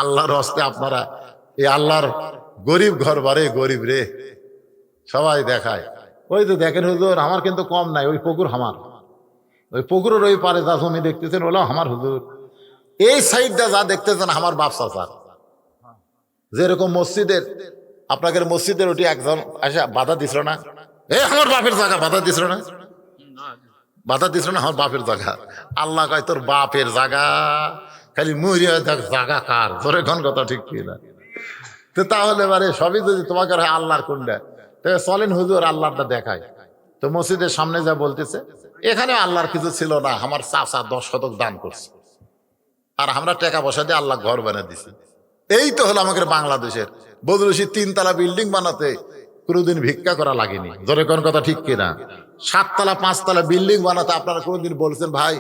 আল্লাহর হস্তে আপনারা এই আল্লাহর গরিব ঘর বারে, গরিব রে সবাই দেখায়। ওই তো দেখেন হুজুর আমার কিন্তু কম নাই, ওই পুকুর আমার, ওই পুকুরের ওই পারে যা জমি দেখতেছেন ওলা আমার হুজুর, এই সাইডটা যা দেখতেছেন আমার বাপ চাচা। যেরকম মসজিদের, আপনাকে মসজিদের ওটি একজন আসা বাধা দিছিল না, এ আমার বাপের জায়গা, বাধা দিছিল না, বাধা দিছিল না, আমার বাপের জায়গা। আল্লাহ কয় তোর বাপের জায়গা, খালি মরিয়া দেখ জায়গা কার। ধরে কোন কথা ঠিক কি না? তো তাহলে এবারে সবই যদি তোমাকে হয় আল্লাহর কোনটা, তবে চলেন হুজুর আল্লাহটা দেখায়। তো মসজিদের সামনে যা বলতেছে, এখানে আল্লাহর কিছু ছিল না, আমার চাচা 10 শতক দান করছে, আর আমরা টাকা পয়সা দিয়ে আল্লাহ ঘর বানিয়ে দিছি। এই তো হলো আমাদের বাংলাদেশের বদরুশি 3 তলা বিল্ডিং বানাতে কোনোদিন ভিক্ষা করা লাগেনি। ধরে কোন কথা ঠিক কিনা? 7 তলা 5 তলা বিল্ডিং বানাতে আপনারা কোনোদিন বলছেন ভাই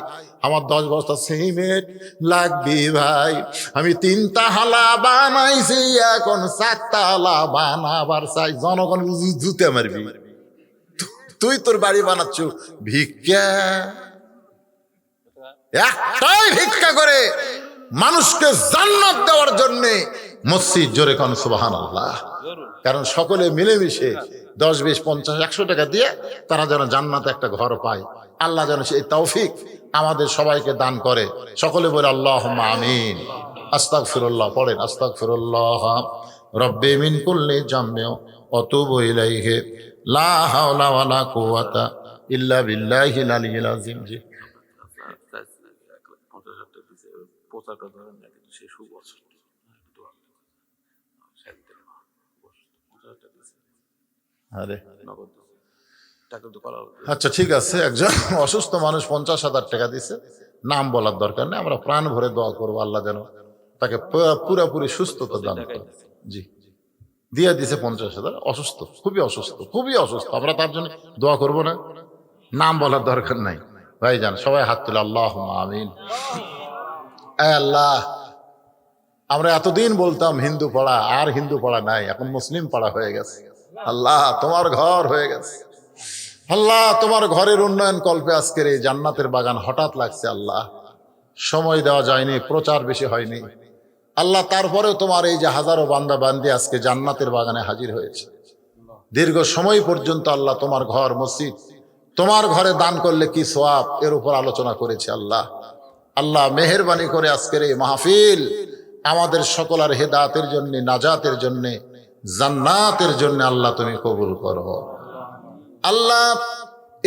আমার 10 বস্তা সিমেন্ট লাগবে ভাই, আমি 3 তালা বানাইছি এখন 7 তালা বানাবার চাই, জনগণ জুতে মারবি, তুই তোর বাড়ি বানাচ্ছ ভিক্ষা। একটাই ভিক্ষা করে মানুষকে জান্নাত দেওয়ার জন্য মসজিদ। জোরে কোন সুবহানাল্লাহ। কারণ সকলে মিলেমিশে 10, 20, 50, 100 টাকা দিয়ে তারা যেন জান্নাতে একটা ঘর পায়। আল্লাহ যেন সেই তৌফিক আমাদের সবাইকে দান করে। সকলে বলে আল্লাহুম্মা আমিন। আস্তাগফিরুল্লাহ পড়েন, আস্তাগফিরুল্লাহ রব্বি মিন কুল্লি জামমি ওয়া তুবু ইলাইহি লা হাওলা ওয়ালা কুওয়াতা ইল্লা বিল্লাহিল আলিয়্যিল আযীম। জি প্রচার করে ধরেন না, কিন্তু সে সুবছর আরে নগদ টাকা তো করা আচ্ছা ঠিক আছে, একজন অসুস্থ মানুষ 50,000 টাকা দিছে, নাম বলার দরকার নেই, আমরা প্রাণ ভরে দোয়া করবো আল্লাহ যেন তাকে পুরোপুরি সুস্থতা দান করে। জি, দিয়ে দিছে 50,000, অসুস্থ, খুবই অসুস্থ, আমরা তার জন্য দোয়া করব না? নাম বলার দরকার নাই ভাইজান, সবাই হাত তুলে আল্লাহুম্মা আমিন। আল্লাহ, আমরা এতদিন বলতাম হিন্দু পাড়া, আর হিন্দু পাড়া নাই, এখন মুসলিম পাড়া হয়ে গেছে। আল্লাহ তোমার ঘর হয়ে গেছে, আল্লাহ তোমার ঘরের উন্নয়ন কল্পে আজকের এই জান্নাতের বাগান হঠাৎ লাগছে। আল্লাহ সময় দেওয়া যায়নি, প্রচার বেশি হয়নি আল্লাহ, তারপরেও তোমার এই যে হাজারো বান্দা বান্দি আজকে জান্নাতের বাগানে হাজির হয়েছে। দীর্ঘ সময় পর্যন্ত আল্লাহ তোমার ঘর মসজিদ, তোমার ঘরে দান করলে কি সওয়াব, এর উপর আলোচনা করেছে। আল্লাহ আল্লাহ মেহেরবানি করে আজকের এই মাহফিল আমাদের সকলের হেদায়েতের জন্য, নাজাতের জন্য, জান্নাতের জন্য আল্লাহ তুমি কবুল করো। আল্লাহ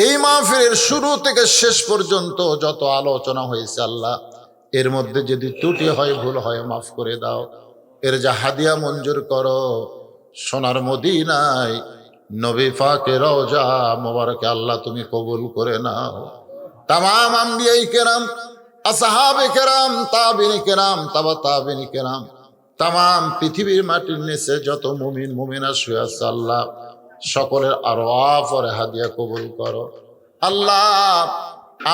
এই মাহফিলের শুরু থেকে শেষ পর্যন্ত যত আলোচনা হয়েছে আল্লাহ, এর মধ্যে যদি ত্রুটি হয়, ভুল হয়, মাফ করে দাও। এর যা হাদিয়া মঞ্জুর করো, সোনার মদিনায় নবী পাকের রওজা মোবারকে আল্লাহ তুমি কবুল করে নাও। তামাম আম্বিয়াই কেরাম, আসহাবে কেরাম, তাবিনী কেরাম, তাবা তাবিনী কেরাম, তামাম পৃথিবীর মাটির নিচে যত মুমিন মুমিনা শুয়ে আছে আল্লাহ, সকলের আরওয়াহ আর হাদিয়া কবুল করো। আল্লাহ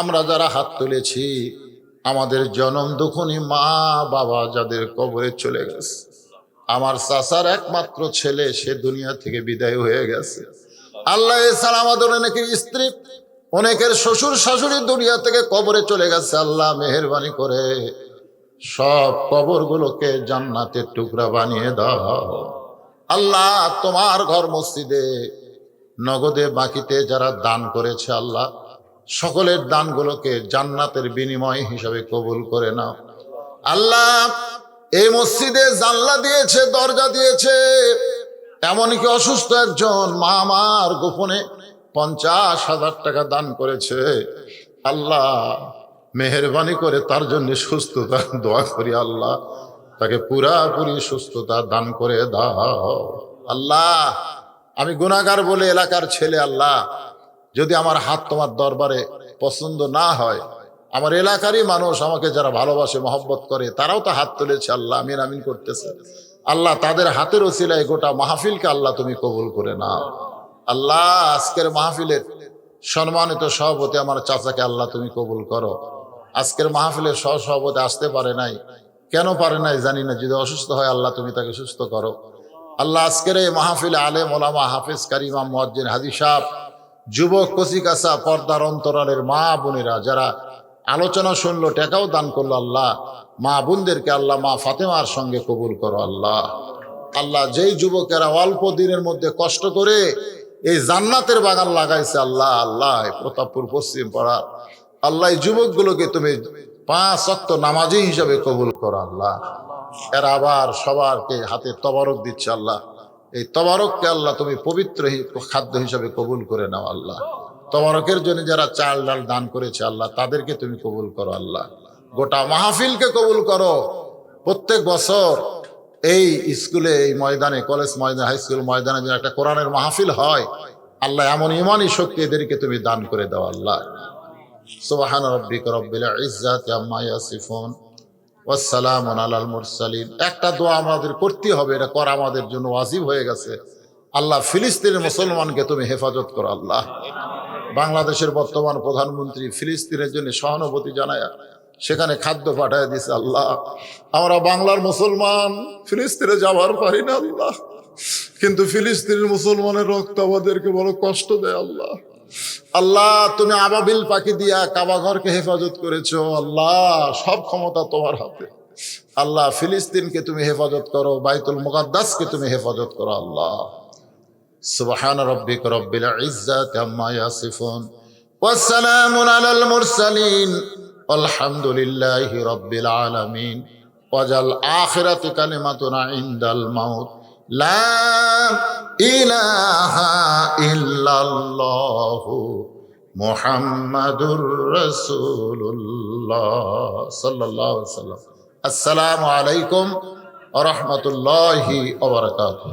আমরা যারা হাত তুলেছি, আমাদের জনম দুঃখনী মা বাবা যাদের কবরে চলে গেছে, আমার চাচার একমাত্র ছেলে সে দুনিয়া থেকে বিদায় হয়ে গেছে আল্লাহ, এছাড়া আমাদের অনেকের স্ত্রী, অনেকের শ্বশুর শাশুড়ি দুনিয়া থেকে কবরে চলে গেছে আল্লাহ, মেহেরবানি করে সব কবরগুলোকে জান্নাতের টুকরা বানিয়ে দাও। আল্লাহ তোমার ঘর মসজিদে নগদে বাকিতে যারা দান করেছে আল্লাহ, সকলের দানগুলোকে জান্নাতের বিনিময় হিসাবে কবুল করে নাও। আল্লাহ এই মসজিদে জানলা দিয়েছে, দরজা দিয়েছে, এমনকি অসুস্থ একজন মা আমার গোপনে 50,000 টাকা দান করেছে আল্লাহ, মেহেরবানি করে তার জন্য সুস্থতা দোয়া করি আল্লাহ, তাকে পুরাপুরি সুস্থতা দান করে দাও। আল্লাহ আমি গুনাহগার বলে এলাকার ছেলে, আল্লাহ যদি আমার হাত তোমার দরবারে পছন্দ না হয়, আমার এলাকারই মানুষ আমাকে যারা ভালোবাসে মহব্বত করে তারাও তো হাত তুলেছে আল্লাহ, আমিন আমিন করতেছে আল্লাহ, তাদের হাতের ওসিলায় গোটা মাহফিলকে আল্লাহ তুমি কবুল করে নাও। আল্লাহ আজকের মাহফিলের সম্মানিত সভাপতি আমার চাচাকে আল্লাহ তুমি কবুল করো। আজকের মাহফিলের সহসভাপতি আসতে পারে নাই, কেন পারে নাই জানি না, যদি অসুস্থ হয় আল্লাহ তুমি তাকে সুস্থ করো। আল্লাহ আজকের এই মাহফিলে আলেম ওলামা, হাফেজ, কারি, ইমাম, মুয়াজ্জিন, হাজি সাহেব, যুবক, কচিকাঁচা, পর্দার অন্তরালের মা বোনেরা যারা আলোচনা শুনলো, টাকাও দান করলো আল্লাহ, মা বোনদেরকে আল্লাহ মা ফাতেমার সঙ্গে কবুল করো আল্লাহ। আল্লাহ যেই যুবকেরা অল্প দিনের মধ্যে কষ্ট করে এই জান্নাতের বাগান লাগাইছে আল্লাহ, আল্লাহ প্রতাপপুর পশ্চিম পাড়ার আল্লাহ এই যুবকগুলোকে তুমি 5 ওয়াক্ত নামাজি হিসাবে কবুল করো আল্লাহ। এরা আবার সবারকে হাতে তবারক দিচ্ছে আল্লাহ, এই তবারককে আল্লাহ তুমি পবিত্র খাদ্য হিসাবে কবুল করে নাও আল্লাহ। তবারকের জন্য যারা চাল ডাল দান করেছে আল্লাহ, তাদেরকে তুমি কবুল করো আল্লাহ। গোটা মাহফিলকে কবুল করো। প্রত্যেক বছর এই স্কুলে, এই ময়দানে, কলেজ ময়দানে, হাই স্কুল ময়দানে যেন একটা কোরআনের মাহফিল হয় আল্লাহ, এমন ইমানি শক্তি এদেরকে তুমি দান করে দাও আল্লাহ। সুবহান রাব্বিকা রাব্বিল ইজ্জাতি আম্মা ইয়াসিফুন ওয়াস সালামুন আলাল মুরসালিন। একটা দোয়া আমাদের করতে হবে, এটা করা আমাদের জন্য ওয়াজিব হয়ে গেছে আল্লাহ। ফিলিস্তিনের মুসলমানকে তুমি হেফাজত করো আল্লাহ। বাংলাদেশের বর্তমান প্রধানমন্ত্রী ফিলিস্তিনের জন্য সহানুভূতি জানায় সেখানে খাদ্য পাঠায় দিছে আল্লাহ। আমরা বাংলার মুসলমান ফিলিস্তিনে যাওয়ার পারি না আল্লাহ, কিন্তু ফিলিস্তিনের মুসলমানের রক্ত আমাদেরকে বড় কষ্ট দেয় আল্লাহ। আল্লাহ তুমি আবাবিল পাখি দিয়া কাবাঘরকে হেফাজত করেছো আল্লাহ, সব ক্ষমতা তোমার হাতে আল্লাহ। ফিলিস্তিনকে তুমি হেফাজত করো, বাইতুল মুকাদ্দাসকে তুমি হেফাজত করো আল্লাহ। সুবহান রাব্বিকা রাব্বিল ইজ্জাতি আম্মা ইয়াসিফুন ওয়াস সালামুন আলাল মুরসালিন আলহামদুলিল্লাহি রাব্বিল আলামিন। ওয়াজাল আখিরাতি কালিমাতুনা ইনদাল মাউত লা ইলাহা ইল্লাল্লাহু মুহাম্মাদুর রাসূলুল্লাহ সাল্লাল্লাহু আলাইহি ওয়াসাল্লাম। আসসালামু আলাইকুম ওয়া রাহমাতুল্লাহি ওয়া বারাকাতুহু।